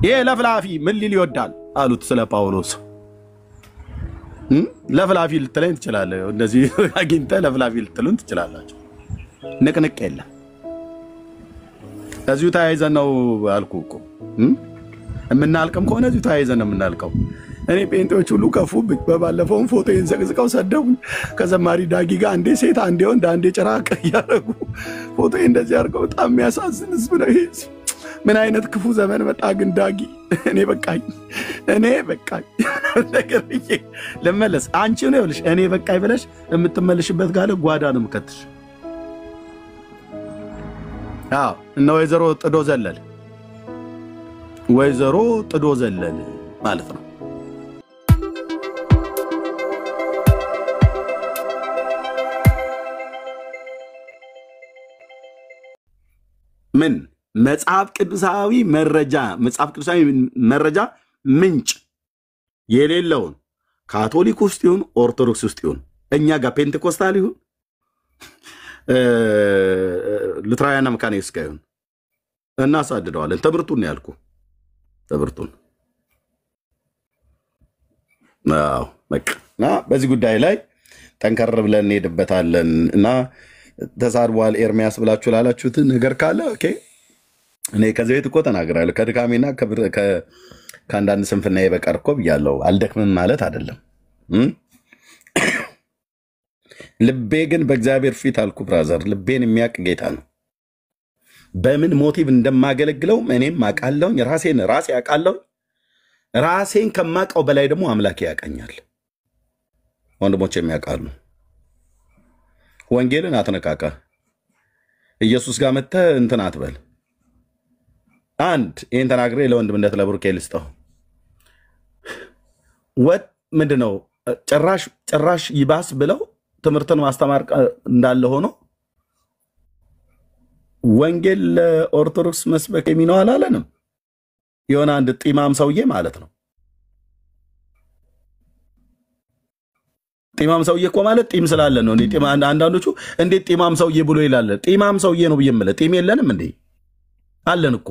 ይሄ ለፍላፊ ምን ሊል ይወዳል አሉት ስለ ጳውሎስ ለፍላፊ ልትለኝ ትችላለህ እንደዚህ አግኝተህ ለፍላፊ ልትሉን ትችላላችሁ ንቅንቅ የለም እዚሁ ተያይዘን ነው አልኩህ እኮ የምናልቅም ከሆነ እዚሁ ተያይዘን ነው የምናልቀው እኔ ጴንጤዎች ሁሉ ከፉብኝ በባለፈውም ፎቶዬን ዘቅዝቀው ሰደቡኝ ከዘማሪ ዳጊ ጋር አንዴ ሴት አንዴ ወንድ አንዴ ጭራቅ እያደረጉ ፎቶዬን እንደዚህ አድርገው በጣም የሚያሳዝን ህዝብ ነው ይሄ ምን አይነት ክፉ ዘመን መጣ ግን ዳጊ እኔ በቃኝ ነገር ለመለስ አንቺ ነው ይልሽ እኔ በቃኝ ብለሽ የምትመልሽበት ጋር ጓዳ ነው የምከትሽ አዎ እነ ወይዘሮ ጥዶ ዘለል ማለት ነው ምን መጽሐፍ ቅዱሳዊ መረጃ ምንጭ የሌለውን ካቶሊክ ውስጥ ይሁን ኦርቶዶክስ ውስጥ ይሁን እኛ ጋር ፔንቴኮስታል ይሁን ሉትራውያን መካኒክስ ጋር ይሁን እናሳድደዋለን ትምህርቱን ያልኩ ትምህርቱን አዎ በቃ በዚህ ጉዳይ ላይ ጠንከር ብለን እንሄድበታለን እና ተሳድቧል ኤርሚያስ ብላችሁ ላላችሁት ነገር ካለ ኦኬ እኔ ከዚህ ቤት እኮ ተናግራለሁ ከድካሜና ከአንዳንድ ስንፍና በቀር እኮ ብያለሁ አልደክምም ማለት አይደለም ልቤ ግን በእግዚአብሔር ፊት አልኩ ብራዘር ልቤን የሚያቅ ጌታ ነው በምን ሞቲቭ እንደማገለግለው እኔም አቃለሁ ራሴ አቃለሁ ራሴን ከማቀው በላይ ደግሞ አምላኬ ያቀኛል ወንድሞቼ የሚያቃሉ ወንጌልን አትነካካ ኢየሱስ ጋር መተ እንትን አትበል አንድ ይሄን ተናግሬ ለወንድምነት ለብሩኬ ልስጠው ወጥ ምንድነው ጭራሽ ይባስ ብለው ትምህርትን ማስተማር እንዳለ ሆኖ ወንጌል ኦርቶዶክስ መስበክ የሚነው አላለንም የሆነ አንድ ጢማም ሰውዬ ማለት ነው ጢማም ሰውዬ እኮ ማለት ጢም ስላለ ነው እንዴ ጢም አንዳንዶቹ እንዴት ጢማም ሰውዬ ብሎ ይላል ጢማም ሰውዬ ነው ብየምለ ጢም የለንም እንዴ አለን እኮ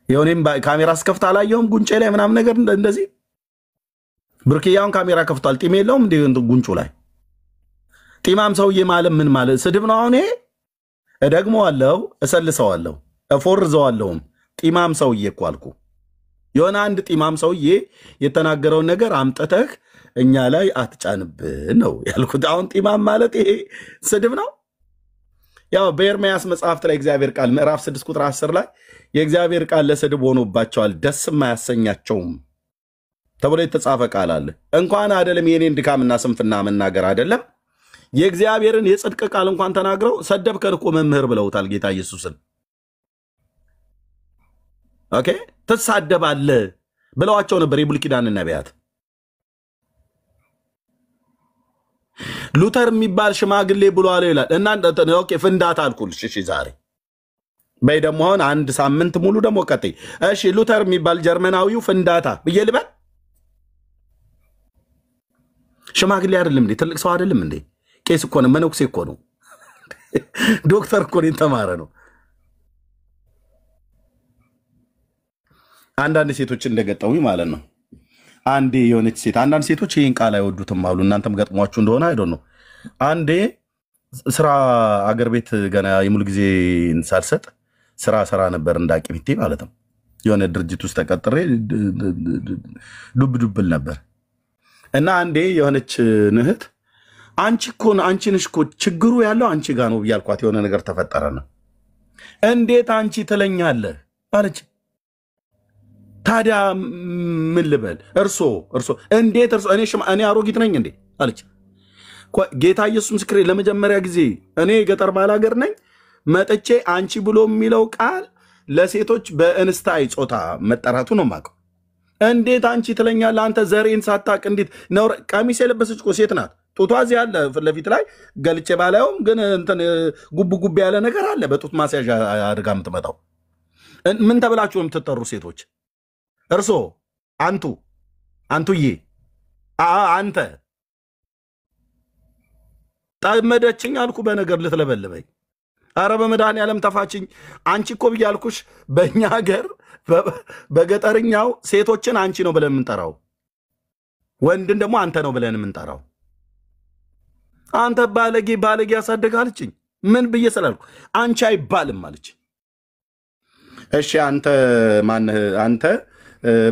የሆነም ካሜራ አስከፍታ አላየውም ጉንጬ ላይ ምናምን ነገር እንደዚህ ብርኪያውን ካሜራ ከፍቷል ጢም የለውም እንዴ ጉንጩ ላይ ጢማም ሰውዬ ማለት ምን ማለት ስድብ ነው አሁን ደግሞ አለው እሰልሰዋለሁ እፎርዘዋለሁ ጢማም ሰውዬ እኮ አልኩ የሆነ አንድ ጢማም ሰውዬ የተናገረው ነገር አምጠተህ እኛ ላይ አትጫንብን ነው ያልኩት አሁን ጢማም ማለት ይሄ ስድብ ነው ያው በኤርምያስ መጽሐፍት ላይ እግዚአብሔር ቃል ምዕራፍ 6 ቁጥር 10 ላይ የእግዚአብሔር ቃል ለስድብ ሆኖባቸዋል ደስም አያሰኛቸውም ተብሎ የተጻፈ ቃል አለ እንኳን አይደለም የኔን ድካምና ስንፍና መናገር አይደለም የእግዚአብሔርን የጽድቅ ቃል እንኳን ተናግረው ሰደብከን እኮ መምህር ብለውታል ጌታ ኢየሱስን ኦኬ ተሳደባለ ብለዋቸው ነበር የብሉይ ኪዳን ነቢያት ሉተር የሚባል ሽማግሌ ብሏል ይላል እና ኦኬ ፍንዳታ አልኩልሽ እሺ ዛሬ በይ ደሞ አሁን አንድ ሳምንት ሙሉ ደሞ ቀጥይ እሺ ሉተር የሚባል ጀርመናዊው ፍንዳታ በየልበል ሽማግሌ አይደለም እንዴ ትልቅ ሰው አይደለም እንዴ ቄስ እኮ ነው መነኩሴ እኮ ነው ዶክተር እኮ ነው ተማረ ነው አንዳንድ ሴቶች እንደገጠሙኝ ማለት ነው አንዴ የሆነች ሴት አንዳንድ ሴቶች ይሄን ቃል አይወዱትም አሉ እናንተም ገጥሟችሁ እንደሆነ አይዶን ነው አንዴ ስራ አገር ቤት ገና የሙሉ ጊዜ እንሳልሰጥ ስራ ነበር እንዳቂሚቴ ማለት ነው የሆነ ድርጅት ውስጥ ተቀጥሬ ዱብል ነበር እና አንዴ የሆነች ንህት አንቺ ነሽ እኮ ችግሩ ያለው አንቺ ጋር ነው ያልኳት የሆነ ነገር ተፈጠረና እንዴት አንቺ ትለኛለህ አለች ታዲያ ምን ልበል እርሶ እንዴት እኔ አሮጊት ነኝ እንዴ አለች ጌታ ኢየሱስ ምስክሬ ለመጀመሪያ ጊዜ እኔ ገጠር ባላገር ነኝ መጥቼ አንቺ ብሎ የሚለው ቃል ለሴቶች በእንስታይ ጾታ መጠራቱ ነው ማቀው እንዴት አንቺ ትለኛለህ አንተ ዘሬን ሳታቅ እንዴት ነው ቀሚስ የለበሰች እኮ ሴት ናት ጡቷ እዚህ ያለ ፍለፊት ላይ ገልጬ ባላየውም ግን እንትን ጉብ ያለ ነገር አለ በጡት ማስያዣ አድርጋ የምትመጣው ምን ተብላችሁ የምትጠሩ ሴቶች እርሶ አንቱዬ አንተ ጠመደችኝ አልኩ በነገር ልትለበልበኝ አረ በመድኃኒዓለም ተፋችኝ። አንቺ እኮ ብያልኩሽ በእኛ ሀገር በገጠርኛው ሴቶችን አንቺ ነው ብለን የምንጠራው፣ ወንድን ደግሞ አንተ ነው ብለን የምንጠራው። አንተ ባለጌ ባለጌ ያሳደጋልችኝ ምን ብዬ ስላልኩ አንቺ አይባልም አለች። እሺ አንተ ማነህ አንተ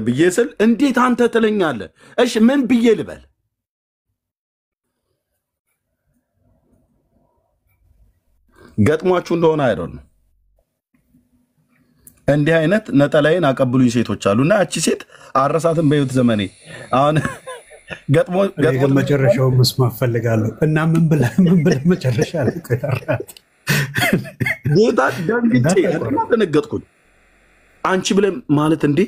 ብዬ ስል እንዴት አንተ ትለኛለህ? እሺ ምን ብዬ ልበል? ገጥሟችሁ እንደሆነ አይደል? እንዲህ አይነት ነጠላይን አቀብሉኝ ሴቶች አሉና እቺ ሴት አረሳትን በህይወት ዘመኔ። አሁን ገጥሞ መጨረሻው መስማት ፈልጋለሁ እና ምን ብለህ መጨረሻ ላይ ቆያራት ጌታ ደንግጬ ተነገጥኩኝ። አንቺ ብለህ ማለት እንዴ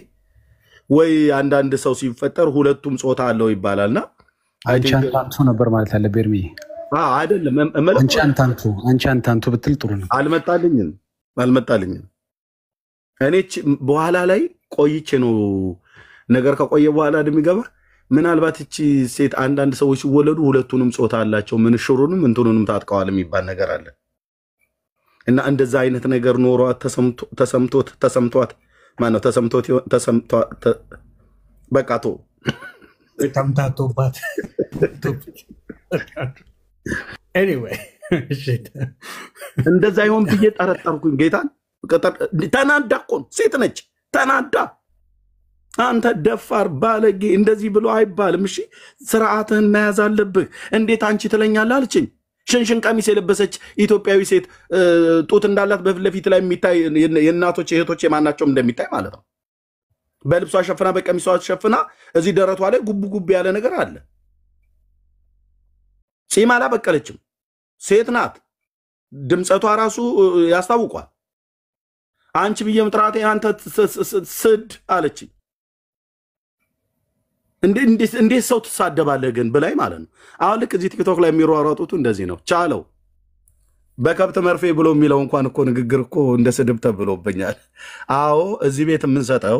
ወይ አንዳንድ ሰው ሲፈጠር ሁለቱም ጾታ አለው ይባላልና አንቺ አንታንቱ ነበር ማለት አለ ቤርሚ አይደለም። አንቺ አንታንቱ ብትል ጥሩ ነው። አልመጣልኝም። እኔ በኋላ ላይ ቆይቼ ነው ነገር ከቆየ በኋላ እንደሚገባ ምናልባት እቺ ሴት አንዳንድ ሰዎች ሲወለዱ ሁለቱንም ጾታ አላቸው ምንሽሩንም እንትኑንም ታጥቀዋል የሚባል ነገር አለ እና እንደዛ አይነት ነገር ኖሯት ተሰምቷት ማነው ተሰምቷት በቃቶ ተምታቶባት anyway እንደዛ ይሆን ብዬ ጠረጠርኩኝ። ጌታን ተናዳ እኮ ሴት ነች ተናዳ። አንተ ደፋር ባለጌ እንደዚህ ብሎ አይባልም። እሺ ስርዓትህን መያዝ አለብህ። እንዴት አንቺ ትለኛለህ አለችኝ። ሽንሽን ቀሚስ የለበሰች ኢትዮጵያዊ ሴት ጡት እንዳላት በፊት ለፊት ላይ የሚታይ የእናቶች እህቶች የማናቸውም እንደሚታይ ማለት ነው። በልብሷ ሸፍና በቀሚሷ ሸፍና እዚህ ደረቷ ላይ ጉብ ጉብ ያለ ነገር አለ። ጺም አላበቀለችም። ሴት ናት። ድምፀቷ ራሱ ያስታውቋል። አንቺ ብዬ ምጥራቴ አንተ ስድ አለችኝ። እንዴት ሰው ትሳደባለህ ግን ብላይ ማለት ነው። አሁን ልክ እዚህ ቲክቶክ ላይ የሚሯሯጡት እንደዚህ ነው። ቻለው በከብት መርፌ ብሎ የሚለው እንኳን እኮ ንግግር እኮ እንደ ስድብ ተብሎብኛል። አዎ እዚህ ቤት የምንሰጠው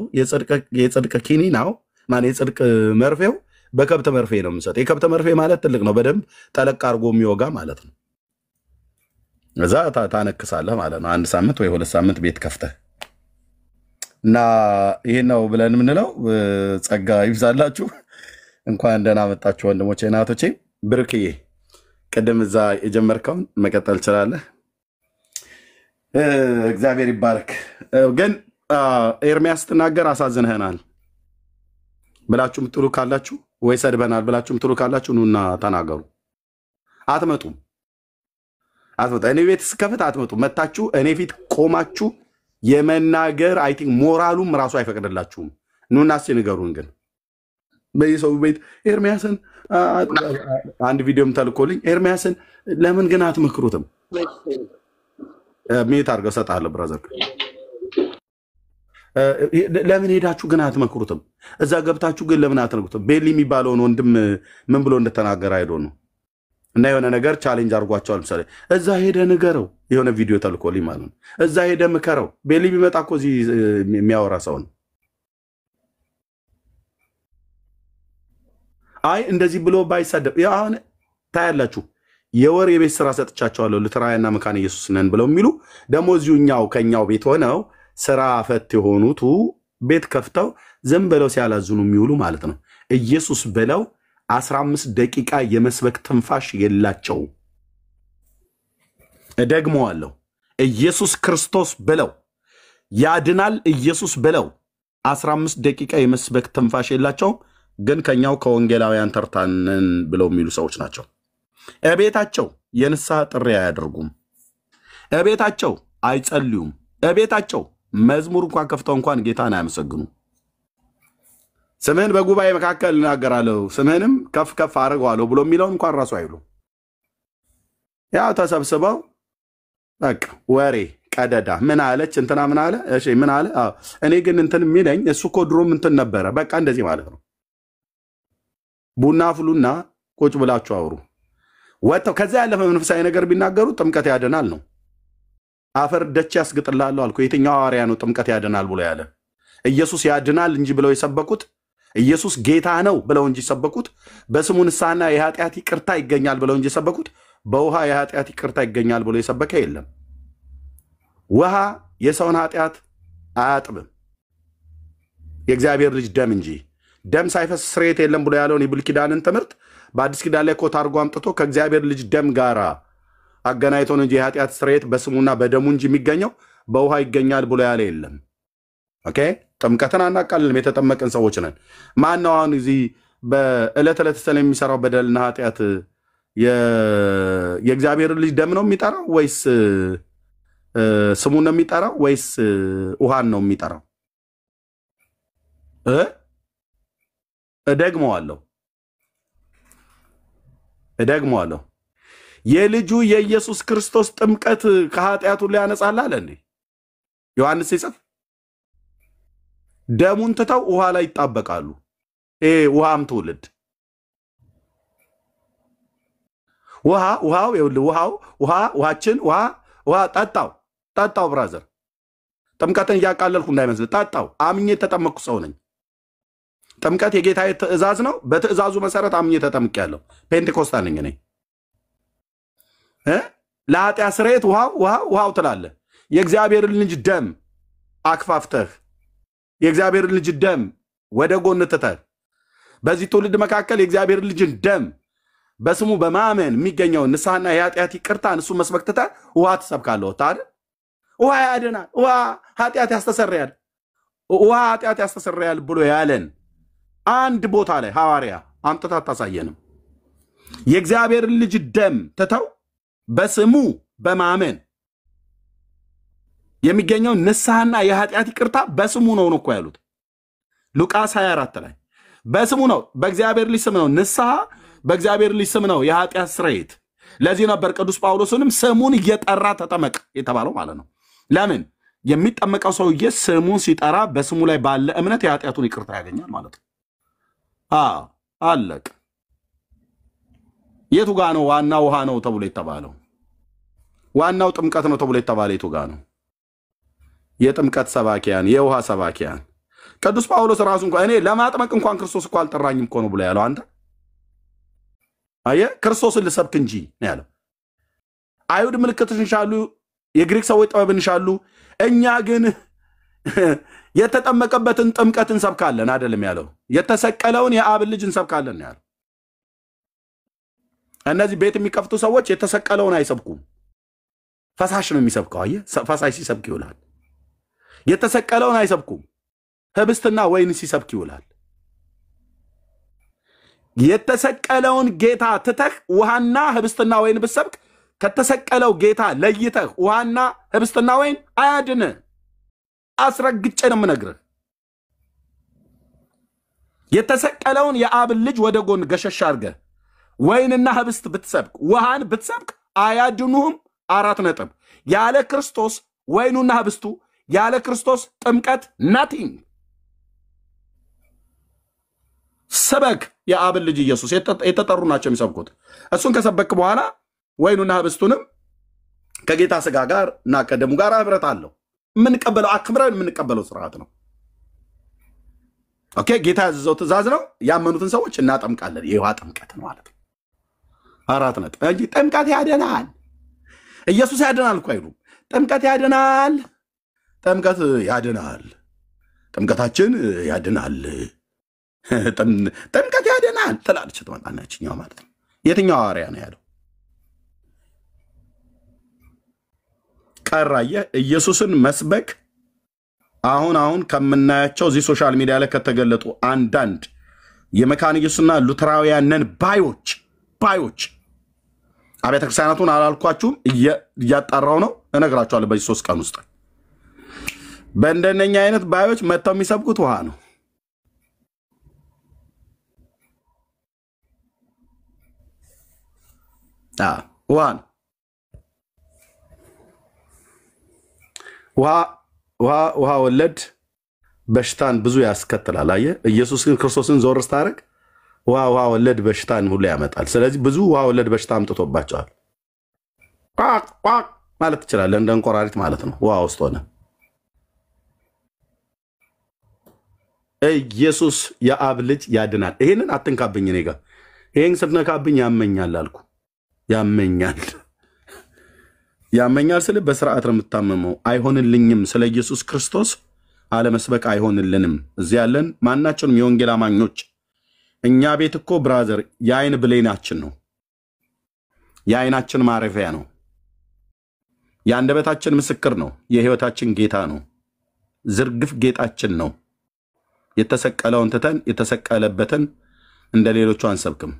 የጽድቅ ኪኒናው የጽድቅ መርፌው በከብት መርፌ ነው የምንሰጠው። የከብት መርፌ ማለት ትልቅ ነው፣ በደንብ ጠለቅ አድርጎ የሚወጋ ማለት ነው። እዛ ታነክሳለህ ማለት ነው። 1 ሳምንት ወይ 2 ሳምንት ቤት ከፍተህ እና ይሄን ነው ብለን የምንለው። ጸጋ ይብዛላችሁ። እንኳን ደህና መጣችሁ ወንድሞቼ እናቶቼ። ብርክዬ ቅድም እዛ የጀመርከውን መቀጠል ትችላለህ። እግዚአብሔር ይባረክ። ግን ኤርሚያስ ስትናገር አሳዝንህናል ብላችሁ ምትሉ ካላችሁ ወይ ሰድበናል ብላችሁ ምትሉ ካላችሁ ኑና ተናገሩ። አትመጡም። እኔ ቤት ስከፍት አትመጡም። መታችሁ እኔ ፊት ቆማችሁ የመናገር አይ ቲንክ ሞራሉም ራሱ አይፈቅድላችሁም። ኑና እስኪ ንገሩን። ግን በየሰው ቤት ኤርሚያስን አንድ ቪዲዮም ተልኮልኝ ኤርሚያስን ለምን ግን አትመክሩትም? ሜት አድርገው እሰጥሃለሁ ብራዘር። ለምን ሄዳችሁ ግን አትመክሩትም? እዛ ገብታችሁ ግን ለምን አትነግሩትም? ቤሊ የሚባለውን ወንድም ምን ብሎ እንደተናገረ አይዶ ነው እና የሆነ ነገር ቻሌንጅ አድርጓቸዋል። ምሳሌ እዛ ሄደ ንገረው፣ የሆነ ቪዲዮ ተልኮልኝ ማለት ነው። እዛ ሄደ ምከረው። ቤሊ ቢመጣ እኮ እዚህ የሚያወራ ሰው ነው። አይ እንደዚህ ብሎ ባይሳደብ አሁን ታያላችሁ። የወር የቤት ስራ ሰጥቻቸዋለሁ ልትራያና መካነ ኢየሱስ ነን ብለው የሚሉ ደግሞ እዚሁ ከኛው ቤት ሆነው ስራ ፈት የሆኑቱ ቤት ከፍተው ዝም ብለው ሲያላዝኑ የሚውሉ ማለት ነው። ኢየሱስ ብለው 15 ደቂቃ የመስበክ ትንፋሽ የላቸው። እደግመዋለሁ። ኢየሱስ ክርስቶስ ብለው ያድናል ኢየሱስ ብለው 15 ደቂቃ የመስበክ ትንፋሽ የላቸው። ግን ከኛው ከወንጌላውያን ተርታንን ብለው የሚሉ ሰዎች ናቸው። እቤታቸው የንስሐ ጥሪ አያደርጉም። እቤታቸው አይጸልዩም። እቤታቸው መዝሙር እንኳን ከፍተው እንኳን ጌታን አያመሰግኑ። ስምህን በጉባኤ መካከል እናገራለሁ ስምህንም ከፍ ከፍ አድርገዋለሁ ብሎ የሚለውን እንኳን ራሱ አይሉ። ያው ተሰብስበው በቃ ወሬ ቀደዳ ምን አለች እንትና ምን አለ እሺ ምን አለ እኔ ግን እንትን የሚለኝ እሱ እኮ ድሮም እንትን ነበረ። በቃ እንደዚህ ማለት ነው። ቡና ፍሉና ቁጭ ብላችሁ አውሩ። ወጥተው ከዛ ያለፈ መንፈሳዊ ነገር ቢናገሩ ጥምቀት ያድናል ነው። አፈር ደች ያስግጥላለሁ አልኩ። የትኛው ሐዋርያ ነው ጥምቀት ያድናል ብሎ ያለ? ኢየሱስ ያድናል እንጂ ብለው የሰበኩት ኢየሱስ ጌታ ነው ብለው እንጂ ሰበኩት። በስሙ ንስሐና የኃጢአት ይቅርታ ይገኛል ብለው እንጂ ሰበኩት። በውሃ የኃጢአት ይቅርታ ይገኛል ብሎ የሰበከ የለም። ውሃ የሰውን ኃጢአት አያጥብም፣ የእግዚአብሔር ልጅ ደም እንጂ። ደም ሳይፈስ ስርየት የለም ብሎ ያለውን የብሉይ ኪዳንን ትምህርት በአዲስ ኪዳን ላይ ኮት አድርጎ አምጥቶ ከእግዚአብሔር ልጅ ደም ጋር አገናኝቶ ነው እንጂ የኃጢአት ስርየት በስሙና በደሙ እንጂ የሚገኘው በውሃ ይገኛል ብሎ ያለ የለም። ኦኬ፣ ጥምቀትን አናቃልልም፣ የተጠመቅን ሰዎች ነን። ማን ነው አሁን እዚህ በዕለት ዕለት ስለሚሰራው በደልና ኃጢአት የእግዚአብሔር ልጅ ደም ነው የሚጠራው ወይስ ስሙን ነው የሚጠራው ወይስ ውሃን ነው የሚጠራው? እደግመዋለሁ። የልጁ የኢየሱስ ክርስቶስ ጥምቀት ከኃጢአቱ ላይ ያነጻላል እንዴ? ዮሐንስ ሲጽፍ ደሙን ትተው ውሃ ላይ ይጣበቃሉ። ውሃም ትውልድ ውሃችን ጠጣው ብራዘር፣ ጥምቀትን እያቃለልኩ እንዳይመስል ጠጣው። አምኜ የተጠመቅኩ ሰው ነኝ። ጥምቀት የጌታ ትእዛዝ ነው። በትእዛዙ መሰረት አምኜ ተጠምቄያለሁ። ፔንቴኮስታል ነኝ እኔ። ለኃጢአት ስርየት ውሃው ትላለህ። የእግዚአብሔር ልጅ ደም አክፋፍተህ የእግዚአብሔር ልጅ ደም ወደ ጎን ትተህ በዚህ ትውልድ መካከል የእግዚአብሔር ልጅን ደም በስሙ በማመን የሚገኘውን ንስሐና የኃጢአት ይቅርታን እሱ መስበክ ትተህ ውሃ ትሰብካለህ። ታዲያ ውሃ ያድናል፣ ውሃ ኃጢአት ያስተሰርያል ብሎ ያለን አንድ ቦታ ላይ ሐዋርያ አምጥታ አታሳየንም። የእግዚአብሔር ልጅ ደም ትተው በስሙ በማመን የሚገኘው ንስሐና የኃጢአት ይቅርታ በስሙ ነው እኮ ያሉት ሉቃስ 24 ላይ በስሙ ነው፣ በእግዚአብሔር ልጅ ስም ነው ንስሐ፣ በእግዚአብሔር ልጅ ስም ነው የኃጢአት ስርየት። ለዚህ ነበር ቅዱስ ጳውሎስንም ስሙን እየጠራ ተጠመቅ የተባለው ማለት ነው። ለምን? የሚጠመቀው ሰውዬ ስሙን ሲጠራ በስሙ ላይ ባለ እምነት የኃጢአቱን ይቅርታ ያገኛል ማለት ነው። አለቅ። የቱ ጋ ነው ዋናው ውሃ ነው ተብሎ የተባለው? ዋናው ጥምቀት ነው ተብሎ የተባለ የቱ ጋ ነው? የጥምቀት ሰባኪያን፣ የውሃ ሰባኪያን። ቅዱስ ጳውሎስ ራሱ እንኳን እኔ ለማጥመቅ እንኳን ክርስቶስ እኮ አልጠራኝም እኮ ነው ብሎ ያለው። አንተ አየህ፣ ክርስቶስን ልሰብክ እንጂ ነው ያለው። አይሁድ ምልክትን ይሻሉ፣ የግሪክ ሰዎች ጥበብን ይሻሉ፣ እኛ ግን የተጠመቀበትን ጥምቀት እንሰብካለን አይደለም ያለው። የተሰቀለውን የአብን ልጅ እንሰብካለን ነው ያለው። እነዚህ ቤት የሚከፍቱ ሰዎች የተሰቀለውን አይሰብኩም፣ ፈሳሽ ነው የሚሰብከው። አየህ፣ ፈሳሽ ሲሰብክ ይውላል። የተሰቀለውን አይሰብኩም፣ ህብስትና ወይን ሲሰብክ ይውላል። የተሰቀለውን ጌታ ትተህ ውሃና ህብስትና ወይን ብትሰብክ ከተሰቀለው ጌታ ለይተህ ውሃና ህብስትና ወይን አያድን። አስረግጬ ነው የምነግርህ። የተሰቀለውን የአብን ልጅ ወደ ጎን ገሸሽ አድርገህ ወይንና ህብስት ብትሰብክ ውሃን ብትሰብክ አያድኑህም። 4 ነጥብ። ያለ ክርስቶስ ወይኑና ህብስቱ፣ ያለ ክርስቶስ ጥምቀት ናቲንግ። ሰበክ የአብን ልጅ ኢየሱስ የተጠሩ ናቸው የሚሰብኩት። እሱን ከሰበክ በኋላ ወይኑና ህብስቱንም ከጌታ ስጋ ጋር እና ከደሙ ጋር ህብረት አለው። የምንቀበለው አክብረን የምንቀበለው ስርዓት ነው። ኦኬ፣ ጌታ ያዘዘው ትእዛዝ ነው። ያመኑትን ሰዎች እናጠምቃለን። የውሃ ጥምቀት ነው ማለት ነው። 4 ነጥብ እንጂ ጥምቀት ያድናል፣ ኢየሱስ ያድናል እኮ አይሉም። ጥምቀት ያድናል፣ ጥምቀታችን ያድናል፣ ጥምቀት ያድናል ትላለች። ትመጣናችኛው ማለት ነው። የትኛው ሐዋርያ ነው ያለው? ቀራየ ኢየሱስን መስበክ አሁን ከምናያቸው እዚህ ሶሻል ሚዲያ ላይ ከተገለጡ አንዳንድ የመካነ ኢየሱስና ሉተራውያንን ባዮች አብያተ ክርስቲያናቱን አላልኳችሁም፣ እያጣራው ነው፣ እነግራችኋለሁ በዚህ 3 ቀን ውስጥ። በእንደነኛ አይነት ባዮች መጥተው የሚሰብኩት ውሃ ነው። ውሃ ወለድ በሽታን ብዙ ያስከትላል። አየህ፣ ኢየሱስ ክርስቶስን ዞር ስታደርግ ውሃ ወለድ በሽታን ሁሉ ያመጣል። ስለዚህ ብዙ ውሃ ወለድ በሽታ አምጥቶባቸዋል። ቋቅ ማለት ትችላለህ፣ እንደ እንቆራሪት ማለት ነው። ውሃ ውስጥ ሆነ ኢየሱስ የአብ ልጅ ያድናል። ይሄንን አትንካብኝ፣ እኔ ጋር ይሄን ስትነካብኝ ያመኛል አልኩ። ያመኛል። ያመኛል ስል በስርዓት ነው የምታመመው። አይሆንልኝም ስለ ኢየሱስ ክርስቶስ አለመስበክ አይሆንልንም። እዚህ ያለን ማናቸውንም የወንጌል አማኞች እኛ ቤት እኮ ብራዘር የአይን ብሌናችን ነው፣ የአይናችን ማረፊያ ነው፣ የአንደበታችን ምስክር ነው፣ የህይወታችን ጌታ ነው፣ ዝርግፍ ጌጣችን ነው። የተሰቀለውን ትተን የተሰቀለበትን እንደ ሌሎቹ አንሰብክም።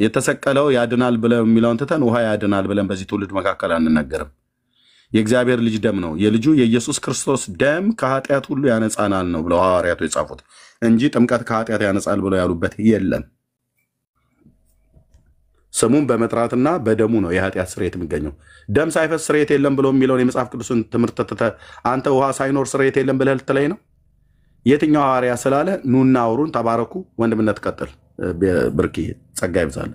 የተሰቀለው ያድናል ብለው የሚለውን ትተን ውሃ ያድናል ብለን በዚህ ትውልድ መካከል አንነገርም። የእግዚአብሔር ልጅ ደም ነው፣ የልጁ የኢየሱስ ክርስቶስ ደም ከኃጢአት ሁሉ ያነጻናል ነው ብለው ሐዋርያቱ የጻፉት እንጂ ጥምቀት ከኃጢአት ያነጻል ብለው ያሉበት የለም። ስሙን በመጥራትና በደሙ ነው የኃጢአት ስርየት የሚገኘው። ደም ሳይፈስ ስርየት የለም ብሎ የሚለውን የመጽሐፍ ቅዱስን ትምህርት ትተህ አንተ ውሃ ሳይኖር ስርየት የለም ብለህ ልትለኝ ነው? የትኛው ሐዋርያ ስላለ ኑና አውሩን፣ ተባረኩ፣ ወንድምነት ቀጥል። ብርኪ ጸጋ ይብዛል።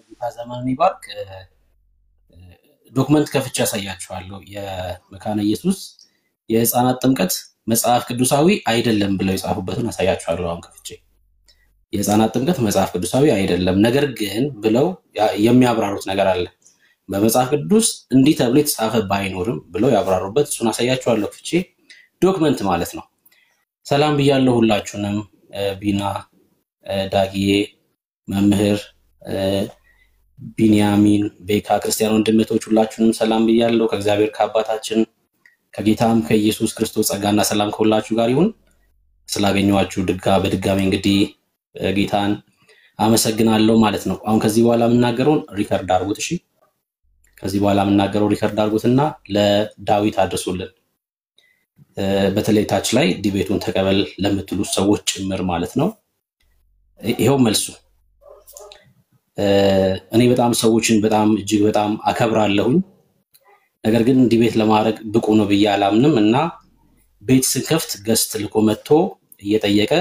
ጌታ ዘመኑን ይባርክ። ዶክመንት ከፍቼ ያሳያችኋለሁ። የመካነ ኢየሱስ የህፃናት ጥምቀት መጽሐፍ ቅዱሳዊ አይደለም ብለው የጻፉበትን አሳያችኋለሁ። አሁን ከፍቼ የህፃናት ጥምቀት መጽሐፍ ቅዱሳዊ አይደለም፣ ነገር ግን ብለው የሚያብራሩት ነገር አለ። በመጽሐፍ ቅዱስ እንዲህ ተብሎ የተጻፈ ባይኖርም ብለው ያብራሩበት፣ እሱን አሳያችኋለሁ ከፍቼ። ዶክመንት ማለት ነው። ሰላም ብያለሁ ሁላችሁንም። ቢና፣ ዳጊዬ፣ መምህር ቢንያሚን፣ ቤካ፣ ክርስቲያን ወንድምቶች ሁላችሁንም ሰላም ብያለሁ። ከእግዚአብሔር ከአባታችን ከጌታም ከኢየሱስ ክርስቶስ ጸጋና ሰላም ከሁላችሁ ጋር ይሁን። ስላገኘኋችሁ በድጋሚ እንግዲህ ጌታን አመሰግናለሁ ማለት ነው። አሁን ከዚህ በኋላ የምናገረውን ሪከርድ አድርጉት። እሺ፣ ከዚህ በኋላ የምናገረው ሪከርድ አድርጉትና ለዳዊት አድርሱልን። በተለይ ታች ላይ ዲቤቱን ተቀበል ለምትሉ ሰዎች ጭምር ማለት ነው። ይሄው መልሱ። እኔ በጣም ሰዎችን በጣም እጅግ በጣም አከብራለሁኝ፣ ነገር ግን ዲቤት ለማድረግ ብቁ ነው ብዬ አላምንም እና ቤት ስንከፍት ገስት ልኮ መጥቶ እየጠየቀ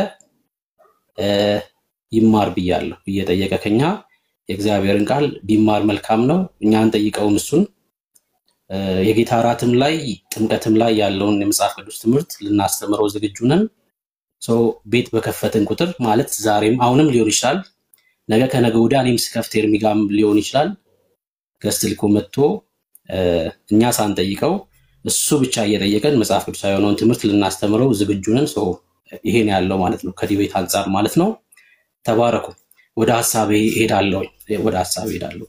ይማር ብያለሁ። እየጠየቀ ከኛ የእግዚአብሔርን ቃል ቢማር መልካም ነው። እኛ አንጠይቀውም እሱን። የጌታ እራትም ላይ ጥምቀትም ላይ ያለውን የመጽሐፍ ቅዱስ ትምህርት ልናስተምረው ዝግጁ ነን። ቤት በከፈትን ቁጥር ማለት ዛሬም አሁንም ሊሆን ይችላል፣ ነገ ከነገ ወዲያ እኔም ስከፍት ኤርሚጋም ሊሆን ይችላል፣ ገስት ልኮ መጥቶ እኛ ሳንጠይቀው እሱ ብቻ እየጠየቀን መጽሐፍ ቅዱሳዊ የሆነውን ትምህርት ልናስተምረው ዝግጁ ነን። ይሄን ያለው ማለት ነው ከዲቤት አንጻር ማለት ነው። ተባረኩ። ወደ ሐሳቤ ሄዳለሁ።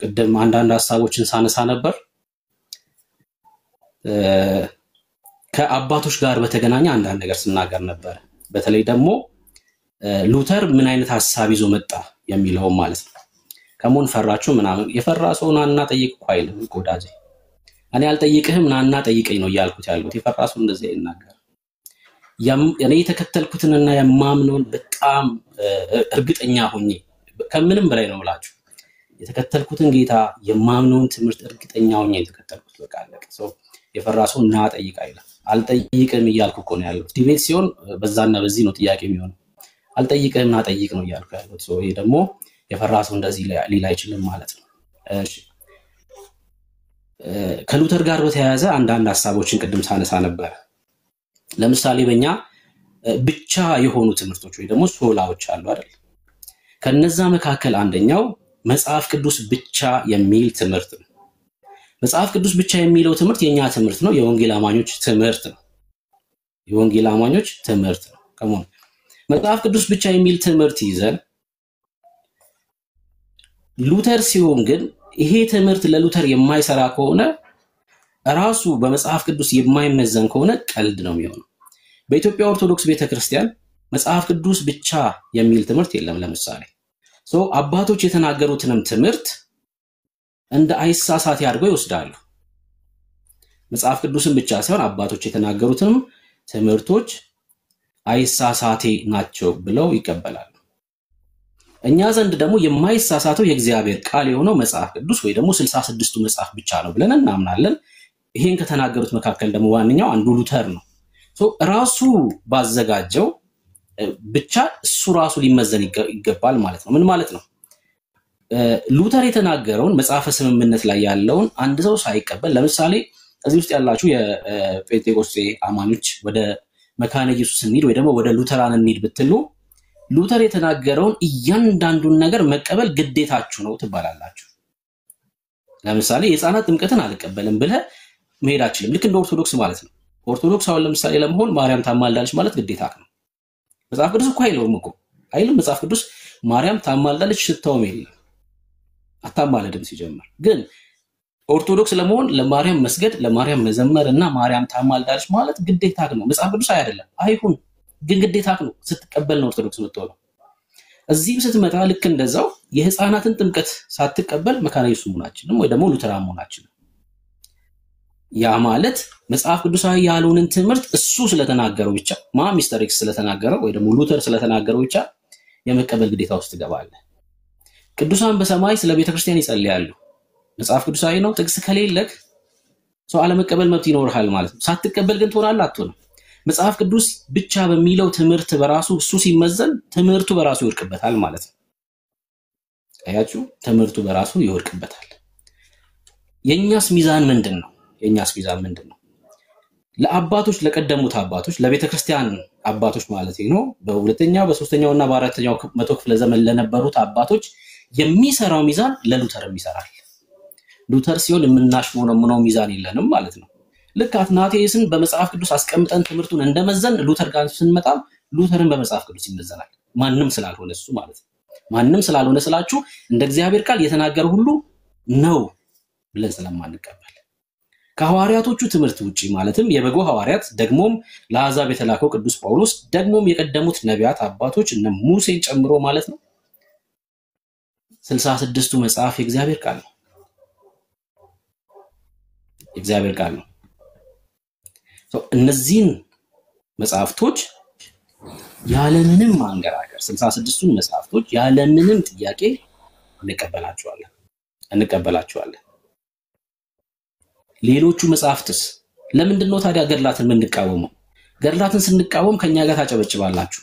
ቅድም አንዳንድ ሐሳቦችን ሳነሳ ነበር። ከአባቶች ጋር በተገናኘ አንዳንድ ነገር ስናገር ነበር። በተለይ ደግሞ ሉተር ምን አይነት ሐሳብ ይዞ መጣ የሚለው ማለት ነው። ከሞን ፈራችሁ ምናምን የፈራ ሰው ናና ጠይቅ እኮ አይልም ወዳጄ። እኔ አልጠይቅህም ናና ጠይቀኝ ነው እያልኩት ያለሁት። የፈራ ሰው እንደዚህ አይናገር። እኔ የተከተልኩትንና የማምነውን በጣም እርግጠኛ ሆኜ ከምንም በላይ ነው የምላችሁ የተከተልኩትን ጌታ የማምነውን ትምህርት እርግጠኛ ሆኜ የተከተልኩት በቃ አለቀ። የፈራ ሰው ና ጠይቅ አይልም። አልጠይቅም እያልኩ እኮ ነው ያለሁት። ዲቤት ሲሆን በዛና በዚህ ነው ጥያቄ የሚሆነው። አልጠይቅህም ና ጠይቅ ነው እያልኩ ያለሁት። ይሄ ደግሞ የፈራ ሰው እንደዚህ ሊል አይችልም ማለት ነው። እሺ፣ ከሉተር ጋር በተያያዘ አንዳንድ ሐሳቦችን ቅድም ሳነሳ ነበር። ለምሳሌ በእኛ ብቻ የሆኑ ትምህርቶች ወይ ደግሞ ሶላዎች አሉ አይደል? ከነዛ መካከል አንደኛው መጽሐፍ ቅዱስ ብቻ የሚል ትምህርት ነው። መጽሐፍ ቅዱስ ብቻ የሚለው ትምህርት የኛ ትምህርት ነው፣ የወንጌል አማኞች ትምህርት ነው። የወንጌል አማኞች ትምህርት ነው። ከሞን መጽሐፍ ቅዱስ ብቻ የሚል ትምህርት ይዘን ሉተር ሲሆን ግን ይሄ ትምህርት ለሉተር የማይሰራ ከሆነ ራሱ በመጽሐፍ ቅዱስ የማይመዘን ከሆነ ቀልድ ነው የሚሆነው። በኢትዮጵያ ኦርቶዶክስ ቤተክርስቲያን መጽሐፍ ቅዱስ ብቻ የሚል ትምህርት የለም። ለምሳሌ አባቶች የተናገሩትንም ትምህርት እንደ አይሳሳት ያድርገው ይወስዳሉ። መጽሐፍ ቅዱስን ብቻ ሳይሆን አባቶች የተናገሩትንም ትምህርቶች አይሳሳቴ ናቸው ብለው ይቀበላሉ። እኛ ዘንድ ደግሞ የማይሳሳተው የእግዚአብሔር ቃል የሆነው መጽሐፍ ቅዱስ ወይ ደግሞ 66ቱ መጽሐፍ ብቻ ነው ብለን እናምናለን። ይሄን ከተናገሩት መካከል ደግሞ ዋንኛው አንዱ ሉተር ነው። ራሱ ባዘጋጀው ብቻ እሱ ራሱ ሊመዘን ይገባል ማለት ነው። ምን ማለት ነው? ሉተር የተናገረውን መጽሐፈ ስምምነት ላይ ያለውን አንድ ሰው ሳይቀበል፣ ለምሳሌ እዚህ ውስጥ ያላችሁ የጴንጤቆስጤ አማኞች ወደ መካነ ኢየሱስ እንሂድ ወይ ደግሞ ወደ ሉተራን እንሂድ ብትሉ ሉተር የተናገረውን እያንዳንዱን ነገር መቀበል ግዴታችሁ ነው ትባላላችሁ። ለምሳሌ የህፃናት ጥምቀትን አልቀበልም ብለህ መሄድ አትችልም። ልክ እንደ ኦርቶዶክስ ማለት ነው። ኦርቶዶክስ አሁን ለምሳሌ ለመሆን ማርያም ታማልዳለች ማለት ግዴታ ነው። መጽሐፍ ቅዱስ እኮ አይልም መጽሐፍ ቅዱስ ማርያም ታማልዳለች ስተውም የለም አታማልድም ሲጀምር። ግን ኦርቶዶክስ ለመሆን ለማርያም መስገድ ለማርያም መዘመር እና ማርያም ታማልዳለች ማለት ግዴታ ነው። መጽሐፍ ቅዱስ አይደለም አይሁን ግን ግዴታ ነው። ስትቀበል ነው ኦርቶዶክስ የምትሆነው። እዚህም ስትመጣ ልክ እንደዛው የህፃናትን ጥምቀት ሳትቀበል መካነ ኢየሱስ መሆናችንም ወይ ደግሞ ሉተራን መሆናችንም ያ ማለት መጽሐፍ ቅዱሳዊ ያልሆነን ትምህርት እሱ ስለተናገረው ብቻ ሚስተር ኤክስ ስለተናገረው ወይ ደግሞ ሉተር ስለተናገረው ብቻ የመቀበል ግዴታ ውስጥ ትገባለህ። ቅዱሳን በሰማይ ስለ ቤተክርስቲያን ይጸልያሉ። መጽሐፍ ቅዱሳዊ ነው። ጥቅስ ከሌለክ ሰው አለመቀበል መብት ይኖርሃል ማለት ነው። ሳትቀበል ግን ትሆናለህ አትሆንም። መጽሐፍ ቅዱስ ብቻ በሚለው ትምህርት በራሱ እሱ ሲመዘን ትምህርቱ በራሱ ይወድቅበታል ማለት ነው። አያችሁ ትምህርቱ በራሱ ይወድቅበታል። የኛስ ሚዛን ምንድነው? ለአባቶች ለቀደሙት አባቶች ለቤተክርስቲያን አባቶች ማለት ነው በሁለተኛው በሶስተኛውና በአራተኛው መቶ ክፍለ ዘመን ለነበሩት አባቶች የሚሰራው ሚዛን ለሉተርም ይሰራል። ሉተር ሲሆን የምናሽሞነሙነው ሚዛን የለንም ማለት ነው። ልክ አትናቴስን በመጽሐፍ ቅዱስ አስቀምጠን ትምህርቱን እንደመዘን ሉተር ጋር ስንመጣ ሉተርን በመጽሐፍ ቅዱስ ይመዘናል። ማንንም ስላልሆነ እሱ ማለት ነው። ማንንም ስላልሆነ ስላችሁ እንደ እግዚአብሔር ቃል የተናገረ ሁሉ ነው ብለን ስለማንቀበል ከሐዋርያቶቹ ትምህርት ውጪ ማለትም የበጎ ሐዋርያት ደግሞም ለአሕዛብ የተላከው ቅዱስ ጳውሎስ ደግሞም የቀደሙት ነቢያት አባቶች እነ ሙሴን ጨምሮ ማለት ነው 66ቱ መጽሐፍ የእግዚአብሔር ቃል ነው። የእግዚአብሔር ቃል ነው። እነዚህን መጽሐፍቶች ያለምንም ማንገራገር 66ቱን መጽሐፍቶች ያለምንም ጥያቄ እንቀበላቸዋለን። ሌሎቹ መጽሐፍትስ ለምንድነው ታዲያ ገድላትን የምንቃወመው? ገድላትን ስንቃወም ከኛ ጋር ታጨበጭባላችሁ።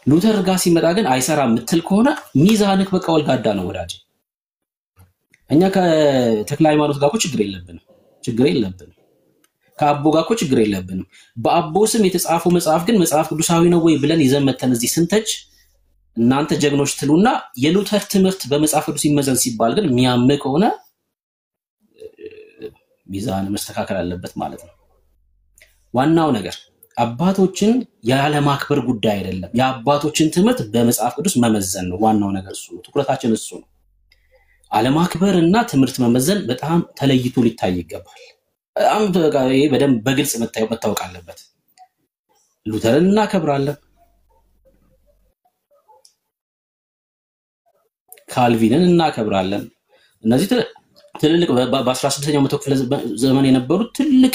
ሉተር ጋር ሲመጣ ግን አይሰራም የምትል ከሆነ ሚዛንክ በቃ ወልጋዳ ነው ወዳጅ። እኛ ከተክለ ሃይማኖት ጋር እኮ ችግር የለብንም። ከአቦ ጋር እኮ ችግር የለብንም። በአቦ ስም የተጻፈው መጽሐፍ ግን መጽሐፍ ቅዱሳዊ ነው ወይ ብለን ይዘን መተን እዚህ ስንተች እናንተ ጀግኖች ትሉና የሉተር ትምህርት በመጽሐፍ ቅዱስ ይመዘን ሲባል ግን የሚያም ከሆነ ሚዛን መስተካከል አለበት ማለት ነው። ዋናው ነገር አባቶችን ያለ ማክበር ጉዳይ አይደለም። የአባቶችን ትምህርት በመጽሐፍ ቅዱስ መመዘን ነው ዋናው ነገር እሱ ነው። ትኩረታችን እሱ ነው። አለማክበርና ትምህርት መመዘን በጣም ተለይቶ ሊታይ ይገባል። በደንብ በግልጽ መታወቅ አለበት። ሉተርን እናከብራለን፣ ካልቪንን እናከብራለን። እነዚህ ትልልቅ በ16ኛው መቶ ክፍለ ዘመን የነበሩ ትልቅ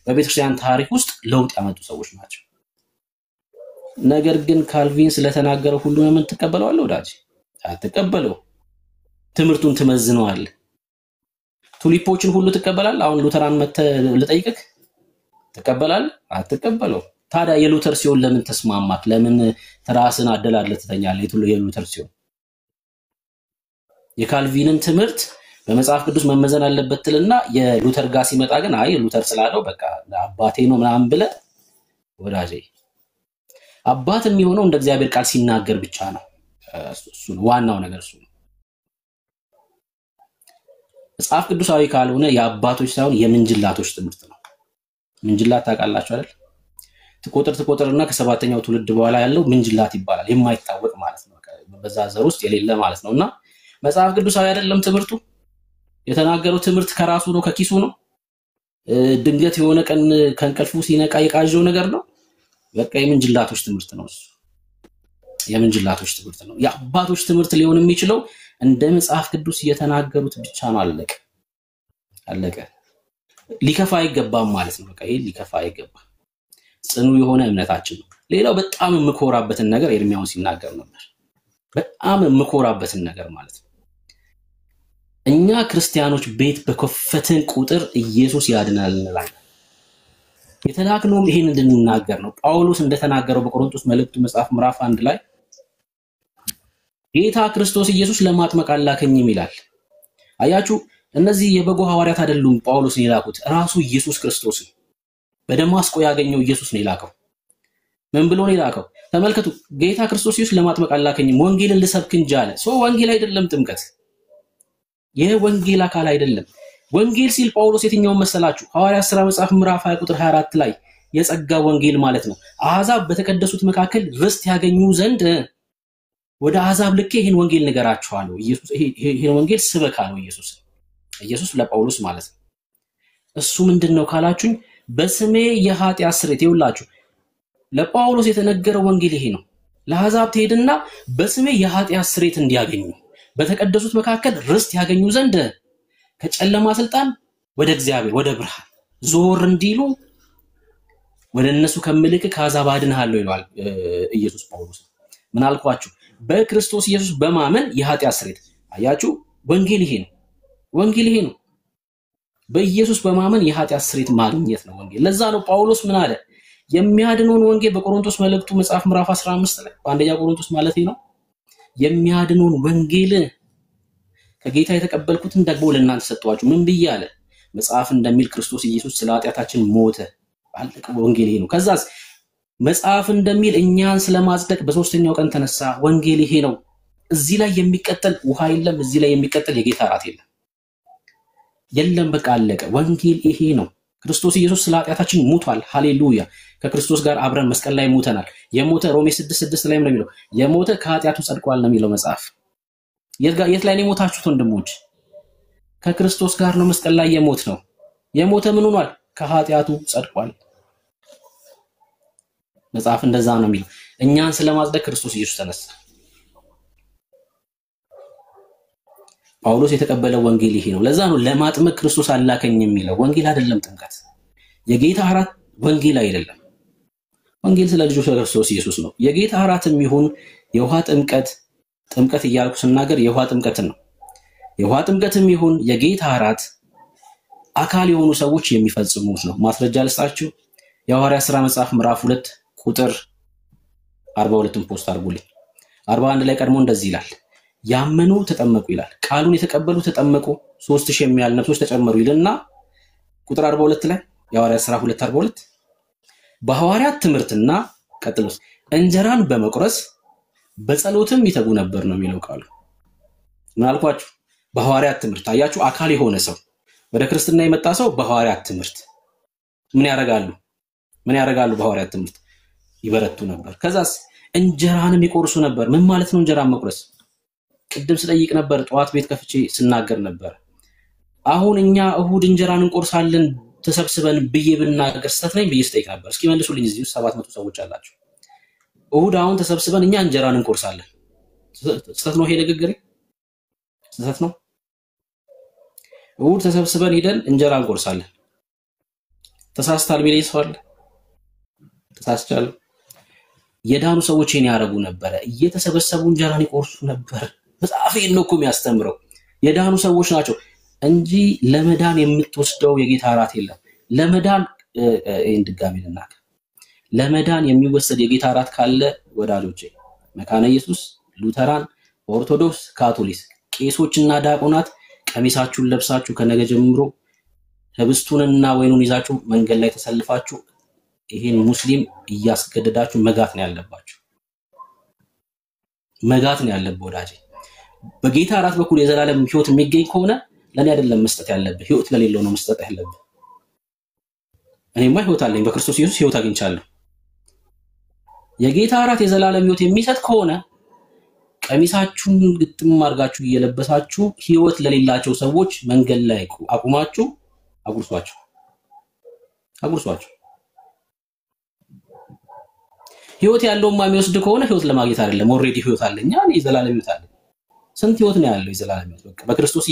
በቤተክርስቲያን ታሪክ ውስጥ ለውጥ ያመጡ ሰዎች ናቸው። ነገር ግን ካልቪን ስለተናገረ ሁሉ ምን ተቀበለዋል ወዳጅ? አትቀበለው። ትምህርቱን ትመዝነዋል። ቱሊፖችን ሁሉ ትቀበላል። አሁን ሉተራን መተ ልጠይቅክ ተቀበላል? አትቀበለው። ታዲያ የሉተር ሲሆን ለምን ተስማማክ? ለምን ተራስን አደላለት ተኛለ? የሉተር ሲሆን የካልቪንን ትምህርት በመጽሐፍ ቅዱስ መመዘን አለበት ትልና የሉተር ጋር ሲመጣ ግን አይ ሉተር ስላለው በቃ አባቴ ነው ምናምን ብለ ወዳጄ፣ አባት የሚሆነው እንደ እግዚአብሔር ቃል ሲናገር ብቻ ነው። እሱ ነው ዋናው ነገር እሱ ነው። መጽሐፍ ቅዱሳዊ ካልሆነ የአባቶች ሳይሆን የምንጅላቶች ትምህርት ነው። ምንጅላት ታውቃላችሁ አይደል? ትቆጥርና ከሰባተኛው ትውልድ በኋላ ያለው ምንጅላት ይባላል። የማይታወቅ ማለት ነው። በዛ ዘር ውስጥ የሌለ ማለት ነውና መጽሐፍ ቅዱሳዊ አይደለም ትምህርቱ። የተናገረው ትምህርት ከራሱ ነው ከኪሱ ነው። ድንገት የሆነ ቀን ከንቀልፉ ሲነቃ የቃዠው ነገር ነው። በቃ የምንጅላቶች ትምህርት ነው እሱ። የምንጅላቶች ትምህርት ነው። የአባቶች ትምህርት ሊሆን የሚችለው እንደ መጽሐፍ ቅዱስ የተናገሩት ብቻ ነው። አለቀ። ሊከፋ አይገባም ማለት ነው። በቃ ይሄ ሊከፋ አይገባም። ጽኑ የሆነ እምነታችን ነው። ሌላው በጣም የምኮራበትን ነገር ኤርሚያውን ሲናገር ነበር። በጣም የምኮራበትን ነገር ማለት ነው። እኛ ክርስቲያኖች ቤት በከፈትን ቁጥር ኢየሱስ ያድናል እንላለን። የተላክነውም ይሄን እንድንናገር ነው። ጳውሎስ እንደተናገረው በቆሮንቶስ መልእክቱ መጽሐፍ ምዕራፍ 1 ላይ ጌታ ክርስቶስ ኢየሱስ ለማጥመቅ አላከኝም ይላል። አያችሁ፣ እነዚህ የበጎ ሐዋርያት አይደሉም ጳውሎስን የላኩት፣ ራሱ ኢየሱስ ክርስቶስ በደማስቆ ያገኘው ኢየሱስ ነው የላከው። ምን ብሎ ነው የላከው? ተመልከቱ። ጌታ ክርስቶስ ኢየሱስ ለማጥመቅ አላከኝም ወንጌልን ልሰብክ እንጂ አለ። ወንጌል አይደለም ጥምቀት። የወንጌል አካል አይደለም። ወንጌል ሲል ጳውሎስ የትኛውን መሰላችሁ? ሐዋርያት ሥራ መጽሐፍ ምዕራፍ 20 ቁጥር 24 ላይ የጸጋ ወንጌል ማለት ነው። አሕዛብ በተቀደሱት መካከል ርስት ያገኙ ዘንድ ወደ አሕዛብ ልኬ ይህን ወንጌል ንገራችኋለሁ። ኢየሱስ ይህን ወንጌል ስበክ አለው ኢየሱስ ለጳውሎስ ማለት ነው። እሱ ምንድነው ካላችሁኝ በስሜ የኃጢአት ስርየት ይውላችሁ። ለጳውሎስ የተነገረው ወንጌል ይሄ ነው። ለአሕዛብ ትሄድና በስሜ የኃጢአት ስርየት እንዲያገኙ በተቀደሱት መካከል ርስት ያገኙ ዘንድ ከጨለማ ስልጣን ወደ እግዚአብሔር ወደ ብርሃን ዞር እንዲሉ ወደ እነሱ ከምልክ ከአሕዛብ አድንሃለሁ ይላል ኢየሱስ ጳውሎስ። ምን አልኳችሁ? በክርስቶስ ኢየሱስ በማመን የኃጢአት ስርየት። አያችሁ፣ ወንጌል ይሄ ነው። ወንጌል ይሄ ነው። በኢየሱስ በማመን የኃጢአት ስርየት ማግኘት ነው ወንጌል። ለዛ ነው ጳውሎስ ምን አለ? የሚያድነውን ወንጌል በቆሮንቶስ መልእክቱ መጽሐፍ ምዕራፍ 15 ላይ በአንደኛ ቆሮንቶስ ማለት ነው የሚያድነውን ወንጌል ከጌታ የተቀበልኩትን ደግሞ ለእናንተ ሰጠኋችሁ። ምን ብዬ አለ? መጽሐፍ እንደሚል ክርስቶስ ኢየሱስ ስለ ኃጢአታችን ሞተ። አለቀ። ወንጌል ይሄ ነው። ከዛስ መጽሐፍ እንደሚል እኛን ስለማጽደቅ በሶስተኛው ቀን ተነሳ። ወንጌል ይሄ ነው። እዚህ ላይ የሚቀጠል ውሃ የለም። እዚህ ላይ የሚቀጠል የጌታ እራት የለም። በቃ አለቀ። ወንጌል ይሄ ነው። ክርስቶስ ኢየሱስ ስለ ኃጢአታችን ሞቷል። ሃሌሉያ። ከክርስቶስ ጋር አብረን መስቀል ላይ ሞተናል። የሞተ ሮሜ 6:6 ላይ ነው የሚለው የሞተ ከኃጢአቱ ጸድቋል ነው የሚለው መጽሐፍ። የት ላይ ነው የሞታችሁት ወንድሞች? ከክርስቶስ ጋር ነው መስቀል ላይ የሞት ነው። የሞተ ምን ሆኗል? ከኃጢአቱ ጸድቋል። መጽሐፍ እንደዛ ነው የሚለው። እኛን ስለማጽደቅ ክርስቶስ ኢየሱስ ተነሳ። ጳውሎስ የተቀበለው ወንጌል ይሄ ነው። ለዛ ነው ለማጥመቅ ክርስቶስ አላከኝ የሚለው። ወንጌል አይደለም ጥምቀት። የጌታ እራት ወንጌል አይደለም። ወንጌል ስለ ልጆች ክርስቶስ ኢየሱስ ነው። የጌታ እራትም ይሁን የውሃ ጥምቀት እያልኩ ስናገር የውሃ ጥምቀትን ነው። የውሃ ጥምቀትም ይሁን የጌታ እራት አካል የሆኑ ሰዎች የሚፈጽሙት ነው። ማስረጃ ልስጣችሁ። የሐዋርያት ሥራ መጽሐፍ ምዕራፍ 2 ቁጥር 42ን ፖስት አድርጉልኝ። 41 ላይ ቀድሞ እንደዚህ ይላል፣ ያመኑ ተጠመቁ ይላል። ቃሉን የተቀበሉ ተጠመቁ፣ 3000 የሚያህል ነፍሶች ተጨመሩ ይልና ቁጥር 42 ላይ የሐዋርያት ሥራ 2:42 በሐዋርያት ትምህርትና ቀጥሎስ እንጀራን በመቁረስ በጸሎትም ይተጉ ነበር ነው የሚለው ቃሉ። ምን አልኳችሁ? በሐዋርያት ትምህርት። አያችሁ፣ አካል የሆነ ሰው ወደ ክርስትና የመጣ ሰው በሐዋርያት ትምህርት ምን ያደርጋሉ? በሐዋርያት ትምህርት ይበረቱ ነበር። ከዛስ እንጀራንም ይቆርሱ ነበር። ምን ማለት ነው እንጀራን መቁረስ? ቅድም ስጠይቅ ነበር፣ ጠዋት ቤት ከፍቼ ስናገር ነበር። አሁን እኛ እሁድ እንጀራን እንቆርሳለን ተሰብስበን ብዬ ብናገር ስህተት ነኝ ብዬ ስጠይቅ ነበር። እስኪ መልሱልኝ። እዚህ 700 ሰዎች አላችሁ። እሁድ አሁን ተሰብስበን እኛ እንጀራን እንቆርሳለን። ስህተት ነው ይሄ ንግግሬ? ስህተት ነው? እሁድ ተሰብስበን ሄደን እንጀራ እንቆርሳለን። ተሳስታል ቢለኝ ሰው አለ? ተሳስቻለሁ። የዳኑ ሰዎች ይሄን ያደርጉ ነበር። እየተሰበሰቡ እንጀራን ይቆርሱ ነበር። መጽሐፍ ይሄን ነው እኮ የሚያስተምረው። የዳኑ ሰዎች ናቸው እንጂ ለመዳን የምትወስደው የጌታ እራት የለም። ለመዳን ይሄን ድጋሚ ልናገር፣ ለመዳን የሚወሰድ የጌታ እራት ካለ ወዳጆቼ፣ መካነ ኢየሱስ፣ ሉተራን፣ ኦርቶዶክስ፣ ካቶሊክ ቄሶችና ዲያቆናት ቀሚሳችሁን ለብሳችሁ ከነገ ጀምሮ ህብስቱንና ወይኑን ይዛችሁ መንገድ ላይ ተሰልፋችሁ ይሄን ሙስሊም እያስገደዳችሁ መጋት ነው ያለባችሁ። መጋት ነው ያለበት ወዳጄ። በጌታ እራት በኩል የዘላለም ህይወት የሚገኝ ከሆነ ለኔ አይደለም መስጠት ያለብህ፣ ህይወት ለሌለው ነው መስጠት ያለብህ። እኔማ ህይወት አለኝ፣ በክርስቶስ ኢየሱስ ህይወት አግኝቻለሁ። የጌታ እራት የዘላለም ህይወት የሚሰጥ ከሆነ ቀሚሳችሁን ግጥም አድርጋችሁ እየለበሳችሁ ህይወት ለሌላቸው ሰዎች መንገድ ላይ አቁማችሁ አጉርሷቸው። ህይወት ያለውማ የሚወስድ ከሆነ ህይወት ለማግኘት አይደለም። ኦሬዲ ህይወት አለኝ፣ እኔ የዘላለም ህይወት አለኝ። ስንት ህይወት ነው ያለው? የዘላለም ህይወት በቃ በክርስቶስ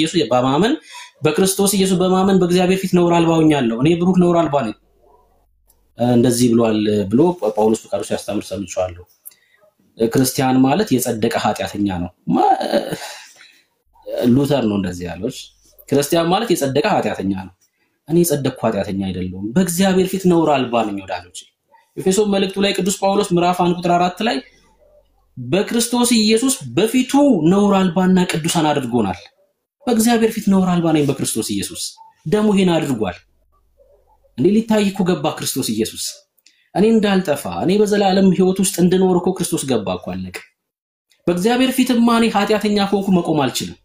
ኢየሱስ በማመን በእግዚአብሔር ፊት ነውር አልባ ሆኛለሁ። እኔ ብሩክ ነውር አልባ ነኝ። እንደዚህ ብሎ ጳውሎስ በቃሉ ሲያስተምር ሰምቻለሁ። ክርስቲያን ማለት የጸደቀ ኃጢአተኛ ነው። ሉተር ነው እንደዚህ ያለው። ክርስቲያን ማለት የጸደቀ ኃጢአተኛ ነው። እኔ የጸደቅኩ ኃጢአተኛ አይደለሁም፣ በእግዚአብሔር ፊት ነውር አልባ ነኝ ወዳጆቼ። ኤፌሶን መልእክቱ ላይ ቅዱስ ጳውሎስ ምዕራፍ 1 ቁጥር 4 ላይ በክርስቶስ ኢየሱስ በፊቱ ነውር አልባና ቅዱሳን አድርጎናል። በእግዚአብሔር ፊት ነውር አልባ ነኝ በክርስቶስ ኢየሱስ። ደሙ ይሄን አድርጓል። እንዴ ሊታይ እኮ ገባ ክርስቶስ ኢየሱስ። እኔ እንዳልጠፋ እኔ በዘላለም ህይወት ውስጥ እንድኖር እኮ ክርስቶስ ገባ እኮ አለቀ። በእግዚአብሔር ፊትማ እኔ ኃጢአተኛ ከሆንኩ መቆም አልችልም።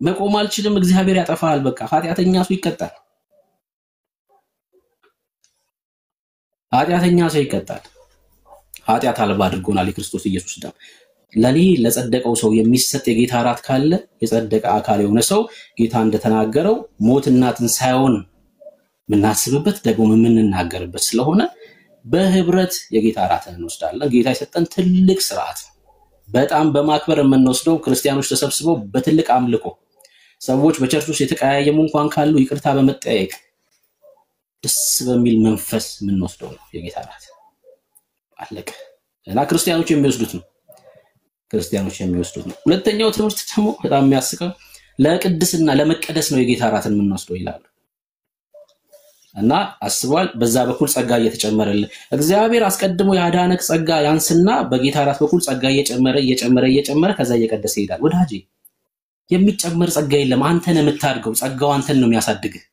መቆም አልችልም እግዚአብሔር ያጠፋል በቃ ኃጢአተኛ ሰው ይቀጣል ኃጢአት አልባ አድርጎናል የክርስቶስ ኢየሱስ ደም ለኔ ለጸደቀው ሰው የሚሰጥ የጌታ ራት ካለ የጸደቀ አካል የሆነ ሰው ጌታ እንደተናገረው ሞትና ትንሣኤውን ምናስብበት ደግሞ ምንናገርበት ስለሆነ በህብረት የጌታ ራትን እንወስዳለን ጌታ የሰጠን ትልቅ ሥርዓት በጣም በማክበር የምንወስደው ክርስቲያኖች ተሰብስበው በትልቅ አምልኮ ሰዎች በቸርች ውስጥ የተቀያየሙ እንኳን ካሉ ይቅርታ በመጠየቅ ደስ በሚል መንፈስ የምንወስደው ነው የጌታ ራት አለቀ እና ክርስቲያኖች የሚወስዱት ነው ሁለተኛው ትምህርት ደግሞ በጣም የሚያስቀው ለቅድስና ለመቀደስ ነው የጌታ ራትን የምንወስደው ይላሉ እና አስቧል በዛ በኩል ጸጋ እየተጨመረልን እግዚአብሔር አስቀድሞ ያዳነክ ጸጋ ያንስና በጌታ ራት በኩል ጸጋ እየጨመረ ከዛ እየቀደሰ ይሄዳል ወዳጄ የሚጨመር ጸጋ የለም አንተን የምታድገው ጸጋው አንተን ነው የሚያሳድግህ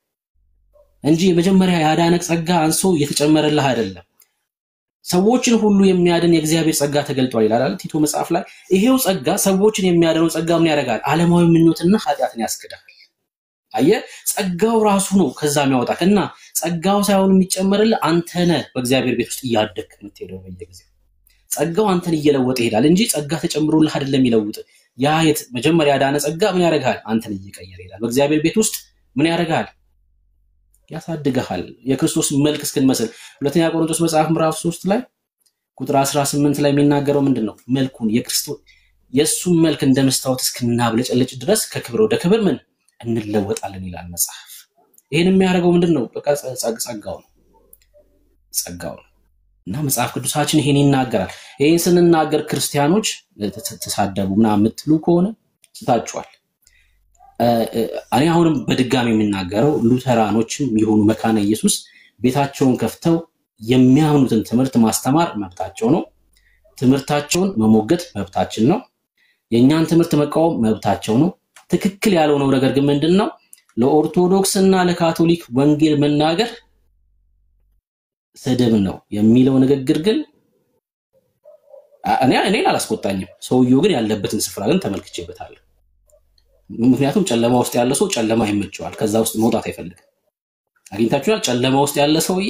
እንጂ የመጀመሪያ ያዳነክ ጸጋ አንሶ እየተጨመረልህ አይደለም ሰዎችን ሁሉ የሚያድን የእግዚአብሔር ጸጋ ተገልጧል ይላል ቲቶ መጽሐፍ ላይ ይሄው ጸጋ ሰዎችን የሚያድነው ጸጋ ምን ያደርጋል ዓለማዊ ምኞትና ኃጢአትን ያስከዳል አየ ጸጋው ራሱ ነው ከዛ የሚያወጣከና ጸጋው ሳይሆን የሚጨመርልህ አንተ ነህ በእግዚአብሔር ቤት ውስጥ ያደክ የምትሄደው በየጊዜው ጸጋው አንተን እየለወጠ ይሄዳል እንጂ ጸጋ ተጨምሮልህ አይደለም ይለውጥ ያ መጀመሪያ ያዳነ ጸጋ ምን ያደርጋል አንተን እየቀየረ ይሄዳል በእግዚአብሔር ቤት ውስጥ ምን ያደርጋል ያሳድግሃል የክርስቶስ መልክ እስክንመስል ሁለተኛ ቆሮንቶስ መጽሐፍ ምዕራፍ 3 ላይ ቁጥር 18 ላይ የሚናገረው ምንድነው መልኩን የክርስቶስ የሱ መልክ እንደመስታወት እስክናብለጨልጭ ድረስ ከክብር ወደ ክብር ምን እንለወጣለን ይላል መጽሐፍ ይሄን የሚያደርገው ምንድነው በቃ ጸጋው እና መጽሐፍ ቅዱሳችን ይሄን ይናገራል ይሄን ስንናገር ክርስቲያኖች ተሳደቡና የምትሉ ከሆነ ስታችኋል እኔ አሁንም በድጋሚ የምናገረው ሉተራኖችም ይሁኑ መካነ ኢየሱስ ቤታቸውን ከፍተው የሚያምኑትን ትምህርት ማስተማር መብታቸው ነው ትምህርታቸውን መሞገት መብታችን ነው የኛን ትምህርት መቃወም መብታቸው ነው ትክክል ያልሆነው ነገር ግን ምንድነው ለኦርቶዶክስና ለካቶሊክ ወንጌል መናገር ስድብ ነው የሚለው ንግግር ግን እኔ አላስቆጣኝም ሰውየው ግን ያለበትን ስፍራ ግን ተመልክቼበታለሁ ምክንያቱም ጨለማ ውስጥ ያለ ሰው ጨለማ ይመቸዋል ከዛ ውስጥ መውጣት አይፈልግም አግኝታችኋል ጨለማ ውስጥ ያለ ሰውዬ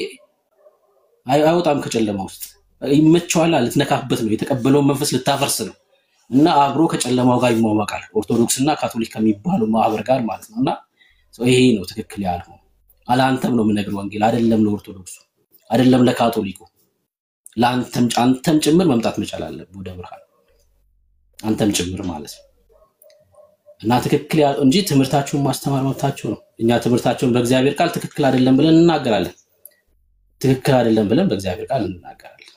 አይወጣም ከጨለማ ውስጥ ይመቸዋል ልትነካበት ነው የተቀበለው መንፈስ ልታፈርስ ነው እና አብሮ ከጨለማው ጋር ይሟሟቃል ኦርቶዶክስና ካቶሊክ ከሚባሉ ማህበር ጋር ማለት ነውና ይሄ ነው ትክክል ያልሆነ አላንተም ነው ምነግር ወንጌል አይደለም ለኦርቶዶክሱ አይደለም ለካቶሊኩ ለአንተም ጭምር መምጣት መቻል አለበት ወደ ብርሃን አንተም ጭምር ማለት ነው እና ትክክል ያለው እንጂ ትምህርታችሁን ማስተማር መብታችሁ ነው እኛ ትምህርታችሁን በእግዚአብሔር ቃል ትክክል አይደለም ብለን እናገራለን ትክክል አይደለም ብለን በእግዚአብሔር ቃል እናገራለን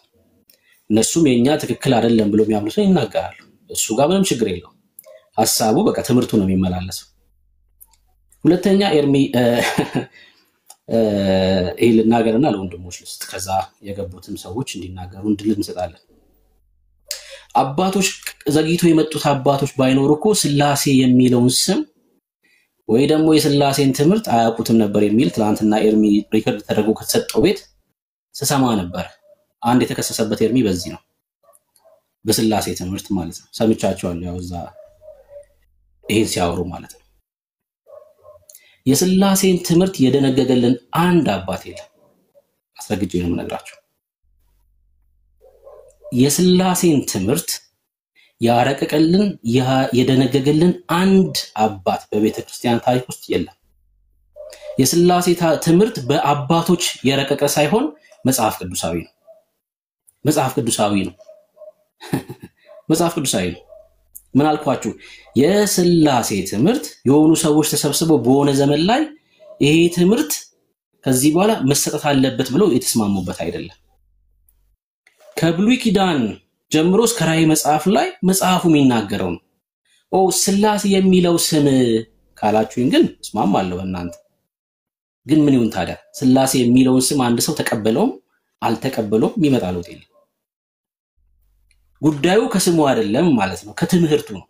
እነሱም የኛ ትክክል አይደለም ብለው የሚያምኑት ይናገራሉ እሱ ጋር ምንም ችግር የለውም ሐሳቡ በቃ ትምህርቱ ነው የሚመላለሰው ሁለተኛ ኤርሚ ይሄ ልናገርና ለወንድሞች ልስጥ ከዛ የገቡትም ሰዎች እንዲናገሩ እንድል እንሰጣለን አባቶች ዘግይቶ የመጡት አባቶች ባይኖር እኮ ስላሴ የሚለውን ስም ወይ ደግሞ የስላሴን ትምህርት አያውቁትም ነበር የሚል ትላንትና ኤርሚ ሪከርድ ተደርጎ ከተሰጠው ቤት ስሰማ ነበር አንድ የተከሰሰበት ኤርሚ በዚህ ነው በስላሴ ትምህርት ማለት ነው ሰምቻቸዋለሁ ያውዛ ይሄን ሲያወሩ ማለት ነው የስላሴን ትምህርት የደነገገልን አንድ አባት የለም አስረግጬ ነው የምነግራችሁ የስላሴን ትምህርት ያረቀቀልን የደነገገልን አንድ አባት በቤተክርስቲያን ታሪክ ውስጥ የለም የስላሴ ትምህርት በአባቶች የረቀቀ ሳይሆን መጽሐፍ ቅዱሳዊ ነው መጽሐፍ ቅዱሳዊ ነው ምን አልኳችሁ የስላሴ ትምህርት የሆኑ ሰዎች ተሰብስበው በሆነ ዘመን ላይ ይሄ ትምህርት ከዚህ በኋላ መሰጠት አለበት ብለው የተስማሙበት አይደለም ከብሉይ ኪዳን ጀምሮ እስከ ራዕይ መጽሐፍ ላይ መጽሐፉ የሚናገረው ነው ስላሴ የሚለው ስም ካላችሁኝ ግን እስማማለሁ እናንተ ግን ምን ይሁን ታዲያ ስላሴ የሚለውን ስም አንድ ሰው ተቀበለውም አልተቀበለውም የሚመጣ ለውጥ የለም ጉዳዩ ከስሙ አይደለም ማለት ነው ከትምህርቱ ነው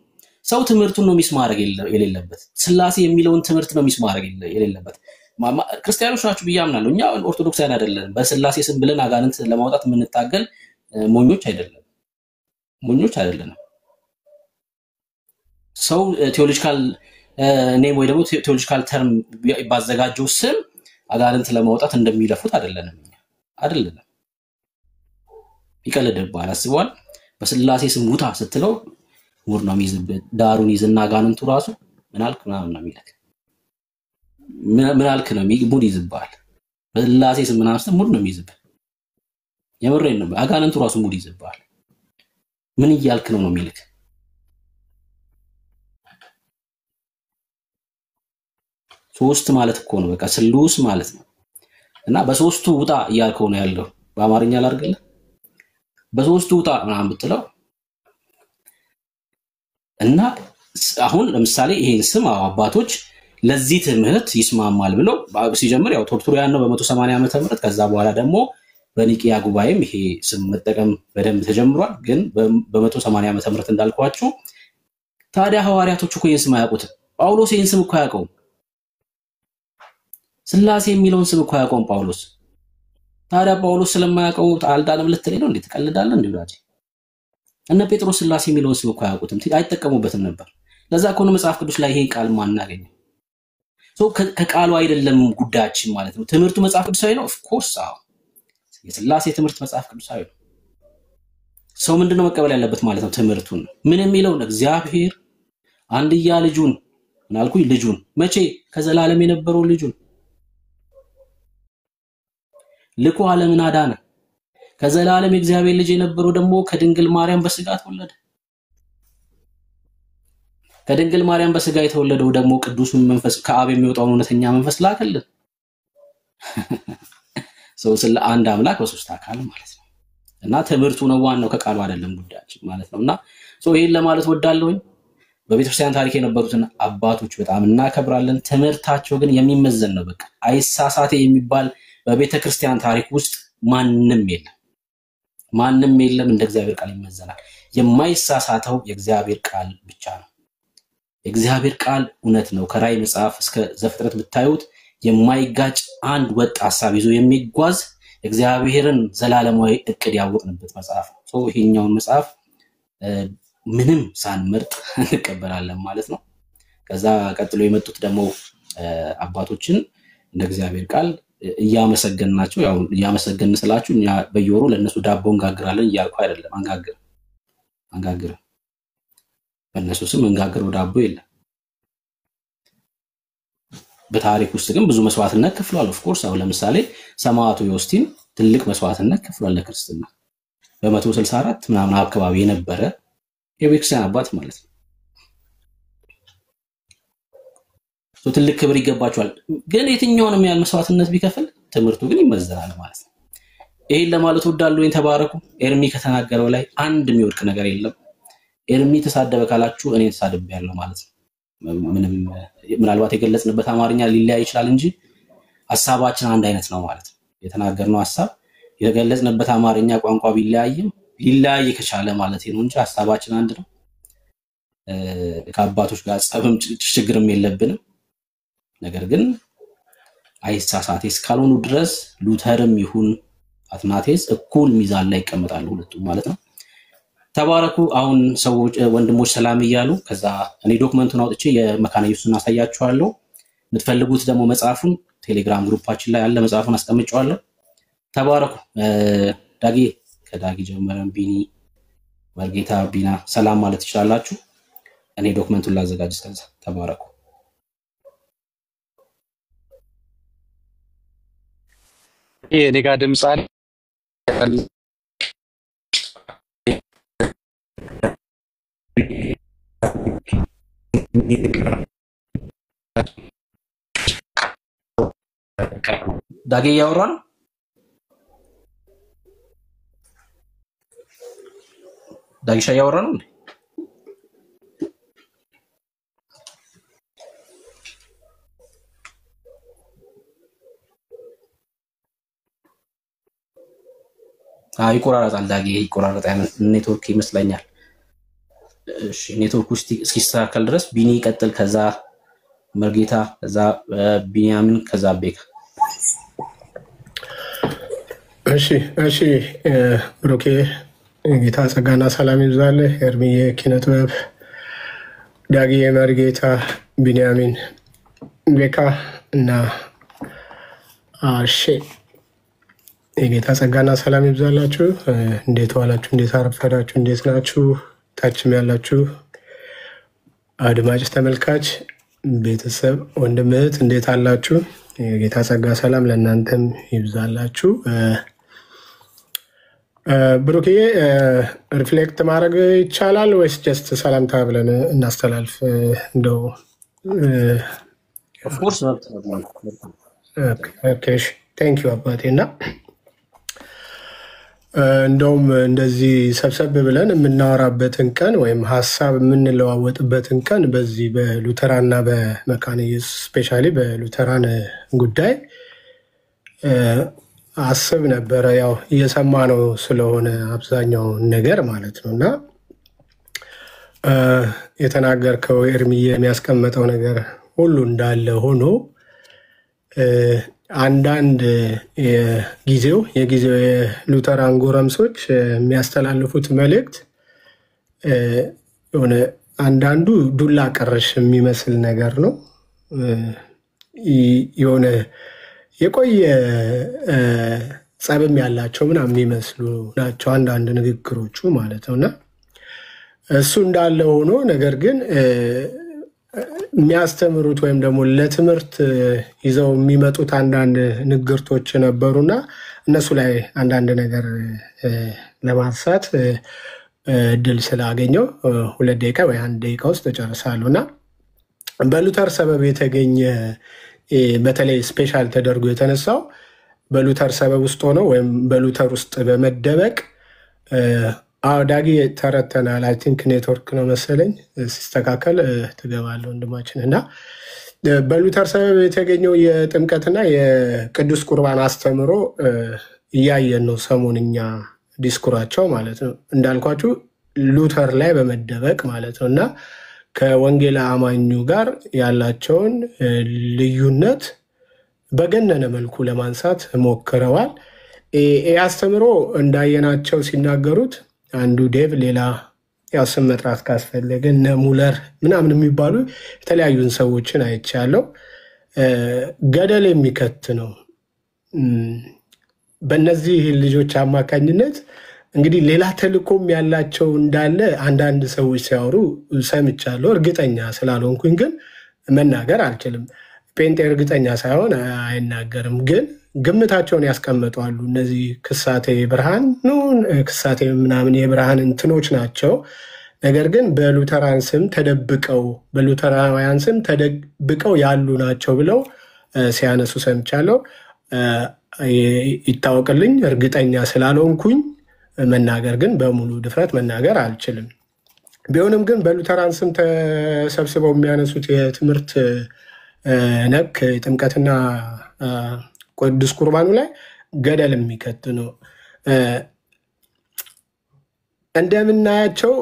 ሰው ትምህርቱን ነው ሚስማረግ የሌለበት ስላሴ የሚለውን ትምህርት ነው ሚስማረግ የሌለበት ክርስቲያኖች ናችሁ ብያምናለሁ እኛ ኦርቶዶክሳውያን አይደለም በስላሴ ስም ብለን አጋንንት ለማውጣት የምንታገል ሞኞች አይደለም ሰው ቴዎሎጂካል ኔም ወይ ደግሞ ቴዎሎጂካል ተርም ባዘጋጀው ስም አጋንንት ለማውጣት እንደሚለፉት አይደለንም ይቀልድብሃል አስበዋል በስላሴ ስም ውጣ ስትለው ሙር ነው የሚይዝበት ዳሩን ይዝና አጋንንቱ ራሱ ምናልክ ምናምን ነው የሚልክ ምናልክ ነው ሙድ ይዝባል በስላሴ ስም ምናምን ሙድ ነው የሚይዝበት የምሬን ነው አጋንንቱ ራሱ ሙድ ይዝባል ምን ይያልክ ነው የሚልክ ሶስት ማለት እኮ ነው በቃ ስሉስ ማለት ነው እና በሶስቱ ውጣ ይያልከው ነው ያለው በአማርኛ ላርግልህ በሶስቱ ውጣ ምናምን ብትለው እና አሁን ለምሳሌ ይሄን ስም አባቶች ለዚህ ትምህርት ይስማማል ብለው ሲጀምር ያው ቶርቱሪያን ነው በ180 ዓመተ ምህረት ከዛ በኋላ ደግሞ በኒቂያ ጉባኤም ይሄ ስም መጠቀም በደንብ ተጀምሯል ግን በ180 ዓመተ ምህረት እንዳልኳችሁ ታዲያ ሐዋርያቶች እኮ ይሄን ስም አያውቁት ጳውሎስ ይሄን ስም እኮ ያውቀው ስላሴ የሚለውን ስም እኮ ያውቀው ጳውሎስ ታዲያ ጳውሎስ ስለማያውቀው አልዳንም ልትለኝ ነው እንዴ ትቀልዳለህ እንዴ ብላችሁ እነ ጴጥሮስ ስላሴ የሚለውን ስም እኮ ያውቁትም አይጠቀሙበትም ነበር ለዛ እኮ ነው መጽሐፍ ቅዱስ ላይ ይሄን ቃል ማናገኝ ከቃሉ አይደለም ጉዳያችን ማለት ነው ትምህርቱ መጽሐፍ ቅዱሳዊ ነው ኦፍ ኮርስ አዎ የስላሴ ትምህርት መጽሐፍ ቅዱሳዊ ነው ሰው ምንድነው መቀበል ያለበት ማለት ነው ትምህርቱን ምን የሚለው እግዚአብሔር አንድያ ልጁን ምናልኩኝ ልጁን መቼ ከዘላለም የነበረው ልጁን ልኮ ዓለምን አዳነ ከዘላለም የእግዚአብሔር ልጅ የነበረው ደግሞ ከድንግል ማርያም በስጋ ተወለደ ከድንግል ማርያም በስጋ የተወለደው ደግሞ ቅዱሱን መንፈስ ከአብ የሚወጣው እውነተኛ መንፈስ ላከልን ሰው ስለ አንድ አምላክ በሶስት አካል ማለት ነው እና ትምህርቱ ነው ዋናው ከቃሉ አይደለም ጉዳያችን ማለት ነውና ይሄን ለማለት ወዳለሁኝ በቤተክርስቲያን ታሪክ የነበሩትን አባቶች በጣም እናከብራለን ትምህርታቸው ግን የሚመዘን ነው በቃ አይሳሳቴ የሚባል በቤተክርስቲያን ታሪክ ውስጥ ማንንም የለም እንደ እግዚአብሔር ቃል ይመዘናል የማይሳሳተው የእግዚአብሔር ቃል ብቻ ነው የእግዚአብሔር ቃል እውነት ነው ከራይ መጽሐፍ እስከ ዘፍጥረት ብታዩት የማይጋጭ አንድ ወጥ ሐሳብ ይዞ የሚጓዝ እግዚአብሔርን ዘላለማዊ እቅድ ያወቅንበት መጽሐፍ ነው ይሄኛውን መጽሐፍ ምንም ሳንመርጥ እንቀበላለን ማለት ነው ከዛ ቀጥሎ የመጡት ደግሞ አባቶችን እንደ እግዚአብሔር ቃል እያመሰገንናቸው ያው እያመሰገንን ስላችሁ እኛ በየወሩ ለነሱ ዳቦ እንጋግራለን እያልኩ አይደለም አንጋግር በእነሱ ስም እንጋግረው ዳቦ የለም በታሪክ ውስጥ ግን ብዙ መስዋዕትነት ከፍሏል ኦፍ ኮርስ አሁን ለምሳሌ ሰማዕቱ ዮስቲን ትልቅ መስዋዕትነት ከፍሏል ለክርስትና በ164 ምናምን አካባቢ የነበረ የቤተክርስቲያን አባት ማለት ነው ትልቅ ክብር ይገባቸዋል ግን የትኛውንም ያህል መስዋዕትነት ቢከፍል ትምህርቱ ግን ይመዘናል ማለት ነው ይሄን ለማለት ወዳለው ተባረኩ ኤርሚ ከተናገረው ላይ አንድ የሚወድቅ ነገር የለም ኤርሚ ተሳደበ ካላችሁ እኔ ተሳደብያለሁ ማለት ነው ምንም ምናልባት የገለጽንበት አማርኛ ሊለያይ ይችላል እንጂ ሐሳባችን አንድ አይነት ነው ማለት ነው የተናገርነው ሐሳብ የገለጽንበት አማርኛ ቋንቋ ቢለያይም ሊለያይ ከቻለ ማለት ነው እንጂ ሐሳባችን አንድ ነው ከአባቶች ጋር ጸብም ችግርም የለብንም ነገር ግን አይሳሳቴ እስካልሆኑ ድረስ ሉተርም ይሁን አትናቴስ እኩል ሚዛን ላይ ይቀመጣሉ ሁለቱም ማለት ነው ተባረኩ አሁን ሰዎች ወንድሞች ሰላም ይያሉ ከዛ እኔ ዶክመንቱን አውጥቼ የመካነ ኢየሱስን አሳያችኋለሁ የምትፈልጉት ደግሞ መጽሐፉን ቴሌግራም ግሩፓችን ላይ ያለ መጽሐፉን አስቀምጫለሁ ተባረኩ ዳጊ ከዳጊ ጀመረን ቢኒ ወርጌታ ቢና ሰላም ማለት ይችላልላችሁ እኔ ዶክመንቱን ላዘጋጅ እስከዛ ተባረኩ እኔ ጋር ድምጽ አለ ዳጊ ያወራል ዳጊ ያወራል ይቆራረጣል ዳጊ ይቆራረጣል ኔትወርክ ይመስለኛል እሺ ኔትወርክ ውስጥ እስኪስተካከል ድረስ ቢኒ ይቀጥል ከዛ መርጌታ ከዛ ቢንያምን ከዛ ቤካ እሺ ብሩኬ ጌታ ጸጋና ሰላም ይብዛልህ ኤርሚዬ ኪነጥበብ ዳጊ የመርጌታ ቢንያሚን ቤካ እና አሼ የጌታ ጸጋና ሰላም ይብዛላችሁ። እንዴት ዋላችሁ? እንዴት አረፈዳችሁ? እንዴት ናችሁ? ታችም ያላችሁ አድማጭ ተመልካች ቤተሰብ ወንድም እህት እንዴት አላችሁ? የጌታ ጸጋ ሰላም ለእናንተም ይብዛላችሁ። ብሩክዬ ሪፍሌክት ማድረግ ይቻላል ወይስ ጀስት ሰላምታ ብለን እናስተላልፍ? እንደው ኦፍኮርስ ቴንክ ዩ አባቴ። እና እንደውም እንደዚህ ሰብሰብ ብለን የምናወራበትን ቀን ወይም ሀሳብ የምንለዋወጥበትን ቀን በዚህ በሉተራንና በመካነ ኢየሱስ ስፔሻሊ በሉተራን ጉዳይ አስብ ነበረ። ያው እየሰማ ነው ስለሆነ አብዛኛው ነገር ማለት ነው። እና የተናገርከው ኤርሚዬ የሚያስቀመጠው ነገር ሁሉ እንዳለ ሆኖ አንዳንድ የጊዜው የሉተራን ጎረምሶች የሚያስተላልፉት መልእክት የሆነ አንዳንዱ ዱላ ቀረሽ የሚመስል ነገር ነው። የሆነ የቆየ ጸብም ያላቸው ምናምን የሚመስሉ ናቸው አንዳንድ ንግግሮቹ ማለት ነው። እና እሱ እንዳለ ሆኖ ነገር ግን የሚያስተምሩት ወይም ደግሞ ለትምህርት ይዘው የሚመጡት አንዳንድ ንግርቶች ነበሩና እነሱ ላይ አንዳንድ ነገር ለማንሳት እድል ስላገኘው 2 ደቂቃ ወይ 1 ደቂቃ ውስጥ እጨርሳለሁ። እና በሉተር ሰበብ የተገኘ በተለይ ስፔሻል ተደርጎ የተነሳው በሉተር ሰበብ ውስጥ ሆነው ወይም በሉተር ውስጥ በመደበቅ ዳጊ ተረተናል። አይ ቲንክ ኔትወርክ ነው መሰለኝ፣ ሲስተካከል ትገባለህ ወንድማችን። እና በሉተር ሰበብ የተገኘው የጥምቀትና የቅዱስ ቁርባን አስተምሮ እያየን ነው ሰሞንኛ ዲስኩራቸው ማለት ነው። እንዳልኳችሁ ሉተር ላይ በመደበቅ ማለት ነው። እና ከወንጌል አማኙ ጋር ያላቸውን ልዩነት በገነነ መልኩ ለማንሳት ሞክረዋል። አስተምሮ እንዳየናቸው ሲናገሩት አንዱ ዴቭ፣ ሌላ ያው ስም መጥራት ካስፈለገ እነ ሙለር ምናምን የሚባሉ የተለያዩን ሰዎችን አይቻለው። ገደል የሚከት ነው። በእነዚህ ልጆች አማካኝነት እንግዲህ ሌላ ተልእኮም ያላቸው እንዳለ አንዳንድ ሰዎች ሲያወሩ ሰምቻለሁ። እርግጠኛ ስላልሆንኩኝ ግን መናገር አልችልም። ጴንጤ እርግጠኛ ሳይሆን አይናገርም፣ ግን ግምታቸውን ያስቀምጧሉ። እነዚህ ክሳቴ ብርሃን ክሳቴ ምናምን የብርሃን እንትኖች ናቸው። ነገር ግን በሉተራን ስም ተደብቀው በሉተራውያን ስም ተደብቀው ያሉ ናቸው ብለው ሲያነሱ ሰምቻለሁ። ይታወቅልኝ እርግጠኛ ስላልሆንኩኝ መናገር ግን በሙሉ ድፍረት መናገር አልችልም። ቢሆንም ግን በሉተራን ስም ተሰብስበው የሚያነሱት የትምህርት ነክ ጥምቀትና ቅዱስ ቁርባኑ ላይ ገደል የሚከት ነው። እንደምናያቸው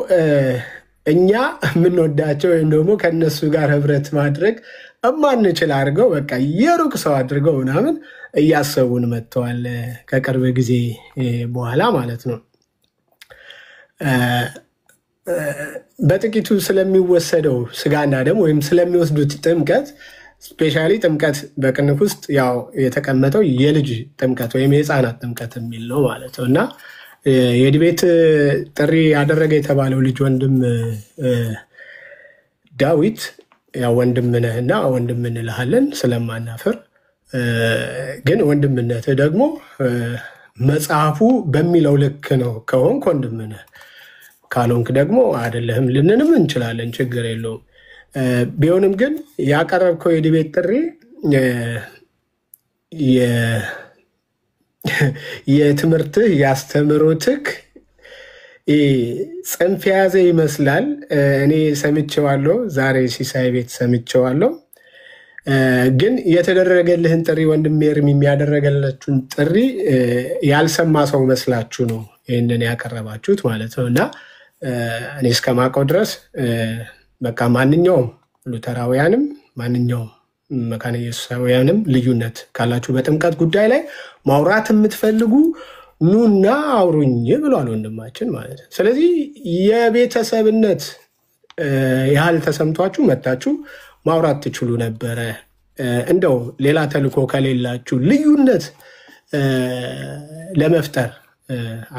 እኛ የምንወዳቸው ወይም ደግሞ ከነሱ ጋር ህብረት ማድረግ እማንችል አድርገው በቃ የሩቅ ሰው አድርገው ምናምን እያሰቡን መጥተዋል ከቅርብ ጊዜ በኋላ ማለት ነው። በጥቂቱ ስለሚወሰደው ስጋና ደም ወይም ስለሚወስዱት ጥምቀት ስፔሻሊ ጥምቀት በቅንፍ ውስጥ ያው የተቀመጠው የልጅ ጥምቀት ወይም የህፃናት ጥምቀት የሚል ነው ማለት ነው። እና የዲቤት ጥሪ ያደረገ የተባለው ልጅ ወንድም ዳዊት ያው ወንድም ነህና ወንድም እንልሃለን ስለማናፍር፣ ግን ወንድምነትህ ደግሞ መጽሐፉ በሚለው ልክ ነው። ከሆንክ ወንድም ነህ፣ ካልሆንክ ደግሞ አይደለህም ልንንም እንችላለን፣ ችግር የለውም። ቢሆንም ግን ያቀረብከው የዲቤት ጥሪ የትምህርትህ ያስተምሮትህ ጽንፍ የያዘ ይመስላል። እኔ ሰምቼዋለሁ፣ ዛሬ ሲሳይ ቤት ሰምቼዋለሁ። ግን የተደረገልህን ጥሪ ወንድም ኤርሚ የሚያደረገላችሁን ጥሪ ያልሰማ ሰው መስላችሁ ነው ይህንን ያቀረባችሁት ማለት ነው። እና እኔ እስከማውቀው ድረስ በቃ ማንኛውም ሉተራውያንም ማንኛውም መካነ ኢየሱሳውያንም ልዩነት ካላችሁ በጥምቀት ጉዳይ ላይ ማውራት የምትፈልጉ ኑና አውሩኝ ብሏል ወንድማችን ማለት ነው። ስለዚህ የቤተሰብነት ያህል ተሰምቷችሁ መታችሁ ማውራት ትችሉ ነበረ። እንደው ሌላ ተልኮ ከሌላችሁ ልዩነት ለመፍጠር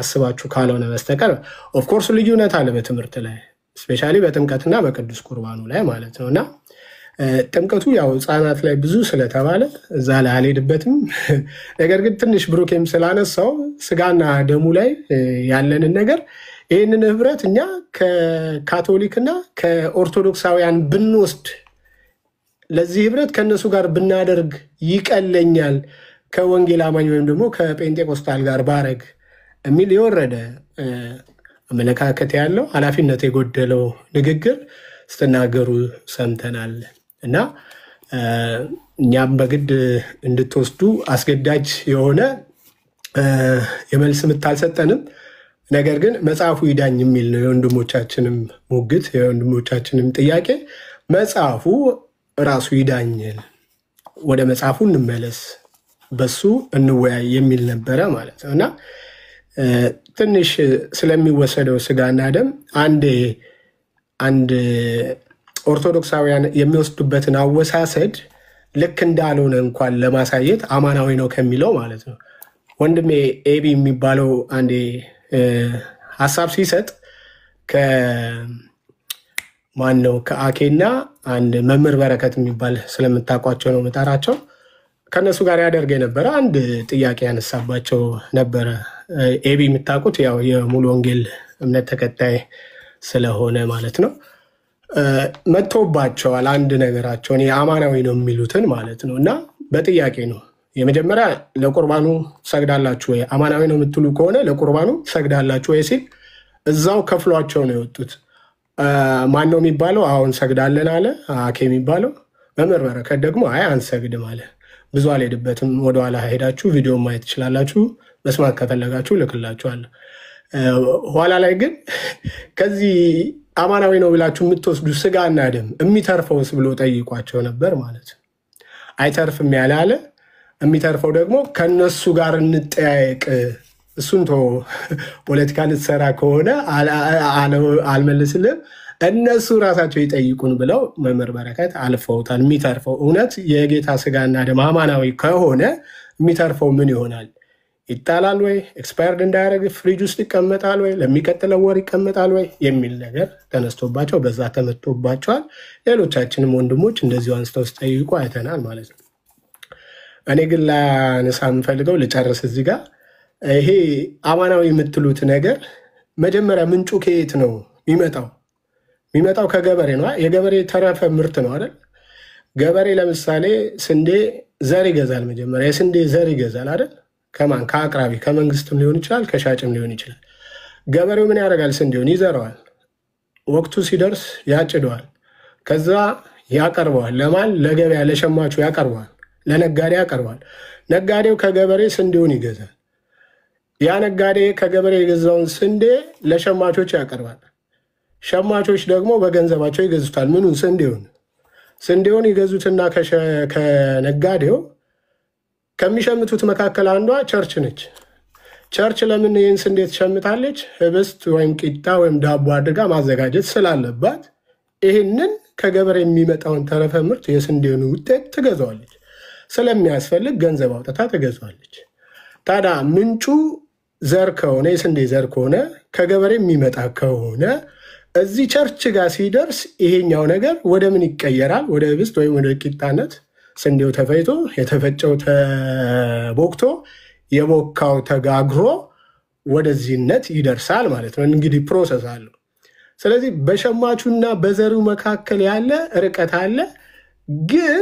አስባችሁ ካልሆነ በስተቀር ኦፍኮርስ ልዩነት አለ በትምህርት ላይ ስፔሻሊ በጥምቀትና በቅዱስ ቁርባኑ ላይ ማለት ነው። እና ጥምቀቱ ያው ህፃናት ላይ ብዙ ስለተባለ እዛ ላይ አልሄድበትም። ነገር ግን ትንሽ ብሩኬም ስላነሳው ስጋና ደሙ ላይ ያለንን ነገር ይህንን ህብረት እኛ ከካቶሊክና ከኦርቶዶክሳውያን ብንወስድ ለዚህ ህብረት ከነሱ ጋር ብናደርግ ይቀለኛል ከወንጌል አማኝ ወይም ደግሞ ከጴንጤቆስታል ጋር ባረግ የሚል የወረደ አመለካከት ያለው ኃላፊነት የጎደለው ንግግር ስትናገሩ ሰምተናል። እና እኛም በግድ እንድትወስዱ አስገዳጅ የሆነ የመልስ ምት አልሰጠንም። ነገር ግን መጽሐፉ ይዳኝ የሚል ነው የወንድሞቻችንም ሙግት፣ የወንድሞቻችንም ጥያቄ። መጽሐፉ ራሱ ይዳኝን፣ ወደ መጽሐፉ እንመለስ፣ በሱ እንወያይ የሚል ነበረ ማለት ነው። እና ትንሽ ስለሚወሰደው ስጋና ደም አንድ ኦርቶዶክሳውያን የሚወስዱበትን አወሳሰድ ልክ እንዳልሆነ እንኳን ለማሳየት አማናዊ ነው ከሚለው ማለት ነው። ወንድሜ ኤቢ የሚባለው አንዴ ሀሳብ ሲሰጥ ከማን ነው ከአኬና አንድ መምህር በረከት የሚባል ስለምታውቋቸው ነው መጣራቸው ከነሱ ጋር ያደርገ የነበረ አንድ ጥያቄ ያነሳባቸው ነበረ። ኤቢ የምታውቁት ያው የሙሉ ወንጌል እምነት ተከታይ ስለሆነ ማለት ነው። መጥቶባቸዋል አንድ ነገራቸውን የአማናዊ ነው የሚሉትን ማለት ነው። እና በጥያቄ ነው የመጀመሪያ ለቁርባኑ ትሰግዳላችሁ ወይ? አማናዊ ነው የምትሉ ከሆነ ለቁርባኑ ትሰግዳላችሁ ወይ ሲል እዛው ከፍሏቸው ነው የወጡት። ማን ነው የሚባለው? አሁን ሰግዳለን አለ አኬ የሚባለው። መምህር በረከት ደግሞ አይ አንሰግድም አለ። ብዙ አልሄድበትም፣ ወደኋላ ሄዳችሁ ቪዲዮ ማየት ትችላላችሁ። መስማት ከፈለጋችሁ ልክላችኋለሁ። ኋላ ላይ ግን ከዚህ አማናዊ ነው ብላችሁ የምትወስዱ ስጋና ደም የሚተርፈውስ ብሎ ጠይቋቸው ነበር ማለት ነው። አይተርፍም ያለ አለ። የሚተርፈው ደግሞ ከነሱ ጋር እንጠያየቅ። እሱን ቶ ፖለቲካ ልትሰራ ከሆነ አልመልስልም፣ እነሱ ራሳቸው ይጠይቁን ብለው መምህር በረከት አልፈውታል። የሚተርፈው እውነት የጌታ ስጋና ደም አማናዊ ከሆነ የሚተርፈው ምን ይሆናል? ይጣላል ወይ? ኤክስፓየርድ እንዳያደርግ ፍሪጅ ውስጥ ይቀመጣል ወይ? ለሚቀጥለው ወር ይቀመጣል ወይ? የሚል ነገር ተነስቶባቸው በዛ ተመቶባቸዋል። ሌሎቻችንም ወንድሞች እንደዚሁ አንስተው ሲጠይቁ አይተናል ማለት ነው። እኔ ግን ላነሳ የምፈልገው ልጨርስ እዚህ ጋር ይሄ አማናዊ የምትሉት ነገር መጀመሪያ ምንጩ ከየት ነው የሚመጣው? የሚመጣው ከገበሬ ነው። የገበሬ ተረፈ ምርት ነው አይደል? ገበሬ ለምሳሌ ስንዴ ዘር ይገዛል። መጀመሪያ የስንዴ ዘር ይገዛል አይደል? ከማን? ከአቅራቢ፣ ከመንግስትም ሊሆን ይችላል፣ ከሻጭም ሊሆን ይችላል። ገበሬው ምን ያደርጋል? ስንዴውን ይዘረዋል። ወቅቱ ሲደርስ ያጭደዋል። ከዛ ያቀርበዋል። ለማን? ለገበያ፣ ለሸማቹ ያቀርበዋል፣ ለነጋዴ ያቀርበዋል። ነጋዴው ከገበሬ ስንዴውን ይገዛል። ያ ነጋዴ ከገበሬ የገዛውን ስንዴ ለሸማቾች ያቀርባል። ሸማቾች ደግሞ በገንዘባቸው ይገዙታል። ምኑን? ስንዴውን። ስንዴውን ይገዙትና ከነጋዴው ከሚሸምቱት መካከል አንዷ ቸርች ነች። ቸርች ለምን ይህን ስንዴ ትሸምታለች? ህብስት ወይም ቂጣ ወይም ዳቦ አድርጋ ማዘጋጀት ስላለባት ይህንን ከገበሬ የሚመጣውን ተረፈ ምርት የስንዴውን ውጤት ትገዛዋለች። ስለሚያስፈልግ ገንዘብ አውጥታ ትገዛዋለች። ታዲያ ምንጩ ዘር ከሆነ የስንዴ ዘር ከሆነ ከገበሬ የሚመጣ ከሆነ እዚህ ቸርች ጋር ሲደርስ ይሄኛው ነገር ወደ ምን ይቀየራል? ወደ ህብስት ወይም ወደ ቂጣነት። ስንዴው ተፈይቶ የተፈጨው ተቦክቶ የቦካው ተጋግሮ ወደዚህነት ይደርሳል ማለት ነው። እንግዲህ ፕሮሰስ አለው። ስለዚህ በሸማቹና በዘሩ መካከል ያለ ርቀት አለ። ግን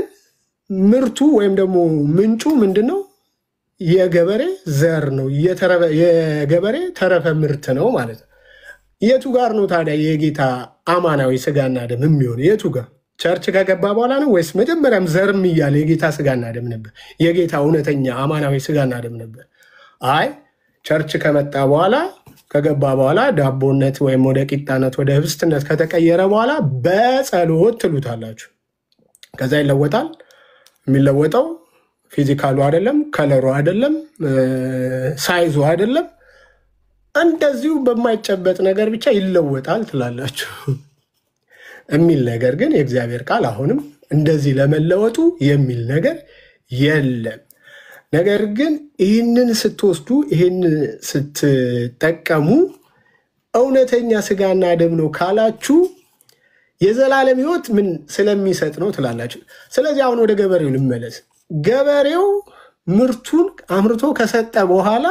ምርቱ ወይም ደግሞ ምንጩ ምንድነው? የገበሬ ዘር ነው፣ የገበሬ ተረፈ ምርት ነው ማለት ነው። የቱ ጋር ነው ታዲያ የጌታ አማናዊ ስጋና ደም የሚሆን? የቱ ጋር? ቸርች ከገባ በኋላ ነው ወይስ መጀመሪያም ዘርም እያለ የጌታ ስጋና ደም ነበር? የጌታ እውነተኛ አማናዊ ስጋና ደም ነበር? አይ ቸርች ከመጣ በኋላ ከገባ በኋላ ዳቦነት ወይም ወደ ቂጣነት ወደ ህብስትነት ከተቀየረ በኋላ በጸሎት ትሉታላችሁ። ከዛ ይለወጣል። የሚለወጠው ፊዚካሉ አይደለም፣ ከለሩ አይደለም፣ ሳይዙ አይደለም፣ እንደዚሁ በማይጨበጥ ነገር ብቻ ይለወጣል ትላላችሁ። የሚል ነገር ግን የእግዚአብሔር ቃል አሁንም እንደዚህ ለመለወጡ የሚል ነገር የለም። ነገር ግን ይህንን ስትወስዱ ይህንን ስትጠቀሙ እውነተኛ ስጋና ደም ነው ካላችሁ የዘላለም ሕይወት ምን ስለሚሰጥ ነው ትላላችሁ። ስለዚህ አሁን ወደ ገበሬው ልመለስ። ገበሬው ምርቱን አምርቶ ከሰጠ በኋላ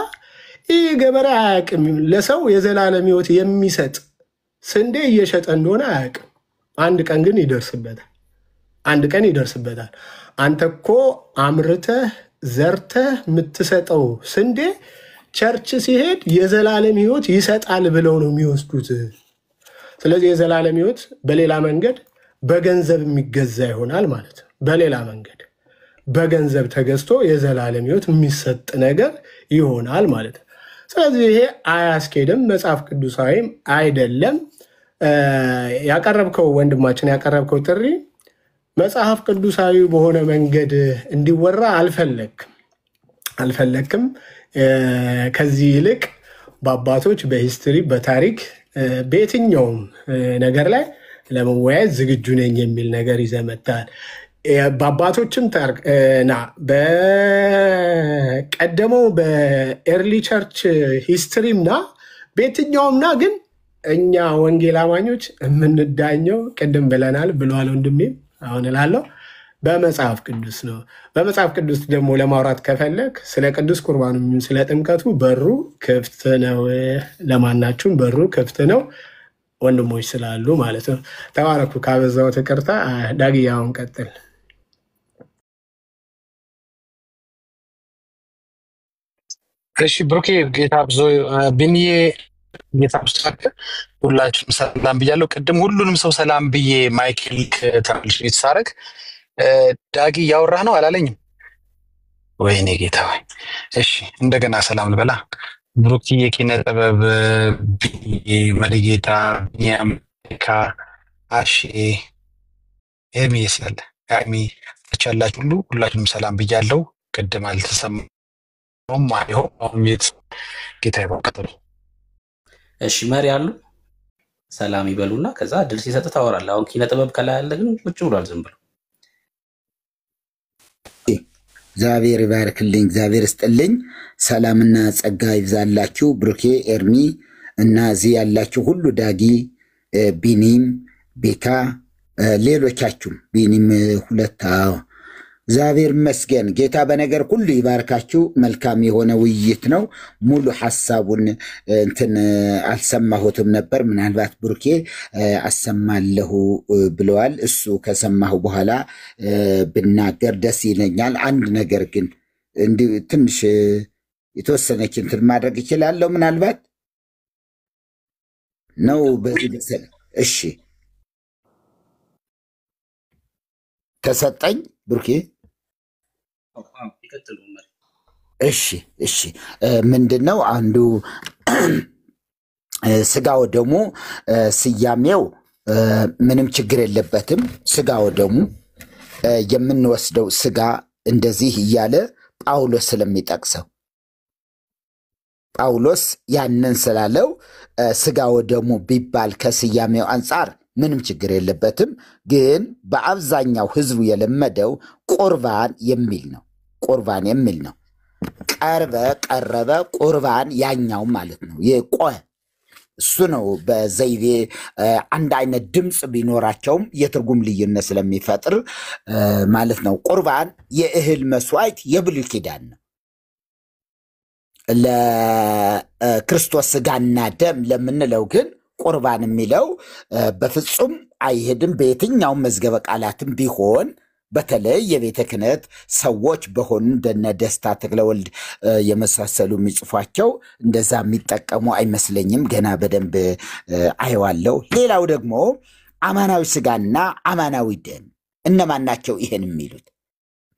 ይህ ገበሬ አያውቅም ለሰው የዘላለም ሕይወት የሚሰጥ ስንዴ እየሸጠ እንደሆነ አያውቅም። አንድ ቀን ግን ይደርስበታል። አንድ ቀን ይደርስበታል። አንተ እኮ አምርተህ ዘርተህ የምትሰጠው ስንዴ ቸርች ሲሄድ የዘላለም ሕይወት ይሰጣል ብለው ነው የሚወስዱት። ስለዚህ የዘላለም ሕይወት በሌላ መንገድ በገንዘብ የሚገዛ ይሆናል ማለት ነው። በሌላ መንገድ በገንዘብ ተገዝቶ የዘላለም ሕይወት የሚሰጥ ነገር ይሆናል ማለት ነው። ስለዚህ ይሄ አያስኬድም፣ መጽሐፍ ቅዱሳዊም አይደለም። ያቀረብከው ወንድማችን ያቀረብከው ጥሪ መጽሐፍ ቅዱሳዊ በሆነ መንገድ እንዲወራ አልፈለክም። ከዚህ ይልቅ በአባቶች በሂስትሪ በታሪክ በየትኛውም ነገር ላይ ለመወያየት ዝግጁ ነኝ የሚል ነገር ይዘመታል። በአባቶችም ና በቀደመው በኤርሊ ቸርች ሂስትሪም ና በየትኛውም ና ግን እኛ ወንጌል አማኞች የምንዳኘው ቅድም ብለናል ብለዋል ወንድሜም አሁን እላለሁ በመጽሐፍ ቅዱስ ነው። በመጽሐፍ ቅዱስ ደግሞ ለማውራት ከፈለክ ስለ ቅዱስ ቁርባኑ ስለ ጥምቀቱ በሩ ክፍት ነው። ለማናችሁም በሩ ክፍት ነው፣ ወንድሞች ስላሉ ማለት ነው። ተባረኩ። ካበዛው ተቀርታ ዳግያውን ቀጥል። እሺ ብሩኬ ጌታ ብዙ ቢኒዬ ጌታ ብዙ ሁላችሁም ሰላም ብያለሁ። ቅድም ሁሉንም ሰው ሰላም ብዬ ማይክል ተመልሼ የተሳረክ ዳጊ ያወራህ ነው አላለኝም? ወይኔ ጌታ ወይ! እሺ እንደገና ሰላም ልበላ። ብሩኬ የኪነ ጥበብ ቢኒዬ መሪጌታ ቢኒያም አሺ ኤርሚስ ያለ ኤርሚ ተቻላችሁ ሁላችሁም ሰላም ብያለሁ። ቅድም አልተሰማሁም አይሆ አሁን ጌታ ይባርካችሁ። እሺ መሪ ያሉ ሰላም ይበሉና ከዛ ድል ሲሰጥ ታወራለህ። አሁን ኪነ ጥበብ ከላይ ያለ ግን ቁጭ ብሏል ዝም ብሎ። እግዚአብሔር ይባርክልኝ፣ እግዚአብሔር ይስጥልኝ። ሰላምና ጸጋ ይብዛላችሁ። ብሩኬ ኤርሚ እና እዚህ ያላችሁ ሁሉ ዳጊ ቢኒም ቤካ ሌሎቻችሁም ቢኒም ሁለት እግዚአብሔር ይመስገን። ጌታ በነገር ሁሉ ይባርካችሁ። መልካም የሆነ ውይይት ነው። ሙሉ ሐሳቡን እንትን አልሰማሁትም ነበር። ምናልባት ብሩኬ አሰማለሁ ብለዋል። እሱ ከሰማሁ በኋላ ብናገር ደስ ይለኛል። አንድ ነገር ግን እንዲህ ትንሽ የተወሰነች እንትን ማድረግ ይችላለሁ ምናልባት ነው በዚህ በሰለ። እሺ ተሰጠኝ ብሩኬ። እሺ ምንድነው አንዱ ስጋው ደሙ ስያሜው ምንም ችግር የለበትም። ስጋው ደሙ የምንወስደው ስጋ እንደዚህ እያለ ጳውሎስ ስለሚጠቅሰው ጳውሎስ ያንን ስላለው ስጋው ደሙ ቢባል ከስያሜው አንጻር ምንም ችግር የለበትም። ግን በአብዛኛው ህዝቡ የለመደው ቁርባን የሚል ነው። ቁርባን የሚል ነው። ቀረበ ቁርባን ያኛው ማለት ነው። የቆ እሱ ነው በዘይቤ አንድ አይነት ድምፅ ቢኖራቸውም የትርጉም ልዩነት ስለሚፈጥር ማለት ነው። ቁርባን የእህል መስዋዕት የብሉይ ኪዳን ነው። ለክርስቶስ ስጋና ደም ለምንለው ግን ቁርባን የሚለው በፍጹም አይሄድም። በየትኛውም መዝገበ ቃላትም ቢሆን በተለይ የቤተ ክህነት ሰዎች በሆኑ እንደነ ደስታ ተክለወልድ የመሳሰሉ የሚጽፏቸው እንደዛ የሚጠቀሙ አይመስለኝም። ገና በደንብ አየዋለሁ። ሌላው ደግሞ አማናዊ ስጋና አማናዊ ደም እነማን ናቸው? ይሄን የሚሉት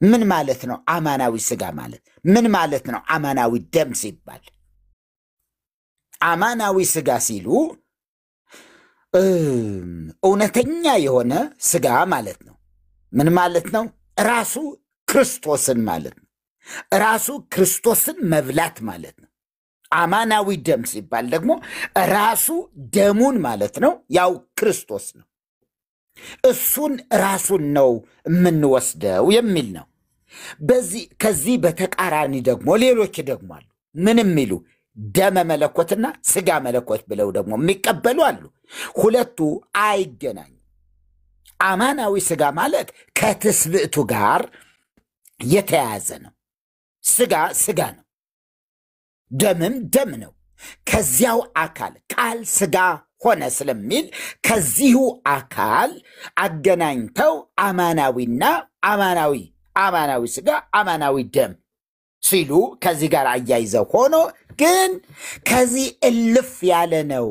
ምን ማለት ነው? አማናዊ ስጋ ማለት ምን ማለት ነው? አማናዊ ደም ሲባል አማናዊ ስጋ ሲሉ እውነተኛ የሆነ ስጋ ማለት ነው። ምን ማለት ነው? ራሱ ክርስቶስን ማለት ነው። ራሱ ክርስቶስን መብላት ማለት ነው። አማናዊ ደም ሲባል ደግሞ ራሱ ደሙን ማለት ነው። ያው ክርስቶስ ነው። እሱን ራሱን ነው የምንወስደው የሚል ነው። ከዚህ በተቃራኒ ደግሞ ሌሎች ደግሞ አሉ። ምን የሚሉ ደመ መለኮትና ስጋ መለኮት ብለው ደግሞ የሚቀበሉ አሉ። ሁለቱ አይገናኙ። አማናዊ ስጋ ማለት ከትስብእቱ ጋር የተያያዘ ነው። ስጋ ስጋ ነው፣ ደምም ደም ነው። ከዚያው አካል ቃል ስጋ ሆነ ስለሚል ከዚሁ አካል አገናኝተው አማናዊና አማናዊ ስጋ አማናዊ ደም ሲሉ ከዚህ ጋር አያይዘው ሆኖ ግን ከዚህ እልፍ ያለ ነው።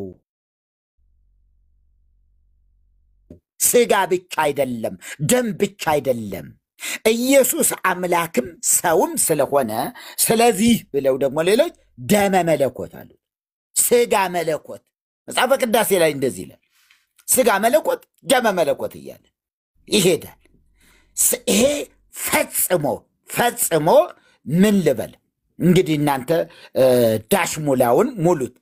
ስጋ ብቻ አይደለም፣ ደም ብቻ አይደለም። ኢየሱስ አምላክም ሰውም ስለሆነ ስለዚህ ብለው ደግሞ ሌሎች ደመ መለኮት አሉ። ስጋ መለኮት መጽሐፈ ቅዳሴ ላይ እንደዚህ ይላል። ስጋ መለኮት ደመ መለኮት እያለ ይሄዳል። ይሄ ፈጽሞ ምን ልበል እንግዲህ እናንተ ዳሽ ሙላውን ሙሉት።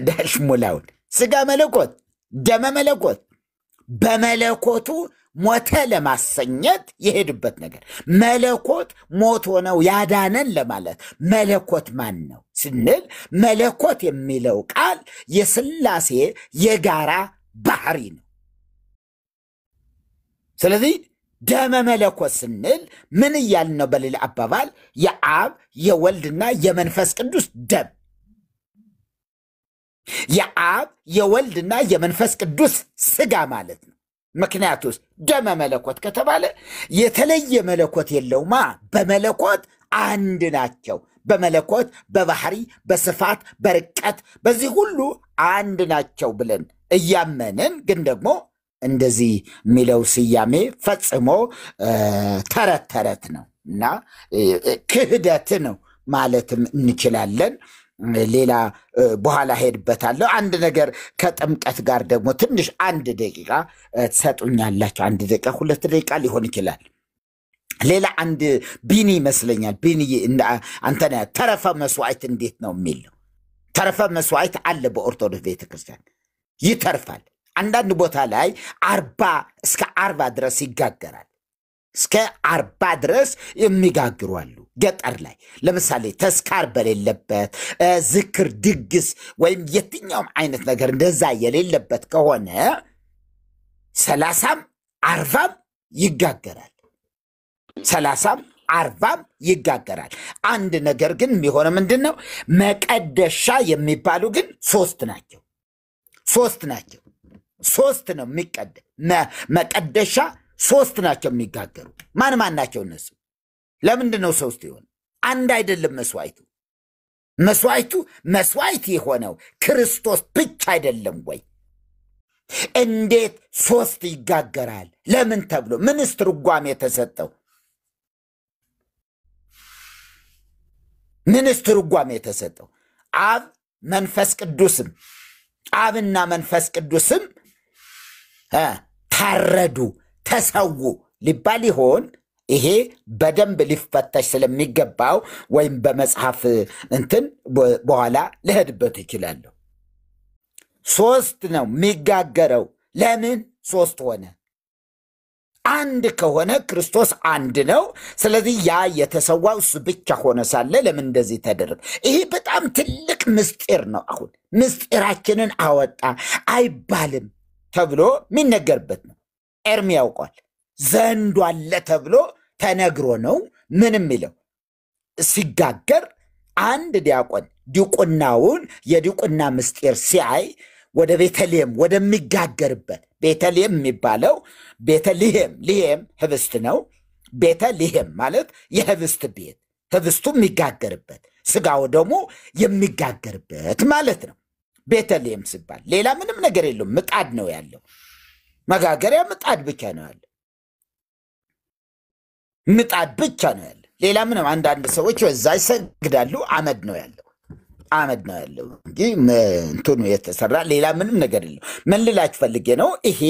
ዳሽ ሙላውን ስጋ መለኮት ደመ መለኮት በመለኮቱ ሞተ ለማሰኘት የሄድበት ነገር መለኮት ሞቶ ነው ያዳነን ለማለት መለኮት ማን ነው ስንል መለኮት የሚለው ቃል የሥላሴ የጋራ ባህሪ ነው። ስለዚህ ደመ መለኮት ስንል ምን እያልን ነው? በሌላ አባባል የአብ የወልድና የመንፈስ ቅዱስ ደም፣ የአብ የወልድና የመንፈስ ቅዱስ ስጋ ማለት ነው። ምክንያቱስ ደመ መለኮት ከተባለ የተለየ መለኮት የለውማ። በመለኮት አንድ ናቸው። በመለኮት በባህሪ በስፋት በርቀት በዚህ ሁሉ አንድ ናቸው ብለን እያመንን ግን ደግሞ እንደዚህ የሚለው ስያሜ ፈጽሞ ተረት ነው እና ክህደት ነው ማለትም እንችላለን። ሌላ በኋላ ሄድበታለሁ። አንድ ነገር ከጥምቀት ጋር ደግሞ ትንሽ 1 ደቂቃ ትሰጡኛላችሁ። 1 ደቂቃ 2 ደቂቃ ሊሆን ይችላል። ሌላ አንድ ቢኒ ይመስለኛል። ቢኒ አንተና ተረፈ መስዋዕት እንዴት ነው የሚለው? ተረፈ መስዋዕት አለ በኦርቶዶክስ ቤተክርስቲያን ይተርፋል። አንዳንድ ቦታ ላይ 40 እስከ 40 ድረስ ይጋገራል። እስከ 40 ድረስ የሚጋግሩ አሉ። ገጠር ላይ ለምሳሌ ተስካር በሌለበት ዝክር፣ ድግስ ወይም የትኛውም አይነት ነገር እንደዛ የሌለበት ከሆነ 30ም 40ም ይጋገራል። 30ም 40ም ይጋገራል። አንድ ነገር ግን የሚሆነው ምንድን ነው? መቀደሻ የሚባሉ ግን 3 ናቸው። 3 ነው መቀደሻ 3 ናቸው የሚጋገሩ። ማን ናቸው እነሱ? ለምንድን ነው 3 ይሆን? አንድ አይደለም መስዋዕቱ። መስዋዕት የሆነው ክርስቶስ ብቻ አይደለም ወይ? እንዴት 3 ይጋገራል? ለምን ተብሎ ምንስ ትርጓሜ የተሰጠው? ምንስ ትርጓሜ የተሰጠው? አብ መንፈስ ቅዱስም አብና መንፈስ ቅዱስም ታረዱ ተሰዉ ሊባል ይሆን? ይሄ በደንብ ሊፈተሽ ስለሚገባው ወይም በመጽሐፍ እንትን በኋላ ልሄድበት ይችላለሁ። 3 ነው የሚጋገረው። ለምን 3 ሆነ? አንድ ከሆነ ክርስቶስ አንድ ነው። ስለዚህ ያ የተሰዋው እሱ ብቻ ሆነ ሳለ ለምን እንደዚህ ተደረገ? ይሄ በጣም ትልቅ ምስጢር ነው። አሁን ምስጢራችንን አወጣ አይባልም ተብሎ የሚነገርበት ነው። ኤርሚ ያውቋል። ዘንዶ አለ ተብሎ ተነግሮ ነው። ምን የሚለው ሲጋገር አንድ ዲያቆን ዲቁናውን የዲቁና ምስጢር ሲያይ ወደ ቤተልሔም ወደሚጋገርበት ቤተልሔም የሚባለው ቤተልሔም ህብስት ነው። ቤተልሔም ማለት የህብስት ቤት፣ ህብስቱ የሚጋገርበት ስጋው ደግሞ የሚጋገርበት ማለት ነው። ቤተልሔም ሲባል ሌላ ምንም ነገር የለውም። ምጣድ ነው ያለው። መጋገሪያ ምጣድ ብቻ ነው ያለው። ምጣድ ብቻ ነው ያለው። ሌላ ምንም አንዳንድ ሰዎች እዛ ይሰግዳሉ። አመድ ነው ያለው እንጂ እንትኑ የተሰራ ሌላ ምንም ነገር የለው። ምን ልላችሁ ፈልጌ ነው? ይሄ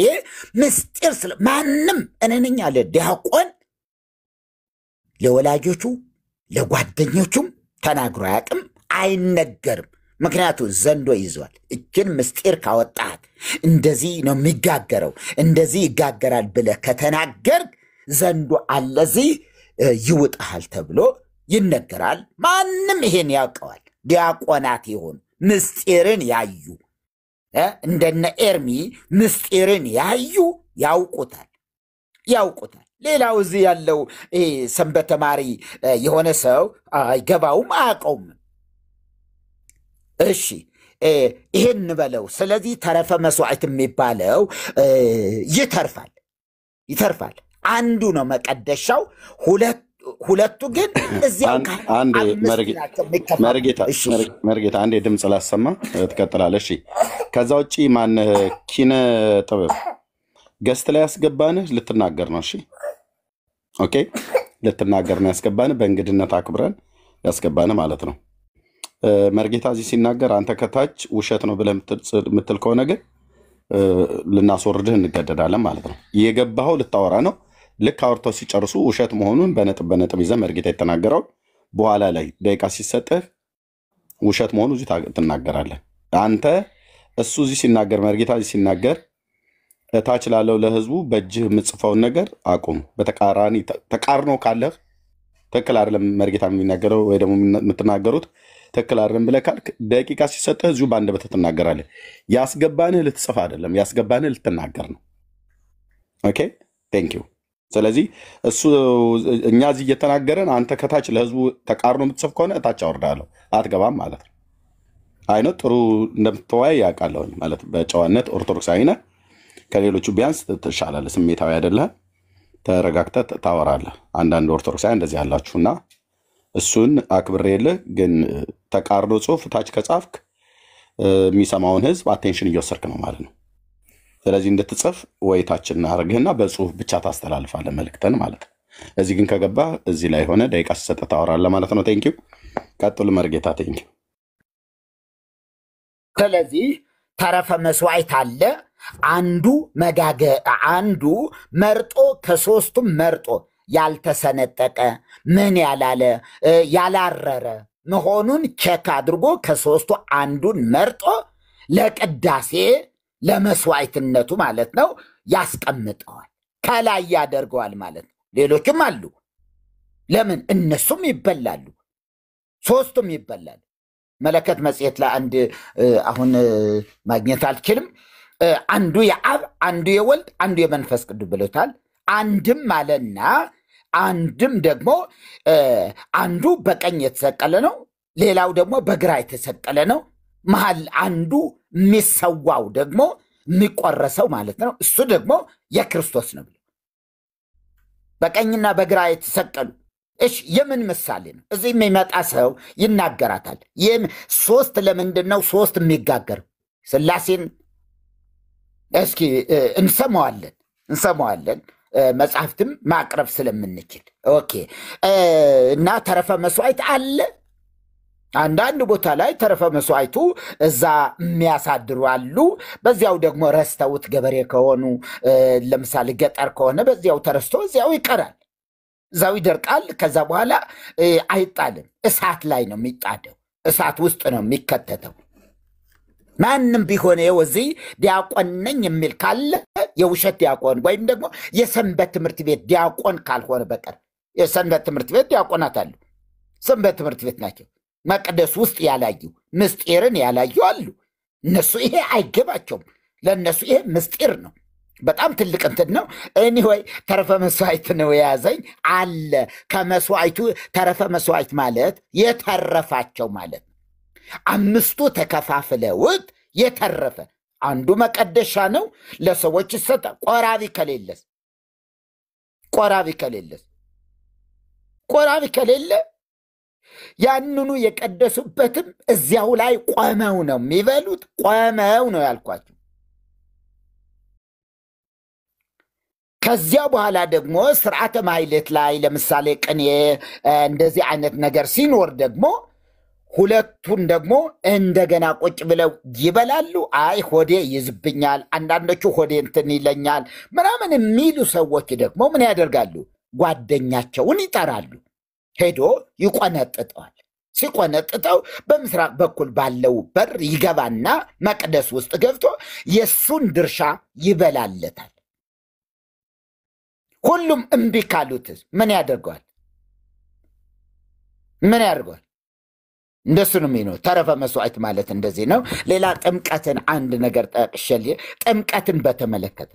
ምስጢር ማንም እነኛ ለዲያቆን ለወላጆቹ ለጓደኞቹም ተናግሮ አያውቅም፣ አይነገርም። ምክንያቱ ዘንዶ ይዟል። እችን ምስጢር ካወጣት እንደዚህ ነው የሚጋገረው እንደዚህ ይጋገራል ብለህ ከተናገርክ ዘንዶ አለዚህ ይውጣል ተብሎ ይነገራል። ማንም ይሄን ያውቀዋል። ዲያቆናት ይሆኑ ምስጢርን ያዩ እንደነ ኤርሚ ምስጢርን ያዩ ያውቁታል። ሌላው እዚህ ያለው ሰንበት ተማሪ የሆነ ሰው አይገባውም አያውቀውም። እሺ ይሄን በለው። ስለዚህ ተረፈ መስዋዕት የሚባለው ይተርፋል። አንዱ ነው መቀደሻው። ሁለቱ ግን እዚያው አንዴ መርጌታ አንዴ ድምፅ ላሰማ ትቀጥላለሽ። ከዛ ውጪ ማን ኪነ ጥበብ ገስት ላይ ያስገባንህ ልትናገር ነው። እሺ ኦኬ፣ ልትናገር ነው ያስገባንህ። በእንግድነት አክብረን ያስገባንህ ማለት ነው። መርጌታ እዚህ ሲናገር አንተ ከታች ውሸት ነው ብለህ የምትል ከሆነ ግን ልናስወርድህ እንገደዳለን ማለት ነው። የገባኸው ልታወራ ነው። ልክ አውርተው ሲጨርሱ ውሸት መሆኑን በነጥብ ይዘህ መርጌታ የተናገረው በኋላ ላይ ደቂቃ ሲሰጥህ ውሸት መሆኑ እዚህ ትናገራለህ። አንተ እሱ እዚህ ሲናገር መርጌታ እዚህ ሲናገር እታች ላለው ለህዝቡ በእጅህ የምጽፈውን ነገር አቁም። ተቃርኖ ካለህ ትክክል አይደለም መርጌታ የሚናገረው ወይ ደግሞ የምትናገሩት ትክክል አይደለም ብለህ ካልክ ደቂቃ ሲሰጥህ እዚሁ በአንደበት ትናገራለህ። ያስገባንህ ልትጽፍ አይደለም፣ ያስገባንህ ልትናገር ነው። ኦኬ ቴንክ ዩ። ስለዚህ እሱ እኛ እዚህ እየተናገረን አንተ ከታች ለህዝቡ ተቃርኖ የምትጽፍ ከሆነ እታች አወርዳለሁ አትገባም ማለት ነው። አይነት ጥሩ እንደምትወያይ ያውቃለሁ ማለት በጨዋነት ኦርቶዶክሳዊ ነህ። ከሌሎቹ ቢያንስ ትሻላለህ። ስሜታዊ አይደለህ። ተረጋግተህ ታወራለህ። አንዳንድ ኦርቶዶክሳዊ እንደዚህ ያላችሁና እሱን አክብሬልህ፣ ግን ተቃርኖ ጽሁፍ ታች ከጻፍክ የሚሰማውን ህዝብ አቴንሽን እየወሰድክ ነው ማለት ነው። ስለዚህ እንድትጽፍ ወይ ታች እናደርግህና በጽሁፍ ብቻ ታስተላልፋለህ መልእክትን ማለት ነው። እዚህ ግን ከገባ እዚህ ላይ ሆነ ደቂቃ ሲሰጥህ ታወራለህ ማለት ነው። ቴንኪው። ቀጥሉ መርጌታ። ቴንኪው። ስለዚህ ተረፈ መስዋዕት አለ። አንዱ መርጦ ከሶስቱም መርጦ ያልተሰነጠቀ ምን ያላለ ያላረረ መሆኑን ቼክ አድርጎ ከሶስቱ አንዱን መርጦ ለቅዳሴ ለመስዋዕትነቱ ማለት ነው ያስቀምጠዋል። ከላይ ያደርገዋል ማለት ነው። ሌሎችም አሉ። ለምን እነሱም ይበላሉ፣ ሶስቱም ይበላሉ። መለከት መጽሔት ላይ አንድ አሁን ማግኘት አልችልም። አንዱ የአብ አንዱ የወልድ አንዱ የመንፈስ ቅዱስ ብሎታል። አንድም አለና አንድም ደግሞ አንዱ በቀኝ የተሰቀለ ነው፣ ሌላው ደግሞ በግራ የተሰቀለ ነው። መሀል አንዱ የሚሰዋው ደግሞ የሚቆረሰው ማለት ነው። እሱ ደግሞ የክርስቶስ ነው ብሎ በቀኝና በግራ የተሰቀሉ። እሺ የምን ምሳሌ ነው? እዚህ የሚመጣ ሰው ይናገራታል። ይህም ሶስት ለምንድን ነው ሶስት የሚጋገር? ስላሴን እስኪ እንሰማዋለን መጽሐፍትም ማቅረብ ስለምንችል። ኦኬ እና ተረፈ መስዋዕት አለ። አንዳንድ ቦታ ላይ ተረፈ መስዋዕቱ እዛ የሚያሳድሩ አሉ። በዚያው ደግሞ ረስተውት ገበሬ ከሆኑ ለምሳሌ ገጠር ከሆነ በዚያው ተረስቶ እዚያው ይቀራል፣ እዛው ይደርቃል። ከዛ በኋላ አይጣልም፣ እሳት ላይ ነው የሚጣደው፣ እሳት ውስጥ ነው የሚከተተው። ማንም ቢሆን እዚህ ዲያቆን ነኝ የሚል ካለ የውሸት ዲያቆን ወይም ደግሞ የሰንበት ትምህርት ቤት ዲያቆን ካልሆነ በቀር የሰንበት ትምህርት ቤት ዲያቆናት አሉ። ሰንበት ትምህርት ቤት ናቸው። መቅደስ ውስጥ ያላዩ ምስጢርን ያላዩ አሉ። እነሱ ይሄ አይገባቸውም። ለእነሱ ይሄ ምስጢር ነው። በጣም ትልቅ እንትን ነው። ኤኒዌይ ተረፈ መስዋዕት ነው የያዘኝ አለ። ከመስዋዕቱ ተረፈ መስዋዕት ማለት የተረፋቸው ማለት ነው። አምስቱ ተከፋፍለውት የተረፈ አንዱ መቀደሻ ነው፣ ለሰዎች ይሰጣል። ቆራቢ ከሌለ ያንኑ የቀደሱበትም እዚያው ላይ ቆመው ነው የሚበሉት። ቆመው ነው ያልኳቸው። ከዚያ በኋላ ደግሞ ስርዓተ ማሕሌት ላይ ለምሳሌ ቅኔ እንደዚህ አይነት ነገር ሲኖር ደግሞ ሁለቱን ደግሞ እንደገና ቁጭ ብለው ይበላሉ። አይ ሆዴ ይዝብኛል፣ አንዳንዶቹ ሆዴ እንትን ይለኛል ምናምን የሚሉ ሰዎች ደግሞ ምን ያደርጋሉ? ጓደኛቸውን ይጠራሉ፣ ሄዶ ይቆነጥጠዋል። ሲቆነጥጠው በምስራቅ በኩል ባለው በር ይገባና መቅደስ ውስጥ ገብቶ የሱን ድርሻ ይበላለታል። ሁሉም እምቢ ካሉት ምን ያደርገዋል? ምን ያደርገዋል? እንደሱ ነው የሚሆነው። ተረፈ መስዋዕት ማለት እንደዚህ ነው። ሌላ ጥምቀትን አንድ ነገር ጠቅሼልህ፣ ጥምቀትን በተመለከተ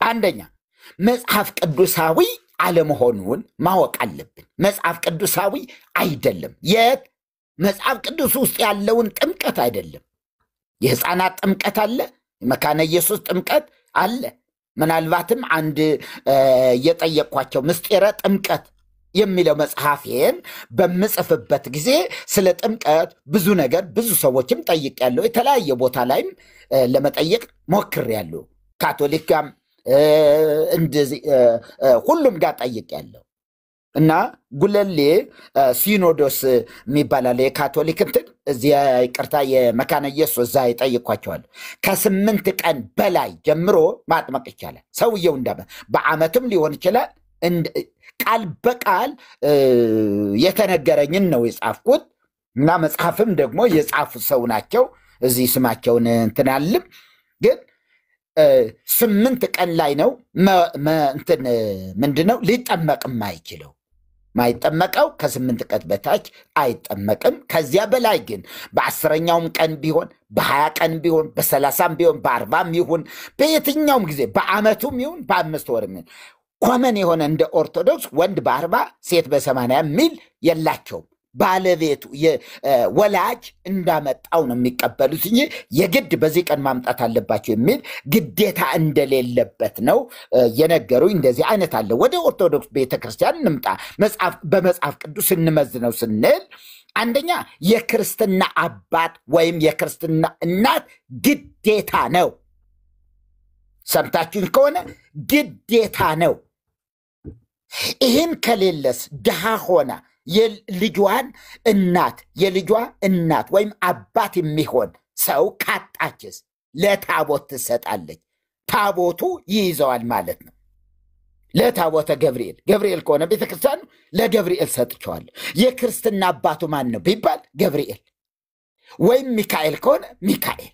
አንደኛ መጽሐፍ ቅዱሳዊ አለመሆኑን ማወቅ አለብን። መጽሐፍ ቅዱሳዊ አይደለም። የት መጽሐፍ ቅዱስ ውስጥ ያለውን ጥምቀት አይደለም። የሕፃናት ጥምቀት አለ፣ የመካነ ኢየሱስ ጥምቀት አለ። ምናልባትም አንድ የጠየቅኳቸው ምስጢረ ጥምቀት የሚለው መጽሐፌን በምጽፍበት ጊዜ ስለ ጥምቀት ብዙ ነገር ብዙ ሰዎችም ጠይቄያለሁ። የተለያየ ቦታ ላይም ለመጠየቅ ሞክሬያለሁ። ካቶሊክ ጋር እንደዚህ ሁሉም ጋር ጠይቄያለሁ። እና ጉለሌ ሲኖዶስ የሚባላል የካቶሊክ እንትን እዚያ ይቅርታ የመካነ ኢየሱስ እዛ ይጠይቋቸዋል። ከ8 ቀን በላይ ጀምሮ ማጥመቅ ይቻላል። ሰውየው እንዳመ በአመትም ሊሆን ይችላል። ቃል በቃል የተነገረኝን ነው የጻፍኩት እና መጽሐፍም ደግሞ የጻፉ ሰው ናቸው። እዚህ ስማቸውን እንትን አልልም፣ ግን 8 ቀን ላይ ነው እንትን ምንድነው ሊጠመቅ የማይችለው ማይጠመቀው ከ8 ቀን በታች አይጠመቅም። ከዚያ በላይ ግን በ10ኛውም ቀን ቢሆን በ20 ቀን ቢሆን በ30 ቢሆን በ40 ይሁን በየትኛውም ጊዜ በአመቱም ይሁን በ5 ወርም ይሁን ኮመን የሆነ እንደ ኦርቶዶክስ ወንድ በ40 ሴት በ80 የሚል የላቸውም። ባለቤቱ ወላጅ እንዳመጣው ነው የሚቀበሉት እንጂ የግድ በዚህ ቀን ማምጣት አለባቸው የሚል ግዴታ እንደሌለበት ነው የነገሩኝ። እንደዚህ አይነት አለ። ወደ ኦርቶዶክስ ቤተክርስቲያን እንምጣ። በመጽሐፍ ቅዱስ እንመዝነው ስንል አንደኛ የክርስትና አባት ወይም የክርስትና እናት ግዴታ ነው። ሰምታችሁን ከሆነ ግዴታ ነው። ይህን ከሌለስ ድሃ ሆና የልጇን እናት የልጇ እናት ወይም አባት የሚሆን ሰው ካጣችስ ለታቦት ትሰጣለች። ታቦቱ ይይዘዋል ማለት ነው። ለታቦተ ገብርኤል ከሆነ ቤተክርስቲያኑ ለገብርኤል ሰጥቸዋለሁ። የክርስትና አባቱ ማን ነው ቢባል ገብርኤል፣ ወይም ሚካኤል ከሆነ ሚካኤል፣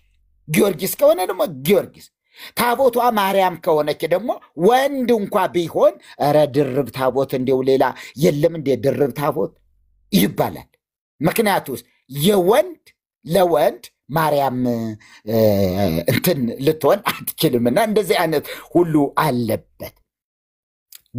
ጊዮርጊስ ከሆነ ደግሞ ጊዮርጊስ። ታቦቷ ማርያም ከሆነች ደግሞ ወንድ እንኳ ቢሆን ኧረ ድርብ ታቦት እንዲው ሌላ የለም እንደ ድርብ ታቦት ይባላል። ምክንያቱስ የወንድ ለወንድ ማርያም እንትን ልትሆን አትችልምና እንደዚህ አይነት ሁሉ አለበት።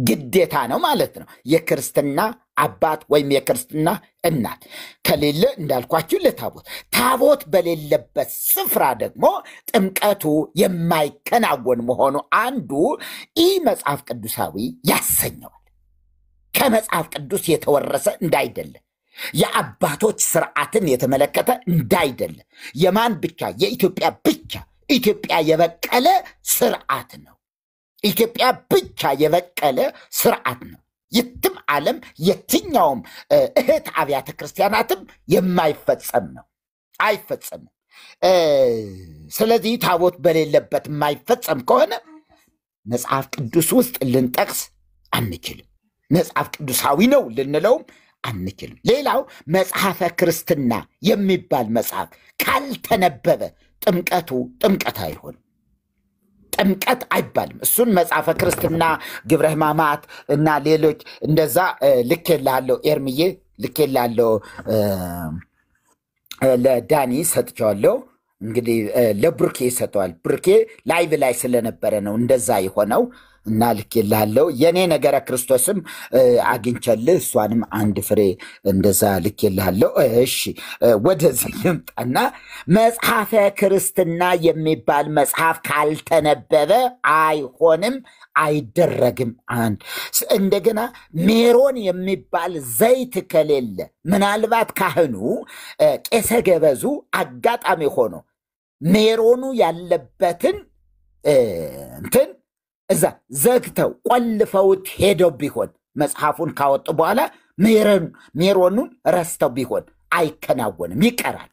ግዴታ ነው ማለት ነው። የክርስትና አባት ወይም የክርስትና እናት ከሌለ እንዳልኳችሁ ለታቦት ታቦት በሌለበት ስፍራ ደግሞ ጥምቀቱ የማይከናወን መሆኑ አንዱ መጽሐፍ ቅዱሳዊ ያሰኘዋል። ከመጽሐፍ ቅዱስ የተወረሰ እንዳይደለ፣ የአባቶች ስርዓትን የተመለከተ እንዳይደለ፣ የማን ብቻ የኢትዮጵያ ብቻ ኢትዮጵያ የበቀለ ስርዓት ነው። ኢትዮጵያ ብቻ የበቀለ ስርዓት ነው። የትም ዓለም የትኛውም እህት አብያተ ክርስቲያናትም የማይፈጸም ነው፣ አይፈጸምም። ስለዚህ ታቦት በሌለበት የማይፈጸም ከሆነ መጽሐፍ ቅዱስ ውስጥ ልንጠቅስ አንችልም። መጽሐፍ ቅዱሳዊ ነው ልንለውም አንችልም። ሌላው መጽሐፈ ክርስትና የሚባል መጽሐፍ ካልተነበበ ጥምቀቱ ጥምቀት አይሆንም፣ ጥምቀት አይባልም። እሱን መጽሐፈ ክርስትና ግብረ ሕማማት እና ሌሎች እንደዛ ልኬልሃለሁ፣ ኤርምዬ ልኬልሃለሁ፣ ለዳኒ ሰጥቼዋለሁ። እንግዲህ ለብሩኬ ሰጥተዋል። ብሩኬ ላይቭ ላይ ስለነበረ ነው እንደዛ የሆነው እና ልኬልሃለሁ። የኔ ነገረ ክርስቶስም አግኝቼልህ እሷንም አንድ ፍሬ እንደዛ ልኬልሃለሁ። እሺ ወደዚህ ልምጣና መጽሐፈ ክርስትና የሚባል መጽሐፍ ካልተነበበ አይሆንም፣ አይደረግም። አንድ እንደገና ሜሮን የሚባል ዘይት ከሌለ ምናልባት ካህኑ ቄሰ ገበዙ አጋጣሚ ሆኖ ሜሮኑ ያለበትን እንትን እዛ ዘግተው ቆልፈውት ሄደው ቢሆን መጽሐፉን ካወጡ በኋላ ሜሮኑን ረስተው ቢሆን አይከናወንም፣ ይቀራል፣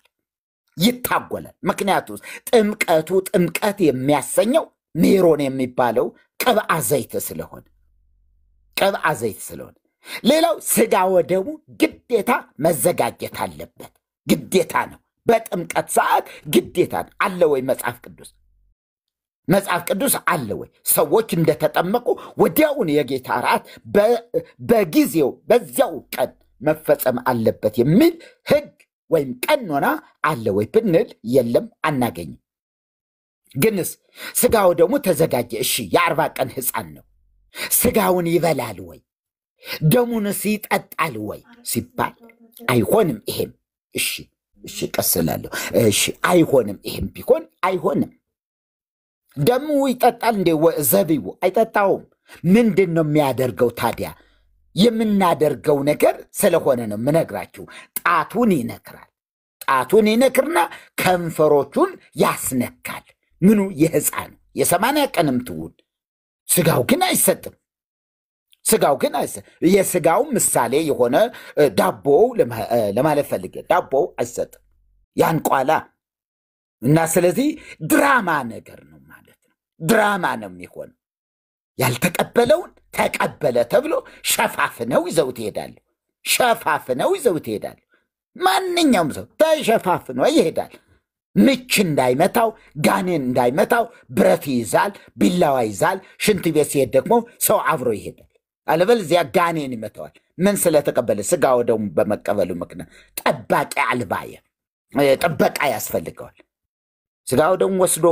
ይታጎላል። ምክንያቱም ጥምቀቱ ጥምቀት የሚያሰኘው ሜሮን የሚባለው ቅብአ ዘይት ስለሆነ ሌላው ስጋ ወደሙ ግዴታ መዘጋጀት አለበት። ግዴታ ነው። በጥምቀት ሰዓት ግዴታ ነው። አለ ወይ መጽሐፍ ቅዱስ? መጽሐፍ ቅዱስ አለ ወይ? ሰዎች እንደተጠመቁ ወዲያውን የጌታ እራት በጊዜው በዚያው ቀን መፈጸም አለበት የሚል ሕግ ወይም ቀኖና አለ ወይ ብንል የለም፣ አናገኝም። ግንስ ስጋው ደግሞ ተዘጋጀ። እሺ የ40 ቀን ሕፃን ነው። ስጋውን ይበላል ወይ ደሙንስ ይጠጣል ወይ ሲባል አይሆንም። ይሄም እሺ ቀስላለሁ። እሺ አይሆንም። ይሄም ቢሆን አይሆንም። ደሙ ይጠጣል እንዴ? ዘቢቡ አይጠጣውም። ምንድን ነው የሚያደርገው ታዲያ? የምናደርገው ነገር ስለሆነ ነው የምነግራችሁ። ጣቱን ይነክራል። ጣቱን ይነክርና ከንፈሮቹን ያስነካል። ምኑ? የሕፃኑ የ80 ቀንም ትውል። ስጋው ግን አይሰጥም። ስጋው ግን የስጋው ምሳሌ የሆነ ዳቦው ለማለት ፈልጌ ዳቦው አይሰጥም፣ ያንቋላ እና ስለዚህ ድራማ ነገር ነው ማለት ነው። ድራማ ነው የሚሆነው። ያልተቀበለውን ተቀበለ ተብሎ ሸፋፍነው ይዘውት ይሄዳሉ። ሸፋፍነው ይዘውት ይሄዳሉ። ማንኛውም ሰው ተሸፋፍኖ ይሄዳል። ምች እንዳይመታው፣ ጋኔን እንዳይመታው ብረት ይይዛል፣ ቢላዋ ይዛል። ሽንት ቤት ሲሄድ ደግሞ ሰው አብሮ ይሄዳል። አለበለዚያ ጋኔን ይመታዋል። ምን ስለተቀበለ? ስጋ ወደሙ በመቀበሉ ምክንያት ጠባቂ አልባየ ጥበቃ ያስፈልገዋል። ስጋ ወደሙ ወስዶ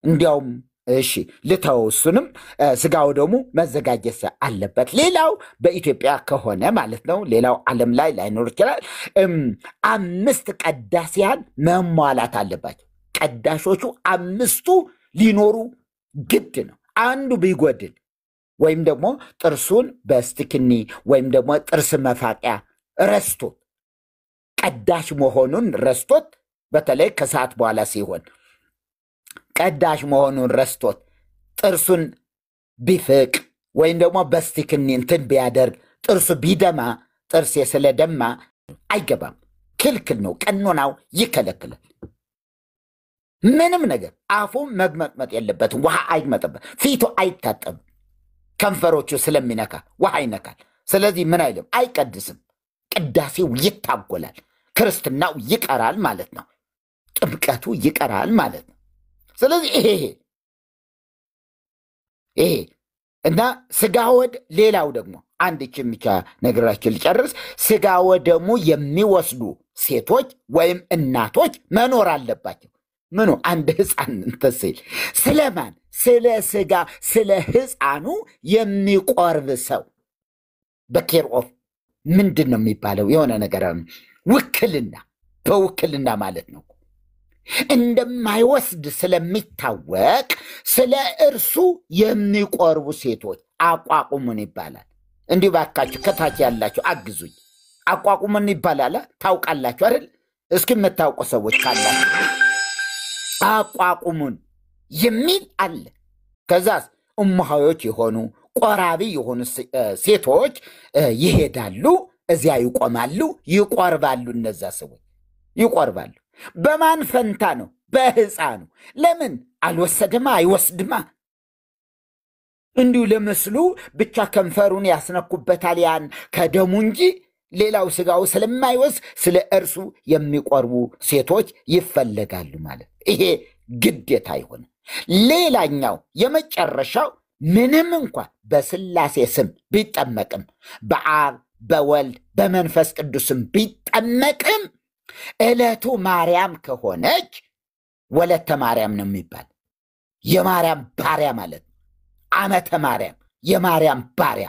እንዲያውም እሺ ልተው፣ እሱንም ስጋ ወደሙ መዘጋጀት አለበት። ሌላው በኢትዮጵያ ከሆነ ማለት ነው፣ ሌላው ዓለም ላይ ላይኖር ይችላል። 5 ቀዳሲያን መሟላት አለባቸው። ቀዳሾቹ 5ቱ ሊኖሩ ግድ ነው። አንዱ ቢጎድል ወይም ደግሞ ጥርሱን በስቲክኒ ወይም ደግሞ ጥርስ መፋቂያ ረስቶት ቀዳሽ መሆኑን ረስቶት፣ በተለይ ከሰዓት በኋላ ሲሆን ቀዳሽ መሆኑን ረስቶት ጥርሱን ቢፍቅ ወይም ደግሞ በስቲክኒ እንትን ቢያደርግ ጥርሱ ቢደማ፣ ጥርሴ ስለደማ አይገባም፣ ክልክል ነው። ቀኖናው ይከለክላል። ምንም ነገር አፉ መግመጥመጥ የለበትም። ውሃ አይግመጥበት፣ ፊቱ አይታጠብም። ከንፈሮቹ ስለሚነካ ውሃ ይነካል። ስለዚህ ምን አይልም፣ አይቀድስም። ቅዳሴው ይታጎላል። ክርስትናው ይቀራል ማለት ነው። ጥምቀቱ ይቀራል ማለት ነው። ስለዚህ ይሄ እና ስጋ ወድ ሌላው ደግሞ አንድ ብቻ ነገራችን ልጨርስ። ስጋ ወደሙ የሚወስዱ ሴቶች ወይም እናቶች መኖር አለባቸው። ምኑ? አንድ ሕፃን እንተስል ስለማን? ስለ ስጋ ስለ ሕፃኑ የሚቆርብ ሰው በኬርኦፍ ምንድን ነው የሚባለው? የሆነ ነገር ውክልና፣ በውክልና ማለት ነው። እንደማይወስድ ስለሚታወቅ ስለ እርሱ የሚቆርቡ ሴቶች አቋቁሙን ይባላል። እንዲሁ ባካችሁ ከታች ያላችሁ አግዙኝ። አቋቁሙን ይባላል። ታውቃላችሁ አይደል? እስኪ የምታውቁ ሰዎች ካላችሁ አቋቁሙን የሚል አለ። ከዛስ እሙሃዮች የሆኑ ቆራቢ የሆኑ ሴቶች ይሄዳሉ፣ እዚያ ይቆማሉ፣ ይቆርባሉ። እነዛ ሰዎች ይቆርባሉ። በማን ፈንታ ነው? በሕፃኑ። ለምን አልወሰድማ? አይወስድማ። እንዲሁ ለምስሉ ብቻ ከንፈሩን ያስነኩበታል ያን ከደሙ እንጂ ሌላው ስጋው ስለማይወስድ ስለ እርሱ የሚቆርቡ ሴቶች ይፈለጋሉ ማለት። ይሄ ግዴታ ይሆነ። ሌላኛው የመጨረሻው ምንም እንኳን በስላሴ ስም ቢጠመቅም በአብ በወልድ በመንፈስ ቅዱስም ቢጠመቅም ዕለቱ ማርያም ከሆነች ወለተ ማርያም ነው የሚባል። የማርያም ባሪያ ማለት ነው። ዓመተ ማርያም የማርያም ባሪያ።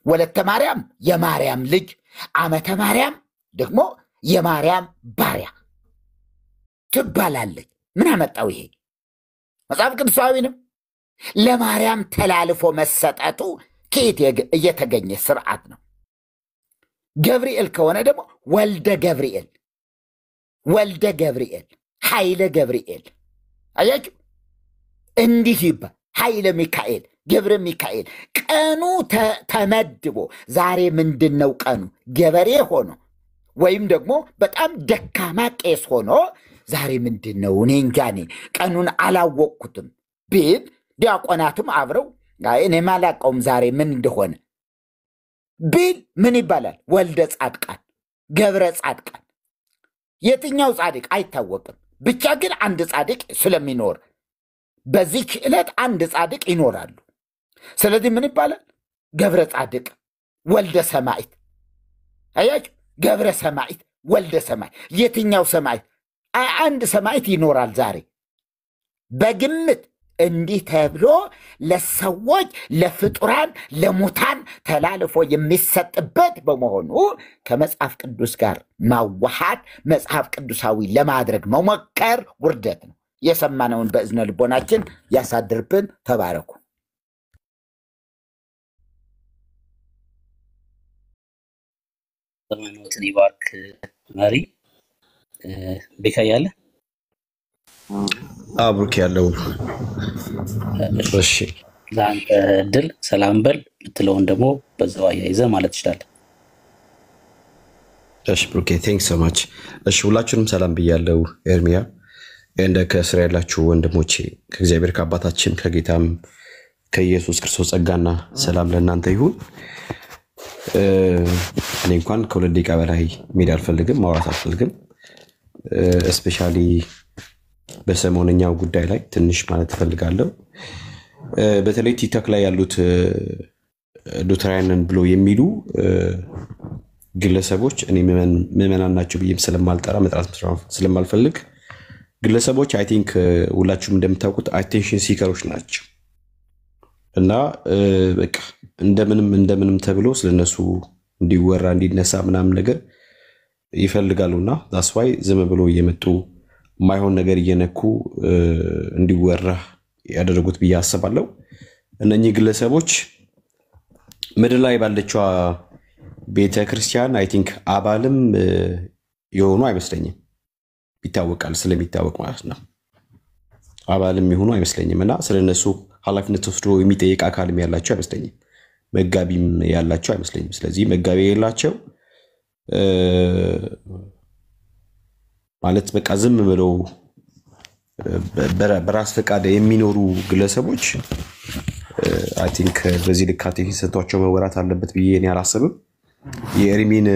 ወለተ ማርያም የማርያም ልጅ፣ ዓመተ ማርያም ደግሞ የማርያም ባሪያ ትባላለች። ምን አመጣው ይሄ? መጽሐፍ ቅዱሳዊ ነው። ለማርያም ተላልፎ መሰጠቱ ከየት እየተገኘ ስርዓት ነው? ገብርኤል ከሆነ ደግሞ ወልደ ገብርኤል፣ ወልደ ገብርኤል፣ ኃይለ ገብርኤል። አያችሁ እንዲህ ይባል። ኃይለ ሚካኤል፣ ገብረ ሚካኤል። ቀኑ ተመድቦ ዛሬ ምንድን ነው ቀኑ? ገበሬ ሆኖ ወይም ደግሞ በጣም ደካማ ቄስ ሆኖ ዛሬ ምንድን ነው እኔ እንጃ ቀኑን አላወቅኩትም ቢል ዲያቆናትም አብረው እኔም አላውቀውም ዛሬ ምን እንደሆነ ቢል ምን ይባላል? ወልደ ጻድቃን፣ ገብረ ጻድቃን። የትኛው ጻድቅ አይታወቅም። ብቻ ግን አንድ ጻድቅ ስለሚኖር በዚች ዕለት አንድ ጻድቅ ይኖራሉ። ስለዚህ ምን ይባላል? ገብረ ጻድቅ ወልደ ሰማዕት። አያችሁ፣ ገብረ ሰማዕት ወልደ ሰማዕት። የትኛው ሰማዕት? አንድ ሰማዕት ይኖራል ዛሬ በግምት። እንዲህ ተብሎ ለሰዎች ለፍጡራን ለሙታን ተላልፎ የሚሰጥበት በመሆኑ ከመጽሐፍ ቅዱስ ጋር ማዋሃድ መጽሐፍ ቅዱሳዊ ለማድረግ መሞከር ውርደት ነው። የሰማነውን በእዝነ ልቦናችን ያሳድርብን። ተባረኩ። ዘመኖትን ይባርክ። መሪ ቤካ ያለ አብሩክ ያለው እሺ፣ ለአንተ ድል ሰላም በል ብትለውን ደግሞ በዛው አያይዘህ ማለት ይችላል። እሺ ብሩኬ ቴንክ ሶ ማች። እሺ ሁላችሁንም ሰላም ብያለሁ። ኤርሚያ እንደ ከስራ ያላችሁ ወንድሞቼ ከእግዚአብሔር ከአባታችን ከጌታም ከኢየሱስ ክርስቶስ ጸጋና ሰላም ለእናንተ ይሁን። እኔ እንኳን ከሁለት ደቂቃ በላይ መሄድ አልፈልግም፣ ማውራት አልፈልግም። እስፔሻሊ በሰሞነኛው ጉዳይ ላይ ትንሽ ማለት እፈልጋለሁ። በተለይ ቲክቶክ ላይ ያሉት ሉተራውያንን ብሎ የሚሉ ግለሰቦች እኔ ምዕመናን ናቸው ብዬም ስለማልጠራ መጥራት ስለማልፈልግ ግለሰቦች አይ ቲንክ ሁላችሁም እንደምታውቁት አቴንሽን ሲከሮች ናቸው እና በቃ እንደምንም ተብሎ ስለነሱ እንዲወራ እንዲነሳ ምናምን ነገር ይፈልጋሉና that's why ዝም ብሎ እየመጡ ማይሆን ነገር እየነኩ እንዲወራ ያደረጉት ብዬ አስባለሁ። እነኚህ ግለሰቦች ምድር ላይ ባለችው ቤተክርስቲያን አይ ቲንክ አባልም የሆኑ አይመስለኝም። ይታወቃል ስለሚታወቅ ማለት ነው። አባልም የሆኑ አይመስለኝም እና ስለነሱ ኃላፊነት ወስዶ የሚጠይቅ አካልም ያላቸው አይመስለኝም። መጋቢም ያላቸው አይመስለኝም። ስለዚህ መጋቢ ያላቸው ማለት በቃ ዝም ብለው በራስ ፈቃድ የሚኖሩ ግለሰቦች አይ ቲንክ በዚህ ልክ አቴንሽን ሰጥቷቸው መወራት አለበት ብዬ እኔ አላስብም። የኤርሚን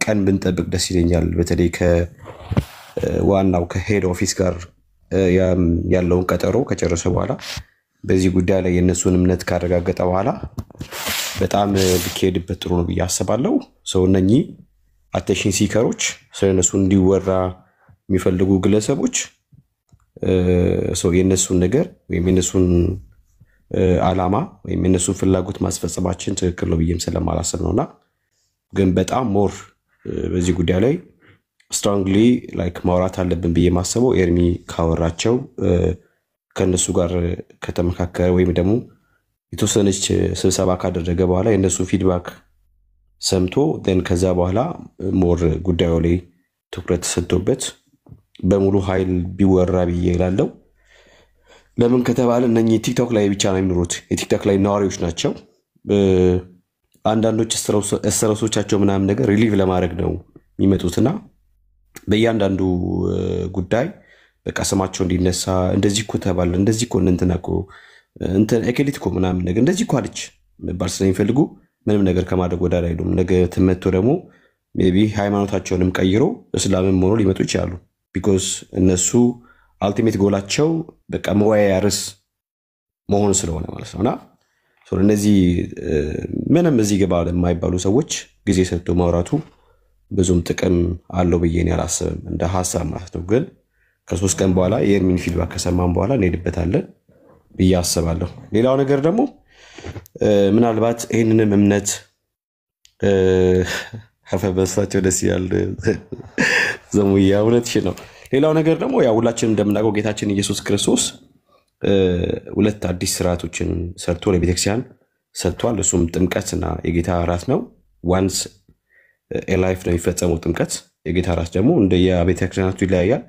ቀን ብንጠብቅ ደስ ይለኛል። በተለይ ከዋናው ከሄድ ኦፊስ ጋር ያለውን ቀጠሮ ከጨረሰ በኋላ በዚህ ጉዳይ ላይ የነሱን እምነት ካረጋገጠ በኋላ በጣም ቢሄድበት ጥሩ ነው ብዬ አስባለሁ። ሰው እነኚህ አቴንሽን ሲከሮች ስለነሱ እንዲወራ የሚፈልጉ ግለሰቦች ሰው የነሱን ነገር ወይም የነሱን ዓላማ ወይም የነሱን ፍላጎት ማስፈጸማችን ትክክል ነው ብዬም ስለማላስብ ነውና ግን በጣም ሞር በዚህ ጉዳይ ላይ ስትሮንግሊ ላይክ ማውራት አለብን ብዬ ማሰበው ኤርሚ ካወራቸው ከነሱ ጋር ከተመካከረ ወይም ደግሞ የተወሰነች ስብሰባ ካደረገ በኋላ የነሱ ፊድባክ ሰምቶ then ከዛ በኋላ ሞር ጉዳዩ ላይ ትኩረት ሰጥቶበት በሙሉ ኃይል ቢወራ ብዬ እላለሁ። ለምን ከተባለ እነኚህ ቲክቶክ ላይ ብቻ ነው የሚኖሩት፣ የቲክቶክ ላይ ነዋሪዎች ናቸው። አንዳንዶች እስትረሶቻቸው ምናምን ነገር ሪሊቭ ለማድረግ ነው የሚመጡትና በእያንዳንዱ ጉዳይ በቃ ስማቸው እንዲነሳ እንደዚህ እኮ ተባለ፣ እንደዚህ እኮ እንትና እኮ እንትን ኤኬሊት እኮ ምናምን ነገር እንደዚህ እኮ አለች መባል ስለሚፈልጉ ምንም ነገር ከማድረግ ወደ አይሉም። ነገ ተመቶ ደግሞ ሜቢ ሃይማኖታቸውንም ቀይሮ እስላምም ሆኖ ሊመጡ ይችላሉ። ቢኮዝ እነሱ አልቲሜት ጎላቸው በቃ መወያያ ርዕስ መሆን ስለሆነ ማለት ነውና እነዚህ ምንም እዚህ ገባ ለማይባሉ ሰዎች ጊዜ ሰጥቶ ማውራቱ ብዙም ጥቅም አለው ብዬ እኔ አላስብም፣ እንደ ሐሳብ ማለት ነው። ግን ከ3 ቀን በኋላ የኤርሚን ፊድባክ ከሰማን በኋላ እንሄድበታለን ብዬ አስባለሁ። ሌላው ነገር ደግሞ ምናልባት ይህንንም እምነት ሀፈበሳቸው ደስ ይላል ዘሙያ እውነትሽ ነው። ሌላው ነገር ደግሞ ያው ሁላችንም እንደምናውቀው ጌታችን ኢየሱስ ክርስቶስ 2 አዲስ ስርዓቶችን ሰርቶ ለቤተክርስቲያን ሰጥቷል። እሱም ጥምቀትና የጌታ እራት ነው። ዋንስ ኤላይፍ ነው የሚፈጸመው ጥምቀት። የጌታ እራት ደግሞ እንደ የቤተክርስቲያናቱ ይለያያል።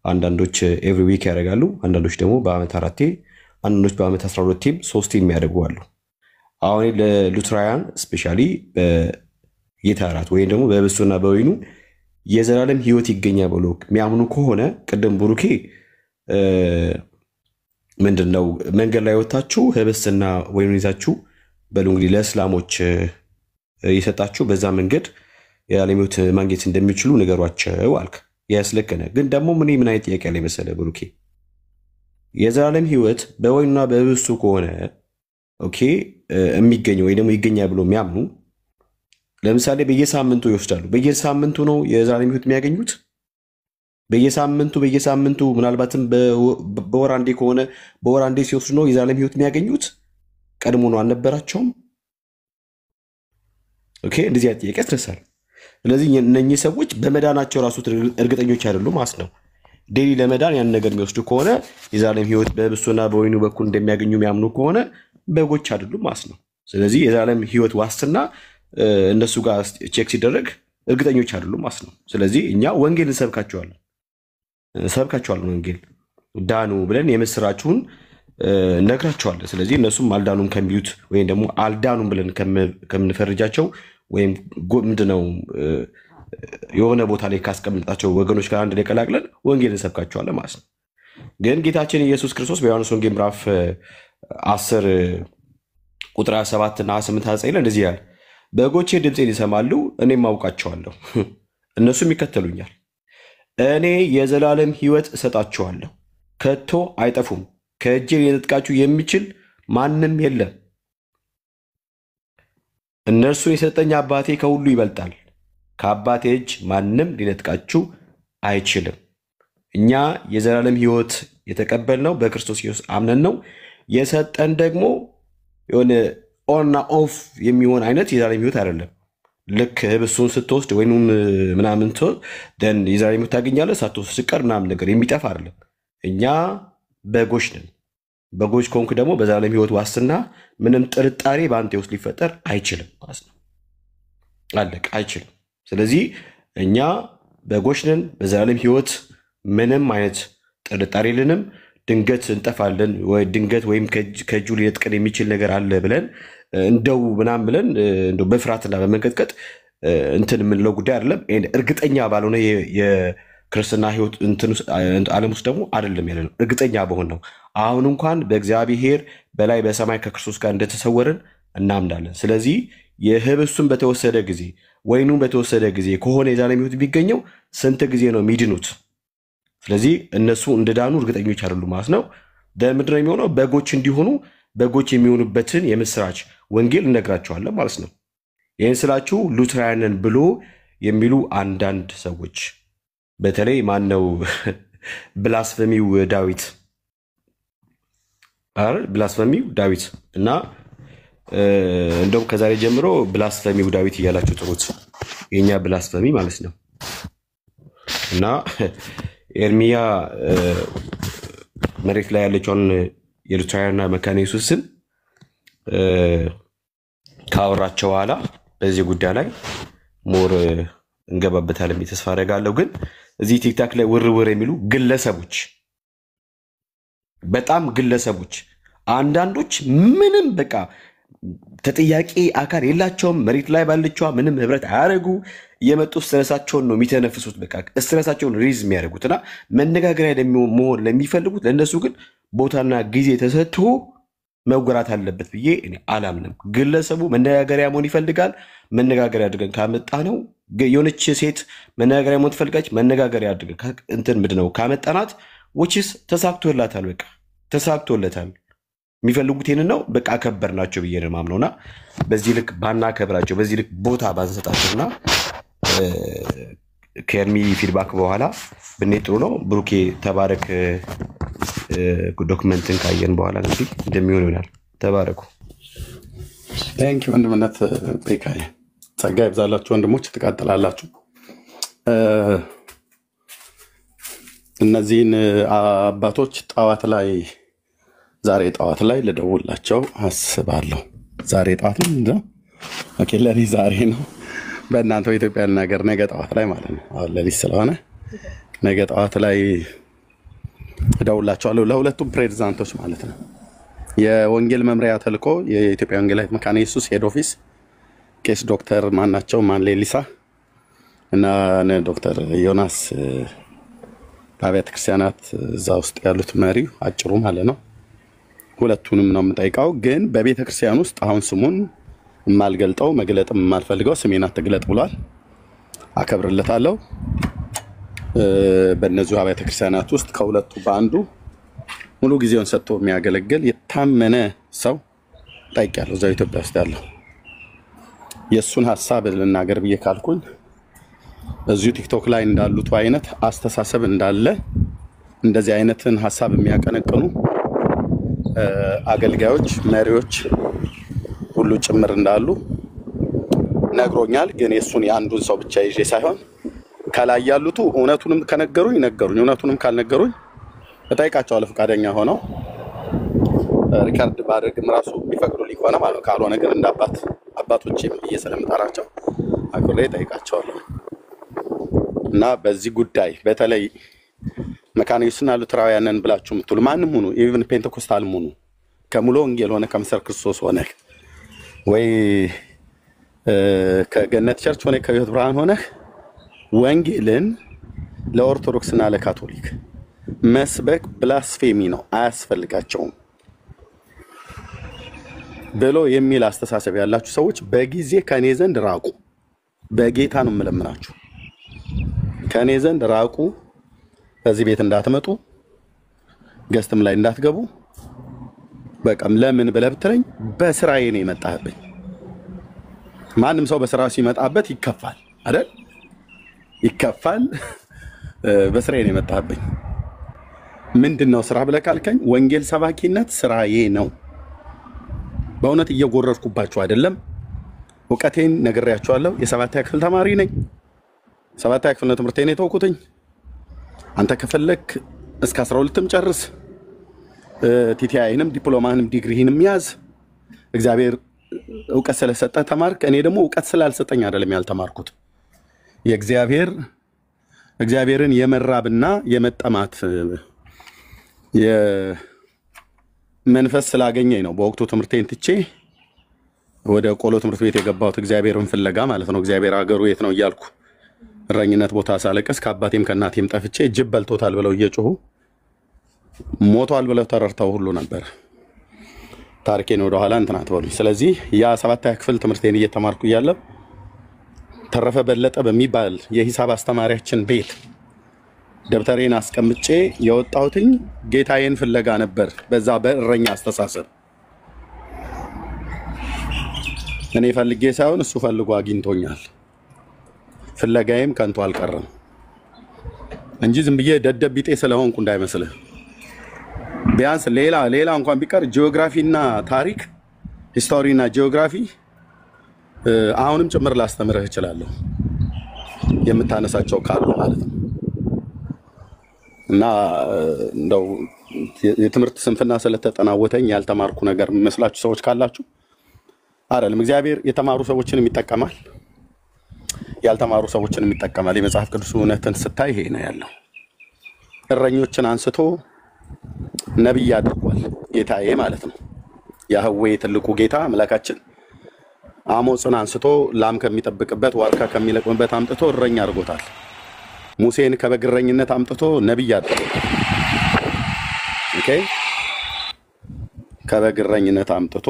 አንዳንዶች ኤቭሪ ዊክ ያደርጋሉ፣ አንዳንዶች ደግሞ በአመት 4ቴ፣ አንዳንዶች በአመት 12ቴም 3ቴም የሚያደርጉ አሉ። አሁን ለሉትራውያን ስፔሻሊ በጌታ እራት ወይም ደግሞ በህብስቱና በወይኑ የዘላለም ህይወት ይገኛል ብሎ የሚያምኑ ከሆነ ቅድም ብሩኬ ምንድነው መንገድ ላይ ወጣችሁ ህብስትና ወይኑን ይዛችሁ በሉ እንግዲህ ለእስላሞች የሰጣችሁ በዛ መንገድ የዓለም ሕይወት ማግኘት እንደሚችሉ ንገሯቸው አልክ። ያስለከነ ግን ደግሞ ምን አይነት ጥያቄ ላይ መሰለ ብሩኬ፣ የዘላለም ሕይወት በወይኑና በህብስቱ ከሆነ ኦኬ የሚገኘው ወይ ደግሞ ይገኛል ብሎ የሚያምኑ ለምሳሌ በየሳምንቱ ይወስዳሉ። በየሳምንቱ ነው የዘላለም ሕይወት የሚያገኙት። በየሳምንቱ ምናልባትም በወር አንዴ ከሆነ በወር አንዴ ሲወስዱ ነው የዘላለም ሕይወት የሚያገኙት። ቀድሞ ነው አልነበራቸውም? ኦኬ እንደዚህ አይነት ጥያቄ ያስነሳል። ስለዚህ እነኚህ ሰዎች በመዳናቸው ራሱ እርግጠኞች አይደሉም ማለት ነው። ዴሊ ለመዳን ያን ነገር የሚወስዱ ከሆነ የዘላለም ሕይወት በህብስቱና በወይኑ በኩል እንደሚያገኙ የሚያምኑ ከሆነ በጎች አይደሉም ማለት ነው። ስለዚህ የዘላለም ሕይወት ዋስትና እነሱ ጋር ቼክ ሲደረግ እርግጠኞች አይደሉም ማለት ነው። ስለዚህ እኛ ወንጌል እንሰብካቸዋለን ወንጌል ዳኑ ብለን የምስራችሁን ነግራቸዋለን። ስለዚህ እነሱም አልዳኑም ከሚሉት ወይም ደግሞ አልዳኑም ብለን ከምንፈርጃቸው ወይም ምንድነው የሆነ ቦታ ላይ ካስቀምጣቸው ወገኖች ጋር አንድ ላይ ቀላቅለን ወንጌል እንሰብካቸዋለን ማለት ነው። ግን ጌታችን ኢየሱስ ክርስቶስ በዮሐንስ ወንጌል ምዕራፍ 10 ቁጥር 27 እና 28 29 ላይ እንደዚህ ያለ በጎቼ ድምፄን ይሰማሉ፣ እኔም አውቃቸዋለሁ፣ እነሱም ይከተሉኛል። እኔ የዘላለም ሕይወት እሰጣቸዋለሁ፣ ከቶ አይጠፉም፣ ከእጄ ሊነጥቃችሁ የሚችል ማንም የለም። እነርሱን የሰጠኝ አባቴ ከሁሉ ይበልጣል፣ ከአባቴ እጅ ማንም ሊነጥቃችሁ አይችልም። እኛ የዘላለም ሕይወት የተቀበልነው በክርስቶስ ኢየሱስ አምነን ነው። የሰጠን ደግሞ የሆነ ኦንና ኦፍ የሚሆን አይነት የዘላለም ሕይወት አይደለም። ልክ ህብስቱን ስትወስድ ወይኑን ምናምን ደን የዘላለም ሕይወት ታገኛለህ፣ ሳትወስድ ስቀር ምናምን ነገር የሚጠፋ አይደለም። እኛ በጎች ነን። በጎች ከሆንክ ደግሞ በዘላለም ሕይወት ዋስትና ምንም ጥርጣሬ በአንተ ውስጥ ሊፈጠር አይችልም ማለት ነው። አለቅ አይችልም። ስለዚህ እኛ በጎች ነን። በዘላለም ሕይወት ምንም አይነት ጥርጣሬ የለንም። ድንገት እንጠፋለን ወይ ድንገት ወይም ከእጁ ሊነጥቀን የሚችል ነገር አለ ብለን እንደው ምናምን ብለን እንደው በፍርሃትና በመንቀጥቀጥ እንትን የምንለው ጉዳይ አይደለም። እርግጠኛ ባልሆነ የክርስትና ሕይወት ዓለም ውስጥ ደግሞ አይደለም ያለ ነው። እርግጠኛ በሆን ነው አሁን እንኳን በእግዚአብሔር በላይ በሰማይ ከክርስቶስ ጋር እንደተሰወርን እናምናለን። ስለዚህ የህብስቱን በተወሰደ ጊዜ ወይኑን በተወሰደ ጊዜ ከሆነ የዘላለም ሕይወት የሚገኘው ስንት ጊዜ ነው የሚድኑት? ስለዚህ እነሱ እንደዳኑ እርግጠኞች አይደሉም ማለት ነው። ምንድን ነው የሚሆነው? በጎች እንዲሆኑ በጎች የሚሆኑበትን የምስራች ወንጌል እነግራቸዋለን ማለት ነው። ይህን ስላችሁ ሉትራያንን ብሎ የሚሉ አንዳንድ ሰዎች በተለይ ማን ነው ብላስፈሚው ዳዊት ብላስፈሚው ዳዊት እና እንደውም ከዛሬ ጀምሮ ብላስፈሚው ዳዊት እያላችሁ ጥሩት፣ የኛ ብላስፈሚ ማለት ነው። እና ኤርሚያ መሬት ላይ ያለችውን የሉትራያንና መካነ ኢየሱስን ካወራቸው በኋላ በዚህ ጉዳይ ላይ ሞር እንገባበታለን ተስፋ አደርጋለሁ። ግን እዚህ ቲክታክ ላይ ውርውር የሚሉ ግለሰቦች፣ በጣም ግለሰቦች፣ አንዳንዶች ምንም በቃ ተጠያቂ አካል የላቸውም። መሬት ላይ ባለችዋ ምንም ህብረት አያደርጉ የመጡ ስትረሳቸውን ነው የሚተነፍሱት። በቃ ስትረሳቸውን ሪዝ የሚያደርጉትና መነጋገሪያ መሆን ለሚፈልጉት ለእነሱ ግን ቦታና ጊዜ ተሰጥቶ መወራት አለበት ብዬ እኔ አላምንም። ግለሰቡ መነጋገሪያ መሆን ይፈልጋል። መነጋገሪያ አድርገን ካመጣ ነው የሆነች ሴት መነጋገሪያ መሆን ትፈልጋች፣ መነጋገሪያ አድርገን እንትን ምንድነው ካመጣናት ወችስ ተሳክቶላታል። በቃ ተሳክቶለታል። የሚፈልጉት ይህን ነው። በቃ አከበርናቸው ብዬ ነው የማምነውና በዚህ ልክ ባናከብራቸው፣ በዚህ ልክ ቦታ ባንሰጣቸውና ከኤርሚ ፊድባክ በኋላ ብንሄድ ጥሩ ነው። ብሩኬ ተባረክ። ዶክመንትን ካየን በኋላ እንግዲህ እንደሚሆን ይሆናል። ተባረኩ። ቴንክ ዩ ወንድምነት ቤካዬ፣ ጸጋ ይብዛላችሁ ወንድሞች፣ ትቀጥላላችሁ። እነዚህን አባቶች ዛሬ ጠዋት ላይ ልደውላቸው አስባለሁ። ዛሬ ጠዋት ላይ እንደ ኦኬ፣ ለኔ ዛሬ ነው። በእናንተ በኢትዮጵያ ነገር ነገ ጠዋት ላይ ማለት ነው። አሁን ለሊት ስለሆነ ነገ ጠዋት ላይ እደውላቸዋለሁ፣ ለሁለቱም ፕሬዝዳንቶች ማለት ነው። የወንጌል መምሪያ ተልኮ የኢትዮጵያ ወንጌላዊት መካነ ኢየሱስ ሄድ ኦፊስ ቄስ ዶክተር ማናቸው ማንሌሊሳ እና ዶክተር ዮናስ በአብያተ ክርስቲያናት እዛ ውስጥ ያሉት መሪው አጭሩ ማለት ነው። ሁለቱንም ነው የምጠይቀው። ግን በቤተ ክርስቲያን ውስጥ አሁን ስሙን የማልገልጠው መግለጥም የማልፈልገው ስሜን አትግለጥ ብሏል። አከብርለታለሁ። በእነዚሁ አብያተ ክርስቲያናት ውስጥ ከሁለቱ በአንዱ ሙሉ ጊዜውን ሰጥቶ የሚያገለግል የታመነ ሰው ጠይቄያለሁ። እዛው ኢትዮጵያ ውስጥ ያለው የእሱን ሀሳብ ልናገር ብዬ ካልኩኝ እዚሁ ቲክቶክ ላይ እንዳሉት አይነት አስተሳሰብ እንዳለ እንደዚህ አይነትን ሀሳብ የሚያቀነቅኑ አገልጋዮች፣ መሪዎች ሁሉ ጭምር እንዳሉ ነግሮኛል። ግን የሱን የአንዱን ሰው ብቻ ይዤ ሳይሆን ከላይ ያሉት እውነቱንም ከነገሩኝ ነገሩኝ፣ እውነቱንም ካልነገሩኝ እጠይቃቸዋለሁ። ፈቃደኛ ሆነው ሪካርድ ባደርግም ራሱ ቢፈቅዱ ሊሆነ ማለት ካልሆነ ግን እንደ አባቶቼም እየሰለምጣራቸው አክብሬ እጠይቃቸዋለሁ። እና በዚህ ጉዳይ በተለይ መካነ ኢየሱስና ሉተራውያንን ብላችሁ የምትሉ ማንም ሁኑ፣ ኢቭን ፔንቴኮስታልም ሁኑ፣ ከሙሉ ወንጌል ሆነ ከመሰረ ክርስቶስ ሆነ ወይ ከገነት ቸርች ሆነ ከሕይወት ብርሃን ሆነ ወንጌልን ለኦርቶዶክስና ለካቶሊክ መስበክ ብላስፌሚ ነው፣ አያስፈልጋቸውም ብሎ የሚል አስተሳሰብ ያላችሁ ሰዎች በጊዜ ከኔ ዘንድ ራቁ። በጌታ ነው የምለምናችሁ፣ ከኔ ዘንድ ራቁ። በዚህ ቤት እንዳትመጡ፣ ገስትም ላይ እንዳትገቡ። በቃም ለምን ብለህ ብትለኝ በስራዬ ነው የመጣህብኝ። ማንም ሰው በስራው ሲመጣበት ይከፋል አይደል? ይከፋል። በስራዬ ነው የመጣህብኝ። ምንድነው ስራ ብለህ ካልከኝ ወንጌል ሰባኪነት ስራዬ ነው። በእውነት እየጎረርኩባችሁ አይደለም። እውቀቴን ነግሬያችኋለሁ። የሰባተኛ ክፍል ተማሪ ነኝ። ሰባተኛ ክፍል ትምህርቴን የተውኩትኝ። አንተ ከፈለክ እስከ 12ም ጨርስ፣ ቲቲአይንም ዲፕሎማንም ዲግሪህንም ያዝ። እግዚአብሔር እውቀት ስለሰጠ ተማርክ። እኔ ደግሞ እውቀት ስላልሰጠኝ አይደለም ያልተማርኩት። እግዚአብሔርን የመራብና የመጠማት የመንፈስ ስላገኘኝ ነው በወቅቱ ትምህርቴን ትቼ ወደ ቆሎ ትምህርት ቤት የገባሁት፣ እግዚአብሔርን ፍለጋ ማለት ነው። እግዚአብሔር አገሩ የት ነው እያልኩ እረኝነት ቦታ ሳለቀስ ከአባቴም ከእናቴም ጠፍቼ ጅብ በልቶታል ብለው እየጮሁ ሞቷል ብለው ተረርተው ሁሉ ነበር። ታሪኬን ወደ ኋላ እንትን አትበሉኝ። ስለዚህ ያ ሰባተኛ ክፍል ትምህርቴን እየተማርኩ እያለሁ ተረፈ በለጠ በሚባል የሂሳብ አስተማሪያችን ቤት ደብተሬን አስቀምጬ የወጣሁትኝ ጌታዬን ፍለጋ ነበር። በዛ በእረኛ አስተሳሰብ እኔ ፈልጌ ሳይሆን እሱ ፈልጎ አግኝቶኛል። ፍለጋዬም ከንቱ አልቀረም እንጂ ዝም ብዬ ደደብ ቢጤ ስለሆንኩ እንዳይመስልህ። ቢያንስ ሌላ እንኳን ቢቀር ጂኦግራፊና ታሪክ፣ ሂስቶሪና ጂኦግራፊ አሁንም ጭምር ላስተምርህ እችላለሁ የምታነሳቸው ካሉ ማለት ነው። እና እንደው የትምህርት ስንፍና ስለተጠናወተኝ ያልተማርኩ ነገር መስላችሁ ሰዎች ካላችሁ አይደለም። እግዚአብሔር የተማሩ ሰዎችንም ይጠቀማል፣ ያልተማሩ ሰዎችንም ይጠቀማል። የመጽሐፍ ቅዱስ እውነትን ስታይ ይሄ ነው ያለው። እረኞችን አንስቶ ነብይ አድርጓል ጌታዬ ማለት ነው። ያህዌ ትልቁ ጌታ አምላካችን አሞጽን አንስቶ ላም ከሚጠብቅበት ዋርካ ከሚለቅምበት አምጥቶ እረኛ አድርጎታል። ሙሴን ከበግረኝነት አምጥቶ ነብይ አድርጎታል። ኦኬ፣ ከበግረኝነት አምጥቶ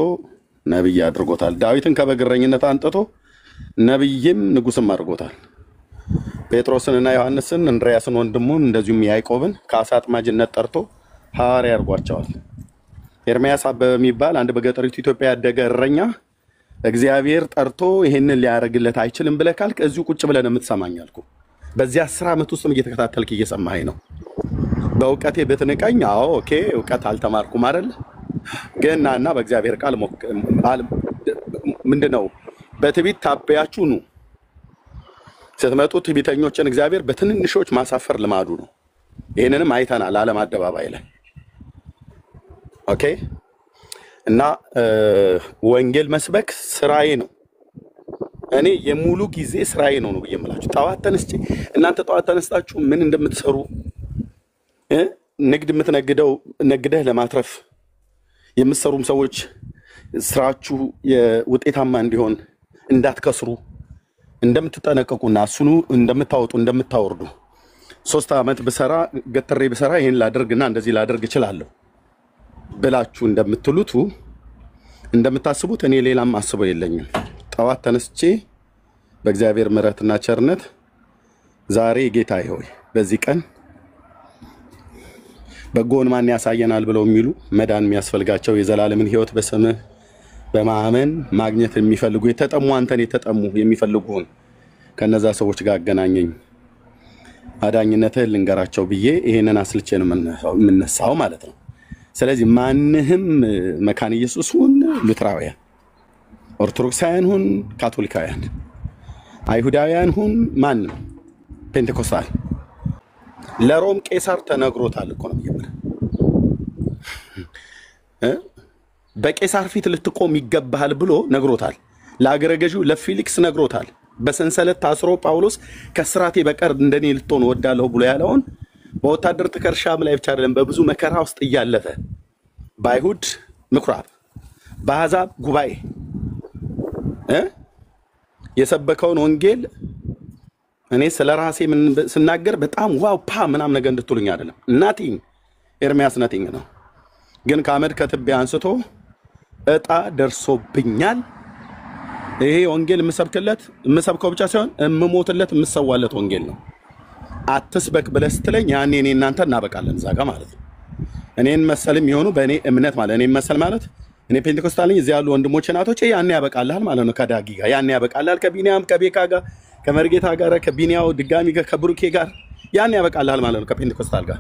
ነብይ አድርጎታል። ዳዊትን ከበግረኝነት አንጥቶ ነብይም ንጉስም አድርጎታል። ጴጥሮስንና ዮሐንስን እንድርያስን ወንድሙን እንደዚሁም ያዕቆብን ከአሳ አጥማጅነት ጠርቶ ሐዋርያ አድርጓቸዋል። ኤርምያስ አበበ የሚባል አንድ በገጠሪቱ ኢትዮጵያ ያደገ እረኛ እግዚአብሔር ጠርቶ ይሄንን ሊያደርግለት አይችልም ብለህ ካልክ እዚሁ ቁጭ ብለን የምትሰማኝ አልኩ። በዚህ 10 ዓመት ውስጥም እየተከታተልክ እየሰማኸኝ ነው። በእውቀቴ ብትንቀኝ አዎ ኦኬ፣ እውቀት አልተማርኩም አይደል? ግን እና በእግዚአብሔር ቃል ምንድነው በትዕቢት ታበያችሁ ኑ። ስትመጡ ትዕቢተኞችን እግዚአብሔር በትንንሾች ማሳፈር ልማዱ ነው። ይሄንንም አይተናል ዓለም አደባባይ ላይ። ኦኬ፣ እና ወንጌል መስበክ ስራዬ ነው። እኔ የሙሉ ጊዜ ስራዬ ነው ነው የምላችሁ። ጠዋት ተነስቼ እናንተ ጠዋት ተነስታችሁ ምን እንደምትሰሩ ንግድ የምትነግደው ነግደህ ለማትረፍ የምትሰሩም ሰዎች ስራችሁ ውጤታማ እንዲሆን እንዳትከስሩ እንደምትጠነቀቁና እሱኑ እንደምታወጡ እንደምታወርዱ 3 ዓመት ብሰራ ገተሬ ብሰራ ይሄን ላደርግና እንደዚህ ላደርግ እችላለሁ ብላችሁ እንደምትሉት እንደምታስቡት እኔ ሌላም አስበው የለኝም። ጠዋት ተነስቼ በእግዚአብሔር ምሕረትና ቸርነት ዛሬ ጌታዬ ሆይ በዚህ ቀን በጎን ማን ያሳየናል ብለው የሚሉ መዳን የሚያስፈልጋቸው የዘላለምን ሕይወት በስምህ በማመን ማግኘት የሚፈልጉ የተጠሙ አንተን የተጠሙ የሚፈልጉን ከነዛ ሰዎች ጋር አገናኘኝ አዳኝነትህን ልንገራቸው ብዬ ይሄንን አስልቼ ነው የምነሳው ማለት ነው። ስለዚህ ማንህም መካነ ኢየሱስ ሁን፣ ሉትራውያን፣ ኦርቶዶክሳውያን ሁን፣ ካቶሊካውያን፣ አይሁዳውያን ሁን፣ ማንም ፔንቴኮስታል ለሮም ቄሳር ተነግሮታል እኮ ነው የሚለው። በቄሳር ፊት ልትቆም ይገባሃል ብሎ ነግሮታል። ለአገረ ገዢው ለፊሊክስ ነግሮታል። በሰንሰለት ታስሮ ጳውሎስ ከስራቴ በቀር እንደኔ ልትሆን ወዳለሁ ብሎ ያለውን በወታደር ትከሻም ላይ ብቻ አይደለም በብዙ መከራ ውስጥ እያለፈ በአይሁድ ምኩራብ በአሕዛብ ጉባኤ የሰበከውን ወንጌል እኔ ስለራሴ ስናገር በጣም ዋው ፓ ምናም ነገር እንድትሉኝ አይደለም። ናቲንግ ኤርሚያስ ናቲንግ ነው። ግን ከአመድ ከትቢያ አንስቶ እጣ ደርሶብኛል። ይሄ ወንጌል የምሰብከው ብቻ ሳይሆን የምሞትለት የምሰዋለት ወንጌል ነው። አትስበክ ብለህ ስትለኝ ያኔ እኔ እናንተ እናበቃለን እዛ ጋር ማለት ነው። እኔን መሰልም የሆኑ በእኔ እምነት ማለት እኔ መሰል ማለት እኔ ፔንቴኮስታል ነኝ። እዚህ ያሉ ወንድሞቼ ናቶቼ ያኔ ያበቃልሃል ማለት ነው። ከዳጊ ጋር ያኔ ያበቃልሃል፣ ከቢኒያም ከቤካ ጋር ከመርጌታ ጋር ከቢኒያው ድጋሚ ጋር ከብሩኬ ጋር ያኔ ያበቃልሃል ማለት ነው። ከፔንቴኮስታል ጋር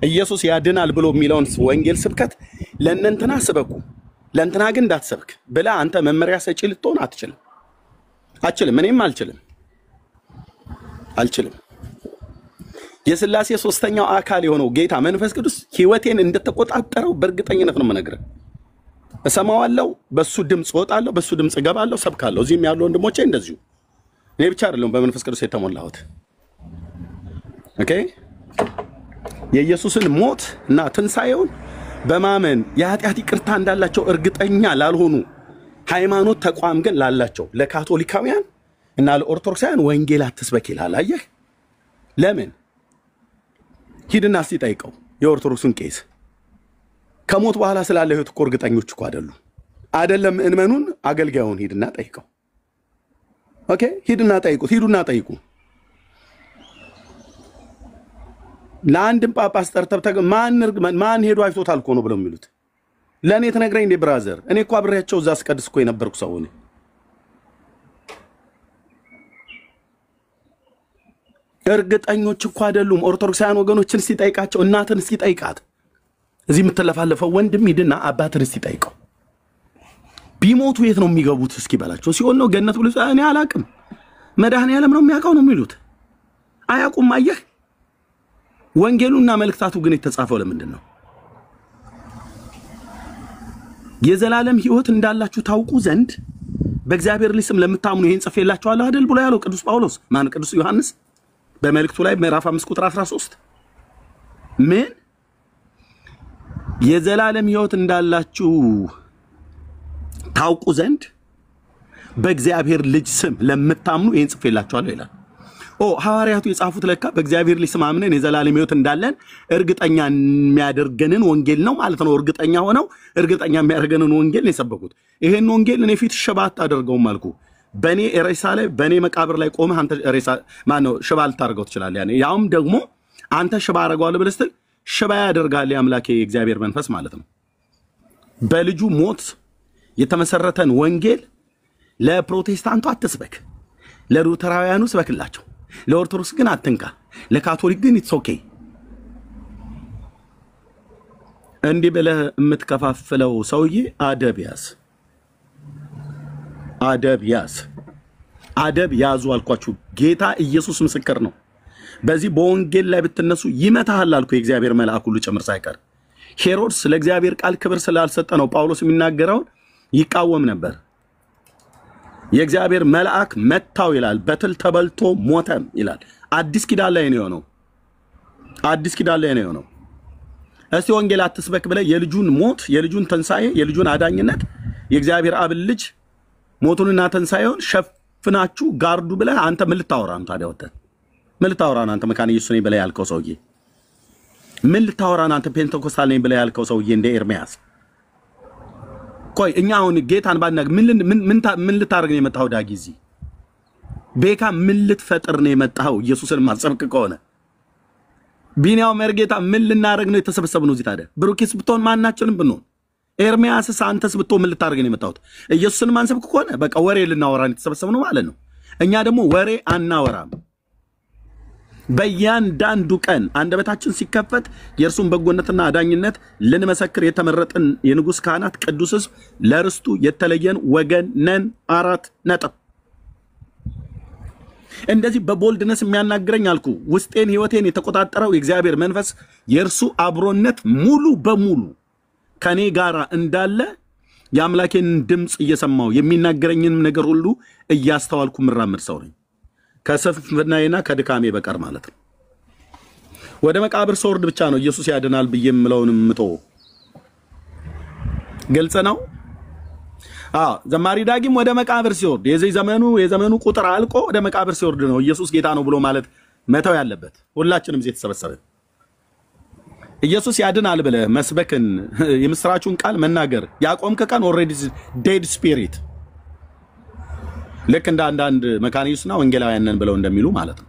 ኢየሱስ ያድናል ብሎ የሚለውን ወንጌል ስብከት ለእነንትና ስበኩ ለእንትና ግን እንዳትሰብክ ብላ አንተ መመሪያ ሰጪ ልትሆን አትችልም። እኔም አልችልም። የሥላሴ ሶስተኛው አካል የሆነው ጌታ መንፈስ ቅዱስ ሕይወቴን እንደተቆጣጠረው በእርግጠኝነት ነው የምነግርህ። እሰማዋለሁ፣ በሱ ድምፅ እወጣለሁ፣ በሱ ድምፅ እገባለሁ፣ ሰብካለሁ። እዚህም ያሉ ወንድሞቼ እንደዚሁ። እኔ ብቻ አይደለሁም በመንፈስ ቅዱስ የተሞላሁት። ኦኬ የኢየሱስን ሞት እና ትንሣኤውን በማመን የኃጢአት ይቅርታ እንዳላቸው እርግጠኛ ላልሆኑ ሃይማኖት ተቋም ግን ላላቸው ለካቶሊካውያን እና ለኦርቶዶክሳውያን ወንጌል አትስበክ ይላል። አየህ ለምን? ሂድና እስቲ ጠይቀው የኦርቶዶክሱን ቄስ። ከሞት በኋላ ስላለ ህይወት እኮ እርግጠኞች እኮ አይደለም። እንመኑን አገልጋዩን ሂድና ጠይቀው። ኦኬ ሂድና ጠይቁ። ለአንድም ጳጳስ ጠርተህ ማን ሄዶ አይቶታል እኮ ነው ብለው የሚሉት። ለእኔ ትነግረኝ እንዴ ብራዘር? እኔ እኮ አብሬያቸው እዛ አስቀድስ እኮ የነበርኩ ሰው ነኝ። እርግጠኞች እኮ አይደሉም። ኦርቶዶክሳውያን ወገኖችን እስቲ ጠይቃቸው። እናትን እስቲ ጠይቃት። እዚህ የምትለፋለፈው ወንድም ሂድና አባትን እስቲ ጠይቀው። ቢሞቱ የት ነው የሚገቡት እስኪ በላቸው። ሲሆን ነው ገነት ብሎ እኔ አላቅም መድኃኔዓለም ነው የሚያውቀው ነው የሚሉት። አያውቁም። አየህ ወንጌሉና መልእክታቱ ግን የተጻፈው ለምንድን ነው? የዘላለም ሕይወት እንዳላችሁ ታውቁ ዘንድ በእግዚአብሔር ልጅ ስም ለምታምኑ ይሄን ጽፌላችኋለሁ አይደል ብሎ ያለው ቅዱስ ጳውሎስ ቅዱስ ዮሐንስ በመልእክቱ ላይ ምዕራፍ 5 ቁጥር 13 ምን የዘላለም ሕይወት እንዳላችሁ ታውቁ ዘንድ በእግዚአብሔር ልጅ ስም ለምታምኑ ይሄን ጽፌላችኋለሁ ይላል። ሐዋርያቱ የጻፉት ለካ በእግዚአብሔር ልጅ ስም አምነን የዘላለም ሕይወት እንዳለን እርግጠኛ የሚያደርገንን ወንጌል ነው ማለት ነው። እርግጠኛ ሆነው እርግጠኛ የሚያደርገንን ወንጌል ነው የሰበኩት። ይሄን ወንጌል እኔ ፊት ሽባ አታደርገውም አልኩ። በኔ ሬሳ ላይ በኔ መቃብር ላይ ቆመህ አንተ ሬሳ ማነው ሽባ ልታደርገው ትችላለህ። ያውም ደግሞ አንተ ሽባ አደርገዋለሁ ብለህ ስትል ሽባ ያደርጋል የአምላኬ የእግዚአብሔር መንፈስ ማለት ነው። በልጁ ሞት የተመሰረተን ወንጌል ለፕሮቴስታንቱ አትስበክ፣ ለሉተራውያኑ ስበክላቸው፣ ለኦርቶዶክስ ግን አትንካ፣ ለካቶሊክ ግን ኢትስ ኦኬ። እንዲህ ብለህ የምትከፋፍለው ሰውዬ አደብ ያዙ አልኳችሁ። ጌታ ኢየሱስ ምስክር ነው። በዚህ በወንጌል ላይ ብትነሱ ይመታሃል አልኩ። የእግዚአብሔር መልአክ ሁሉ ጭምር ሳይቀር ሄሮድስ ለእግዚአብሔር ቃል ክብር ስላልሰጠ ነው ጳውሎስ የሚናገረውን ይቃወም ነበር። የእግዚአብሔር መልአክ መታው ይላል፣ በትል ተበልቶ ሞተም ይላል። አዲስ ኪዳን ላይ ነው የሆነው። እስቲ ወንጌል አትስበክ ብለህ የልጁን ሞት፣ የልጁን ትንሣኤ፣ የልጁን አዳኝነት የእግዚአብሔር አብ ልጅ ሞቱንና ትንሣኤውን ሸፍናችሁ ጋርዱ ብለህ አንተ ምን ልታወራ ነው ታዲያ? ወተህ ምን ልታወራ ነው አንተ? መካነ ኢየሱስ ነኝ ብለህ ያልከው ሰውዬ ምን ልታወራ ነው አንተ? ፔንቴኮስታል ነኝ ብለህ ያልከው ሰውዬ እንደ ኤርሚያስ ቆይ እኛ አሁን ጌታን ባናግ ምን ልታደርግ ነው የመጣው? ዳጊ እዚህ ቤካ ምን ልትፈጥር ነው የመጣው? ኢየሱስን ማሰብክ ከሆነ ቢኒያው መርጌታ ምን ልናደርግ ነው የተሰበሰብነው እዚህ? ታዲያ ብሩኬስ ብትሆን ማናችንም ብንሆን ኤርሚያስስ አንተስ ብትሆን ምን ልታደርግ ነው የመጣው? ኢየሱስን ማንሰብክ ከሆነ በቃ ወሬ ልናወራን የተሰበሰብነው ማለት ነው። እኛ ደግሞ ወሬ አናወራም። በእያንዳንዱ ቀን አንደበታችን ሲከፈት የእርሱን በጎነትና አዳኝነት ልንመሰክር የተመረጥን የንጉሥ ካህናት ቅዱስ ሕዝብ ለርስቱ የተለየን ወገን ነን። 4 ነጥብ። እንደዚህ በቦልድነስ የሚያናግረኝ አልኩ። ውስጤን ህይወቴን የተቆጣጠረው የእግዚአብሔር መንፈስ የእርሱ አብሮነት ሙሉ በሙሉ ከኔ ጋራ እንዳለ የአምላኬን ድምፅ እየሰማው የሚናገረኝንም ነገር ሁሉ እያስተዋልኩ ምራመድ ሰው ነኝ ከስንፍናዬና ከድካሜ በቀር ማለት ነው። ወደ መቃብር ስወርድ ብቻ ነው ኢየሱስ ያድናል ብዬ የምለውንም ምቶ ግልጽ ነው። ዘማሪ ዳጊም ወደ መቃብር ሲወርድ የዘመኑ ቁጥር አልቆ ወደ መቃብር ሲወርድ ነው ኢየሱስ ጌታ ነው ብሎ ማለት መተው ያለበት። ሁላችንም እዚህ ተሰበሰብን ኢየሱስ ያድናል ብለህ መስበክን የምስራቹን ቃል መናገር ያቆምክ ቀን ኦልሬዲ ዴድ ስፒሪት ልክ እንደ አንዳንድ መካኒስና ወንጌላውያንን ብለው እንደሚሉ ማለት ነው።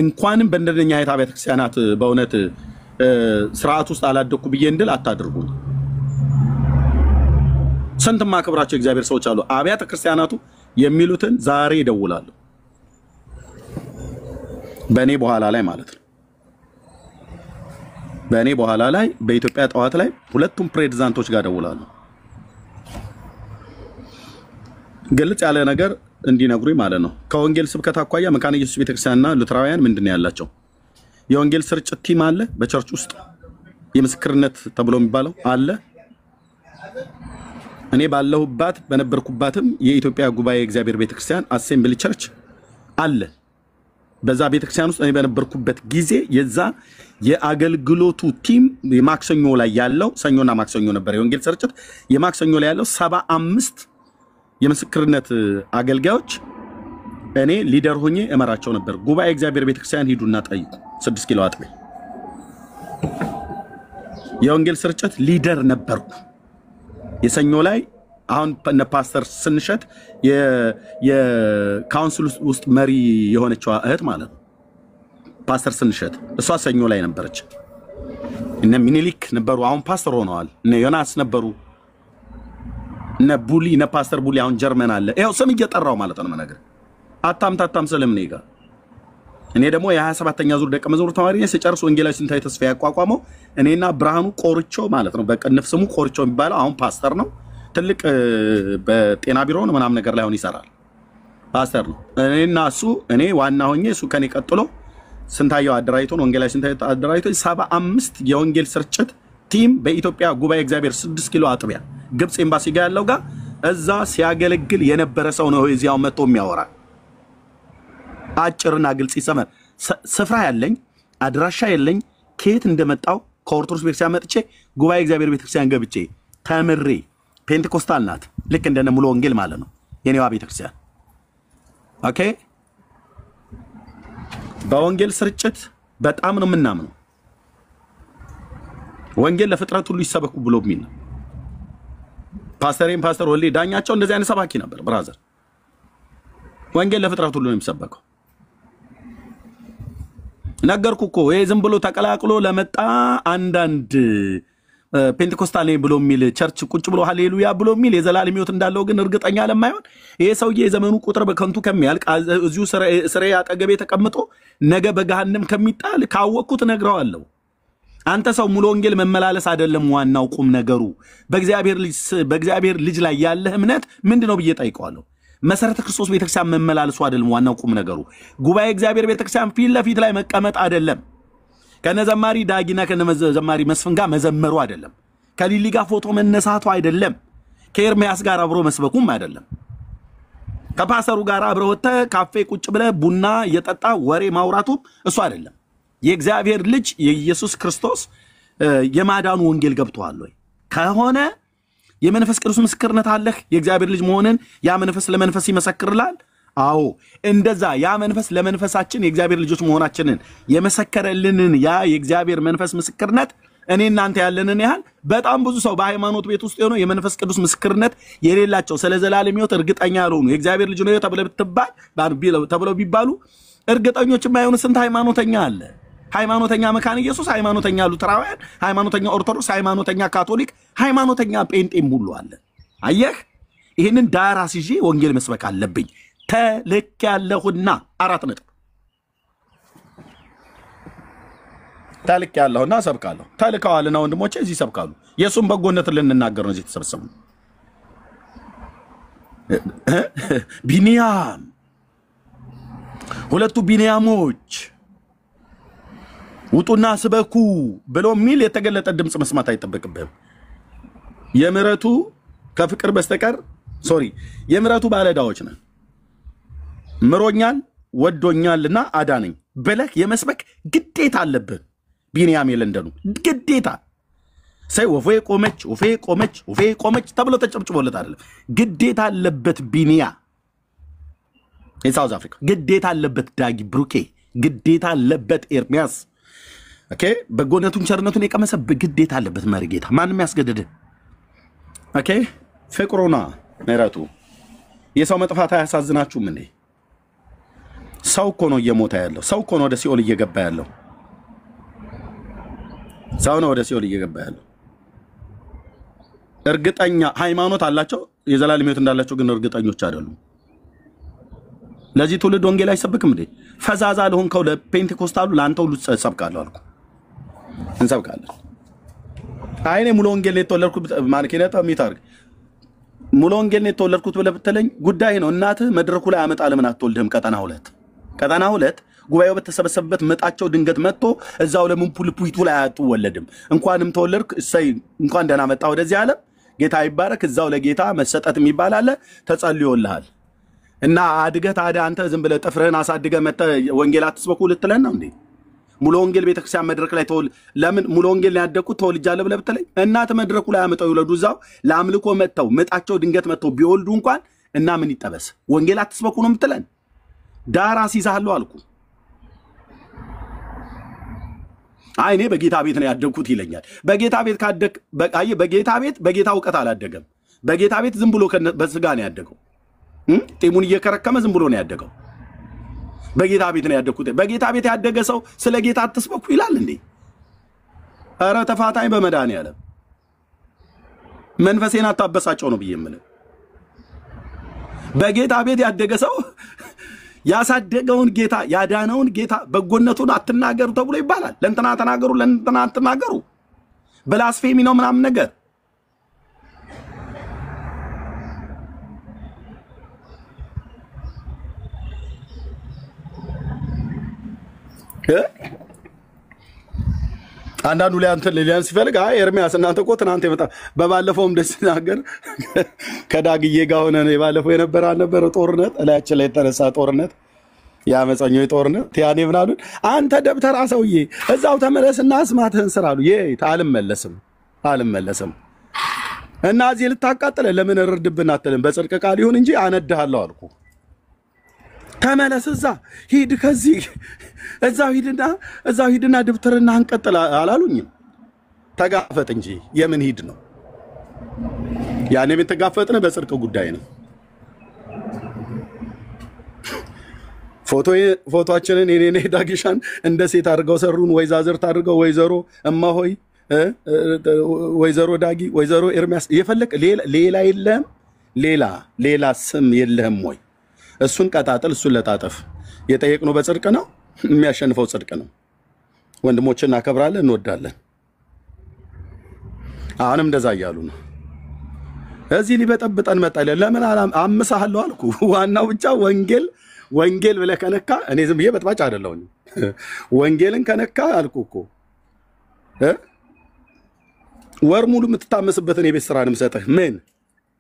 እንኳንም በእንደኛ አይነት አብያተ ክርስቲያናት በእውነት ስርዓት ውስጥ አላደኩ ብዬ እንድል አታድርጉ። ስንት ማክብራቸው እግዚአብሔር ሰዎች አሉ። አብያተ ክርስቲያናቱ የሚሉትን ዛሬ ይደውላሉ። በእኔ በኋላ ላይ ማለት ነው። በእኔ በኋላ ላይ በኢትዮጵያ ጠዋት ላይ ሁለቱም ፕሬዝዳንቶች ጋር ደውላሉ። ግልጽ ያለ ነገር እንዲነግሩኝ ማለት ነው። ከወንጌል ስብከት አኳያ መካነ ኢየሱስ ቤተክርስቲያንና ሉትራውያን ምንድን ያላቸው የወንጌል ስርጭት ቲም አለ። በቸርች ውስጥ የምስክርነት ተብሎ የሚባለው አለ። እኔ ባለሁባት በነበርኩባትም የኢትዮጵያ ጉባኤ እግዚአብሔር ቤተክርስቲያን አሴምብሊ ቸርች አለ። በዛ ቤተክርስቲያን ውስጥ እኔ በነበርኩበት ጊዜ የዛ የአገልግሎቱ ቲም የማክሰኞ ላይ ያለው ሰኞና ማክሰኞ ነበር የወንጌል ስርጭት። የማክሰኞ ላይ ያለው 75 የምስክርነት አገልጋዮች እኔ ሊደር ሆኜ እመራቸው ነበር። ጉባኤ እግዚአብሔር ቤተክርስቲያን ሂዱና ጠይቁ። 6 ኪሎ አጥቤ የወንጌል ስርጭት ሊደር ነበርኩ። የሰኞ ላይ አሁን እነ ፓስተር ስንሸት የካውንስል ውስጥ መሪ የሆነችው እህት ማለት ነው። ፓስተር ስንሸት እሷ ሰኞ ላይ ነበረች። እነ ሚኒሊክ ነበሩ፣ አሁን ፓስተር ሆነዋል። እነ ዮናስ ነበሩ፣ እነ ቡሊ፣ እነ ፓስተር ቡሊ አሁን ጀርመን አለ። ይሄው ስም እየጠራው ማለት ነው ነገር አታምታታም ስለምን ይጋ እኔ ደግሞ የ27ኛ ዙር ደቀ መዝሙር ተማሪ ነኝ። ሲጨርስ ወንጌላዊ ስንታይ ተስፋ ያቋቋመው እኔና ብርሃኑ ቆርቾ ማለት ነው። በቅንፍ ስሙ ቆርቾ የሚባለው አሁን ፓስተር ነው። ትልቅ በጤና ቢሮ ነው ምናምን ነገር ላይ አሁን ይሰራል። ፓስተር ነው። እኔና እሱ እኔ ዋና ሆኜ እሱ ከኔ ቀጥሎ ስንታየው አደራይቶን ወንጌላዊ ስንታየው አደራይቶ 75 የወንጌል ስርጭት ቲም በኢትዮጵያ ጉባኤ እግዚአብሔር 6 ኪሎ አጥቢያ ግብጽ ኤምባሲ ጋር ያለው ጋር እዛ ሲያገለግል የነበረ ሰው ነው። እዚያው መጥቶ የሚያወራ አጭርና ግልጽ ይሰማል። ስፍራ ያለኝ አድራሻ የለኝ ከየት እንደመጣው ከኦርቶዶክስ ቤተክርስቲያን መጥቼ ጉባኤ እግዚአብሔር ቤተክርስቲያን ገብቼ ተምሬ ፔንቴኮስታል ናት ልክ እንደነ ሙሉ ወንጌል ማለት ነው የኔዋ ቤተክርስቲያን። ኦኬ በወንጌል ስርጭት በጣም ነው የምናምነው። ወንጌል ለፍጥረት ሁሉ ይሰበኩ ብሎ የሚል ነው። ፓስተር ወልዴ ዳኛቸው እንደዚህ አይነት ሰባኪ ነበር። ብራዘር ወንጌል ለፍጥረት ሁሉ ነው የሚሰበከው። ነገርኩ እኮ ይሄ ዝም ብሎ ተቀላቅሎ ለመጣ አንዳንድ ፔንቴኮስታል ነኝ ብሎ የሚል ቸርች ቁጭ ብሎ ሃሌሉያ ብሎ የሚል የዘላለም ሕይወት እንዳለው ግን እርግጠኛ ለማይሆን ይሄ ሰውዬ የዘመኑ ቁጥር በከንቱ ከሚያልቅ እዚሁ ስሬ አጠገቤ ተቀምጦ ነገ በገሃነም ከሚጣል ካወቅኩት ነግረዋለሁ። አንተ ሰው ሙሉ ወንጌል መመላለስ አይደለም ዋናው ቁም ነገሩ። በእግዚአብሔር ልጅ ላይ ያለ እምነት ምንድነው ብዬ ጠይቀዋለሁ። መሰረተ ክርስቶስ ቤተክርስቲያን መመላለሱ አይደለም ዋናው ቁም ነገሩ። ጉባኤ እግዚአብሔር ቤተክርስቲያን ፊት ለፊት ላይ መቀመጥ አይደለም። ከነዘማሪ ዳጊና ከነዘማሪ መስፍን ጋር መዘመሩ አይደለም። ከሊሊ ጋር ፎቶ መነሳቱ አይደለም። ከኤርሚያስ ጋር አብሮ መስበኩም አይደለም። ከፓስተሩ ጋር አብሮ ወጥተ ካፌ ቁጭ ብለ ቡና እየጠጣ ወሬ ማውራቱ እሱ አይደለም። የእግዚአብሔር ልጅ የኢየሱስ ክርስቶስ የማዳኑ ወንጌል ገብቷል ወይ ከሆነ የመንፈስ ቅዱስ ምስክርነት አለህ የእግዚአብሔር ልጅ መሆንን ያ መንፈስ ለመንፈስ ይመሰክርላል። አዎ እንደዛ ያ መንፈስ ለመንፈሳችን የእግዚአብሔር ልጆች መሆናችንን የመሰከረልንን ያ የእግዚአብሔር መንፈስ ምስክርነት እኔ እናንተ ያለንን ያህል በጣም ብዙ ሰው በሃይማኖት ቤት ውስጥ ሆኖ የመንፈስ ቅዱስ ምስክርነት የሌላቸው ስለ ዘላለም ሕይወት እርግጠኛ ያልሆኑ የእግዚአብሔር ልጅ ነው ተብለው ቢባሉ እርግጠኞች የማይሆኑ ስንት ሃይማኖተኛ አለ። ሃይማኖተኛ መካነ ኢየሱስ፣ ሃይማኖተኛ ሉተራውያን፣ ሃይማኖተኛ ኦርቶዶክስ፣ ሃይማኖተኛ ካቶሊክ፣ ሃይማኖተኛ ጴንጤም ሁሉ አለ። አየህ፣ ይህንን ዳራ ይዤ ወንጌል መስበክ አለብኝ። ተልክ ያለሁና 4 ነጥብ ተልክ ያለሁና ሰብካለሁ። ተልከዋልና ወንድሞቼ እዚህ ሰብካሉ። የሱን በጎነት ልንናገር ነው እዚህ ተሰብሰቡ። ቢንያም ሁለቱ ቢንያሞች ውጡና ስበኩ ብሎ ሚል የተገለጠ ድምጽ መስማት አይጠበቅብህም። የምሕረቱ ከፍቅር በስተቀር የምሕረቱ ባለዕዳዎች ነን። ምሮኛል ወዶኛልና አዳነኝ ብለህ የመስበክ ግዴታ አለብህ። ቢንያም የለንደኑ ግዴታ ሳይ ወፌ ቆመች ተብሎ ተጨብጭቦለት አይደለም። ግዴታ አለበት ቢንያ የሳውዝ አፍሪካ ግዴታ አለበት። ዳጊ ብሩኬ ግዴታ አለበት። ኤርሚያስ ኦኬ በጎነቱን ቸርነቱን የቀመሰበት ግዴታ አለበት። መርጌታ ማንም ያስገድድ። ኦኬ ፍቅሩና ምሕረቱ የሰው መጥፋት አያሳዝናችሁም እንዴ? ሰው እኮ ነው እየሞተ ያለው። ሰው እኮ ነው ወደ ሲኦል እየገባ ያለው። ሰው ነው ወደ ሲኦል እየገባ ያለው። እርግጠኛ ሃይማኖት አላቸው የዘላለም ሕይወት እንዳላቸው ግን እርግጠኞች አይደሉም። ለዚህ ትውልድ ወንጌል አይሰብክም እንዴ? ፈዛዛ ለሆንከው ለፔንቴኮስታሉ ለአንተ ሁሉ ሰብካለሁ አልኩ። እንሰብካለን። አይኔ ሙሉ ወንጌል የተወለድኩት ማንኪነታ ሚታርግ ሙሉ ወንጌል የተወለድኩት ብለህ ብትለኝ ጉዳይ ነው። እናትህ መድረኩ ላይ አመጣ ለምን አትወልድህም? ቀጠና 2 ጉባኤው በተሰበሰበበት መጣቸው ድንገት መጥቶ እዛው ለምን ፑልፑይቱ ላይ አትወለድም? እንኳንም ተወለድክ እሰይ እንኳን ደህና መጣ ወደዚህ ዓለም ጌታ ይባረክ። እዛው ለጌታ መሰጠት የሚባል አለ። ተጸልዮልሃል እና አድገህ ታዲያ አንተ ዝም ብለህ ጥፍርህን አሳድገህ መጥተህ ወንጌል አትስበኩ ልትለን ነው እንዴ? ሙሉ ወንጌል ቤተክርስቲያን መድረክ ላይ ለምን ሙሉ ወንጌል ላይ ያደግኩት ተወልጃለሁ ብለህ ብትለኝ እናትህ መድረኩ ላይ አመጣው ይወለዱ እዛው ለአምልኮ መጥተው መጣቸው ድንገት መጥተው ቢወልዱ እንኳን እና ምን ይጠበስ? ወንጌል አትስበኩ ነው የምትለን? ዳራ ሲዛለሁ አልኩ። አይኔ በጌታ ቤት ነው ያደግኩት ይለኛል። በጌታ ቤት ካደግ በጌታ ቤት በጌታ ዕውቀት አላደገም። በጌታ ቤት ዝም ብሎ በስጋ ነው ያደገው። ጤሙን እየከረከመ ዝም ብሎ ነው ያደገው። በጌታ ቤት ነው ያደግኩት። በጌታ ቤት ያደገ ሰው ስለ ጌታ አትስበኩ ይላል እንዴ? ኧረ ተፋታኝ በመድኃኒዓለም መንፈሴን አታበሳጨው ነው ብዬ የምልህ። በጌታ ቤት ያደገ ሰው ያሳደገውን ጌታ ያዳነውን ጌታ በጎነቱን አትናገሩ ተብሎ ይባላል። ለእንትና ተናገሩ ለእንትና አትናገሩ ብላስፌሚ ነው ምናምን ነገር። አንዳንዱ ላይ አንተ ሊያን ሲፈልግ ኤርሚያስ እናንተ እኮ ትናንት የመጣ በባለፈውም ደስ ሲናገር ከዳግዬ ጋር ሆነ ነው የባለፈው የነበረ አልነበረ ጦርነት እላያችን ላይ የተነሳ ጦርነት ያመፀኞች ጦርነት ያኔ ምን አሉን? አንተ ደብተራ ሰውዬ እዛው ተመለስና አስማትህን ስራ አሉ። አልመለስም እና እዚህ ልታቃጥለ ለምን እርድብን አትልም? በጽድቅ ቃል ይሁን እንጂ አነድሃለሁ አልኩ። ተመለስ እዛ ሂድ ከዚህ እዛው ሂድና ደብተርና አንቀጥል አላሉኝም። ተጋፈጥ እንጂ የምን ሂድ ነው? ያኔ ተጋፈጥነ በጽድቅ ጉዳይ ነው። ፎቶአችንን እኔ ዳጊሻን እንደ ሴት አድርገው ሰሩን። ወይዛዝርት አድርገው ወይዘሮ እማሆይ ወይዘሮ ዳጊ ወይዘሮ ኤርሚያስ የፈለክ ሌላ የለም ሌላ ስም የለህም ወይ? እሱን ቀጣጥል፣ እሱን ለጣጠፍ። የጠየቅነው በጽድቅ ነው፣ የሚያሸንፈው ጽድቅ ነው። ወንድሞችን እናከብራለን፣ እንወዳለን። አሁንም እንደዛ እያሉ ነው። እዚህ ሊበጠብጠን መጣ። ለምን አምሳለሁ አልኩ። ዋናው ብቻ ወንጌል ብለህ ከነካ እኔ ዝም ብዬ በጥባጭ አይደለሁኝ። ወንጌልን ከነካ አልኩ እኮ ወር ሙሉ የምትታመስበትን የቤት ስራ ንምሰጥህ ምን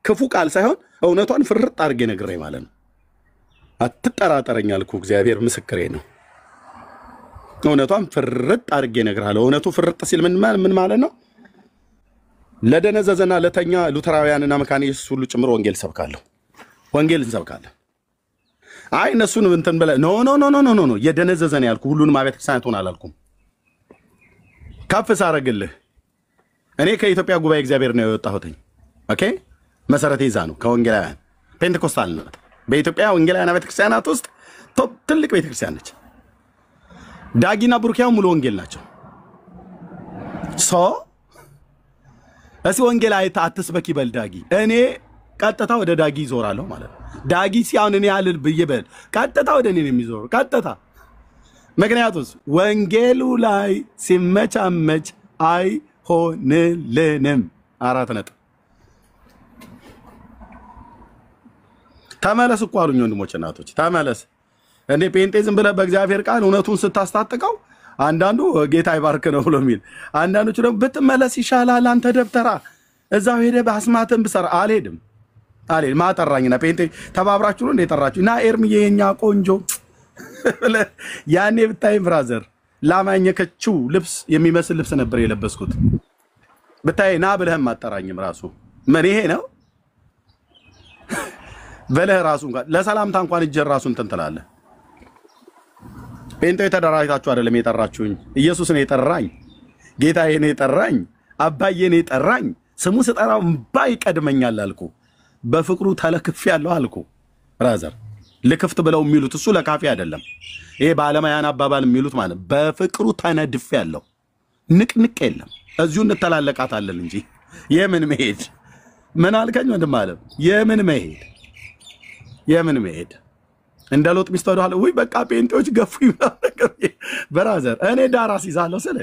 ክፉ ቃል ሳይሆን እውነቷን ፍርጥ አድርጌ ነግሬ ማለት ነው። አትጠራጠረኝ አልኩ። እግዚአብሔር ምስክሬ ነው። እውነቷን ፍርጥ አድርጌ ነግርሃለሁ። እውነቱ ፍርጥ ሲል ምን ማለት ነው? ለደነዘዘና ለተኛ ሉተራውያንና መካነ ኢየሱስ ሁሉ ጭምር ወንጌል እንሰብካለን። አይ እነሱን እንትን ብለህ ኖ ኖ ኖ ኖ ኖ ኖ የደነዘዘ ነው ያልኩህ። ሁሉንም አብያተ ክርስቲያናት ሆነ አላልኩም። ከፍ ሳረግልህ እኔ ከኢትዮጵያ ጉባኤ እግዚአብሔር ነው የወጣሁትኝ። ኦኬ መሰረቴ ይዛ ነው ከወንጌላውያን ፔንቴኮስታል ነው። በኢትዮጵያ ወንጌላውያን አብያተ ክርስቲያናት ውስጥ ቶፕ ትልቅ ቤተክርስቲያን ነች። ዳጊና ቡርኪያው ሙሉ ወንጌል ናቸው። እሲ ወንጌል አይታ አትስበክ ይበል ዳጊ። እኔ ቀጥታ ወደ ዳጊ ይዞራለሁ ማለት ነው። ዳጊ ሲያውን እኔ ያልል ብይበል ቀጥታ ወደ እኔ ነው የሚዞረው ቀጥታ። ምክንያቱም ወንጌሉ ላይ ሲመቻመች አይሆንልንም። 4 ነጥብ። ተመለስ እኮ አሉኝ ወንድሞች እናቶች፣ ተመለስ። እንዴ ጴንጤ ዝም ብለህ በእግዚአብሔር ቃል እውነቱን ስታስታጥቀው አንዳንዱ ጌታ ይባርክ ነው ብሎ የሚል፣ አንዳንዶቹ ደግሞ ብትመለስ ይሻላል አንተ ደብተራ እዛው ሄደህ በአስማትን ብሰራ። አልሄድም። ማጠራኝና ጴንጤ ተባብራችሁ ነው እንደ ጠራችሁ እና ኤርምዬ የኛ ቆንጆ ያኔ ብታይ ብራዘር ላማኘከችው ልብስ የሚመስል ልብስ ነበር የለበስኩት። ብታይ ና ብለህም አጠራኝም ራሱ ምን ይሄ ነው በለህ ራሱ እንኳን ለሰላምታ እንኳን እጀር ራሱ እንትን ትላለህ። ጴንጤ ተደራጅታችሁ አይደለም የጠራችሁኝ። ኢየሱስ ነው የጠራኝ፣ ጌታዬ ነው የጠራኝ፣ አባዬ ነው የጠራኝ። ስሙ ስጠራው እምባ ይቀድመኛል አልኩ። በፍቅሩ ተለክፌያለሁ አልኩ። ብራዘር ልክፍት ብለው የሚሉት እሱ ለካፌ አይደለም። ይሄ በዓለማውያን አባባል የሚሉት ማለት በፍቅሩ ተነድፌያለሁ። ንቅንቅ የለም። እዚሁ እንተላለቃታለን እንጂ የምን መሄድ ምን አልከኝ ወንድም አለ። የምን መሄድ እንደ ሎጥ ሚስት ወደኋላ ወይ በቃ ጴንጤዎች ገፉ ይባላል። ብራዘር እኔ ዳር አስይዛለሁ ስለ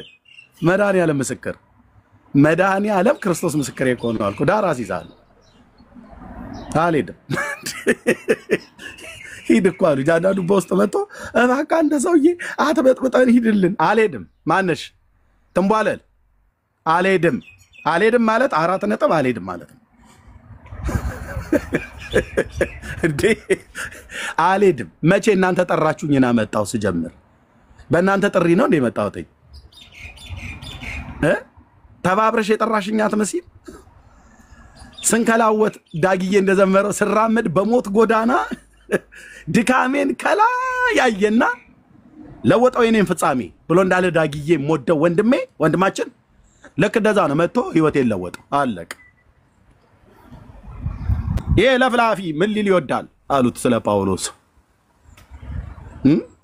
መድኃኒዓለም ምስክር፣ መድኃኒዓለም ክርስቶስ ምስክር የሆነው አልኩ። ዳር አስይዛለሁ አልሄድም። ሂድ እኮ አሉ ጃዳዱ በውስጥ መጥቶ እባክህ አንተ ሰውዬ አትበጥብጠን ሂድልን። አልሄድም። ማነሽ ትንቧለል አልሄድም ማለት 4 ነጥብ አልሄድም ማለት ነው እንዴ አልሄድም። መቼ እናንተ ጠራችሁኝና መጣሁ? ስጀምር በእናንተ ጥሪ ነው እንደ መጣሁት። ተባብረሽ የጠራሽኝ አትመስይም። ስንከላወት ዳጊዬ እንደዘመረው ስራመድ በሞት ጎዳና ድካሜን ከላ ያየና ለወጣው የኔን ፍጻሜ ብሎ እንዳለ ዳጊዬ ሞደው ወንድማችን ልክ እንደዛ ነው። መጥቶ ህይወቴን ለወጠው። አለቀ። ይሄ ለፍላፊ ምን ሊል ይወዳል አሉት ስለ ጳውሎስ።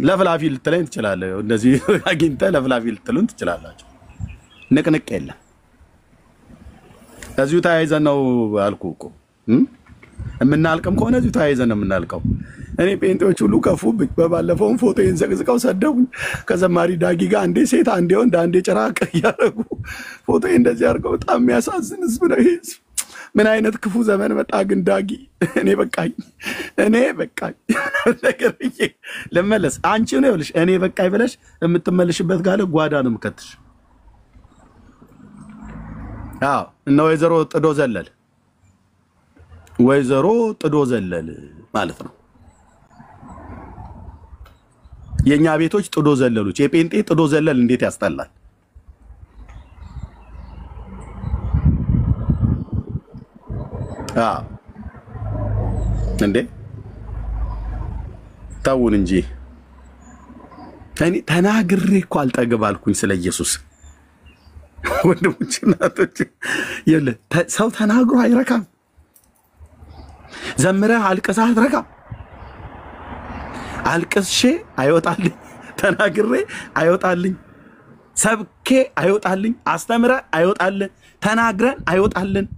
ለፍላፊ ልትለኝ ትችላለህ፣ እንደዚህ አግኝተህ ለፍላፊ ልትሉን ትችላላችሁ። ንቅንቅ የለም። እዚሁ ተያይዘን ነው አልኩ እኮ። የምናልቅም ከሆነ እዚሁ ተያይዘን ነው የምናልቀው። እኔ ጴንጤዎች ሁሉ ከፉብኝ። በባለፈውም ፎቶዬን ዘቅዝቀው ሰደቡኝ። ከዘማሪ ዳጊ ጋር አንዴ ሴት አንዴ ወንድ አንዴ ጭራቅ እያደረጉ ፎቶዬ እንደዚህ አድርገው። በጣም የሚያሳዝን ህዝብ ነው ይሄ ህዝብ። ምን አይነት ክፉ ዘመን መጣ ግን ዳጊ። እኔ በቃኝ ነገርዬ ልመለስ። አንቺ ነው ይኸውልሽ እኔ በቃኝ ብለሽ የምትመልሽበት ጋለ ጓዳ ነው የምከትሽ። አዎ እነ ወይዘሮ ጥዶ ዘለል ማለት ነው። የኛ ቤቶች ጥዶ ዘለሎች። የጴንጤ ጥዶ ዘለል እንዴት ያስጠላል። እንዴ ታውን እንጂ እኔ ተናግሬ እኮ አልጠግብ አልኩኝ ስለ ኢየሱስ። ወንድሞች እናቶች ይለ ሰው ተናግሮ አይረካም። ዘምረህ አልቅሰህ አትረካም። አልቅሼ አይወጣልኝ፣ ተናግሬ አይወጣልኝ፣ ሰብኬ አይወጣልኝ፣ አስተምረ አይወጣልን፣ ተናግረን አይወጣልን።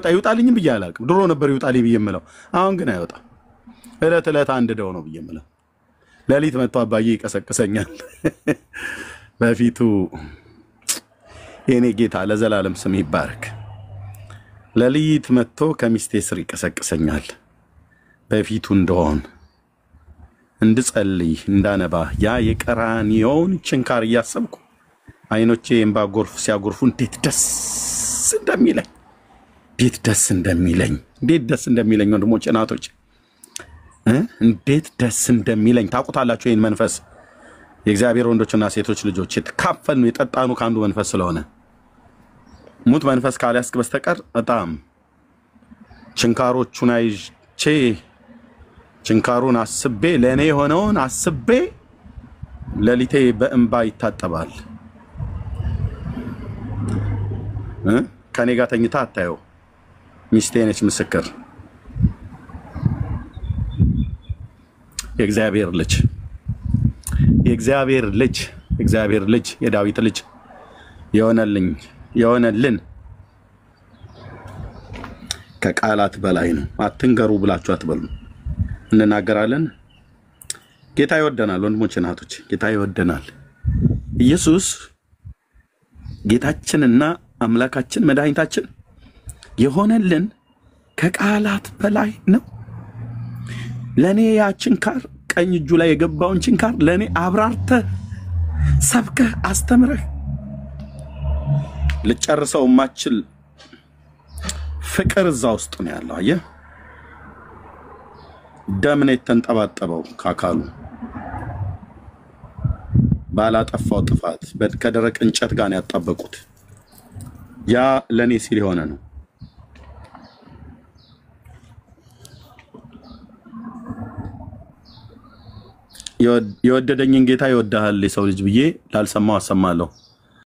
አይወጣልኝም ብዬ አላውቅም። ድሮ ነበር ይወጣልኝ ብዬ የምለው፣ አሁን ግን አይወጣ። እለት አንድ ደው ነው ብዬ የምለው። ሌሊት መጥቶ አባዬ ይቀሰቅሰኛል በፊቱ። የኔ ጌታ ለዘላለም ስም ይባረክ። ሌሊት መጥቶ ከሚስቴ ስር ይቀሰቅሰኛል በፊቱ እንደሆን እንድጸልይ እንዳነባ። ያ የቀራንዮውን ችንካር እያሰብኩ አይኖቼ እንባ ጎርፍ ሲያጎርፉ እንዴት ደስ እንደሚለኝ ወንድሞቼ እናቶች እንዴት ደስ እንደሚለኝ ታውቁታላችሁ። ይህን መንፈስ የእግዚአብሔር ወንዶችና ሴቶች ልጆች የተካፈል ነው የጠጣኑ ከአንዱ መንፈስ ስለሆነ ሙት መንፈስ ካልያዝክ በስተቀር በጣም ችንካሮቹን አይቼ ችንካሩን አስቤ ለእኔ የሆነውን አስቤ ሌሊቴ በእንባ ይታጠባል። ከኔ ጋር ተኝታ አታየው። ሚስቴ ነች ምስክር። የእግዚአብሔር ልጅ የዳዊት ልጅ የሆነልን ከቃላት በላይ ነው። አትንገሩ ብላችሁ አትበሉ። እንናገራለን። ጌታ ይወደናል። ወንድሞችና እህቶች ጌታ ይወደናል። ኢየሱስ ጌታችንና አምላካችን መድኃኒታችን የሆነልን ከቃላት በላይ ነው። ለኔ ያ ችንካር ቀኝ እጁ ላይ የገባውን ችንካር ለኔ አብራርተህ ሰብከህ አስተምረህ ልጨርሰው ማችል ፍቅር እዛ ውስጥ ነው ያለው። አየህ ደም ነው የተንጠባጠበው ከአካሉ ባላጠፋው ጥፋት ከደረቅ እንጨት ጋር ነው ያጣበቁት። ያ ለኔ ሲል የሆነ ነው። የወደደኝን ጌታ ይወዳል የሰው ልጅ ብዬ ላልሰማው አሰማለሁ።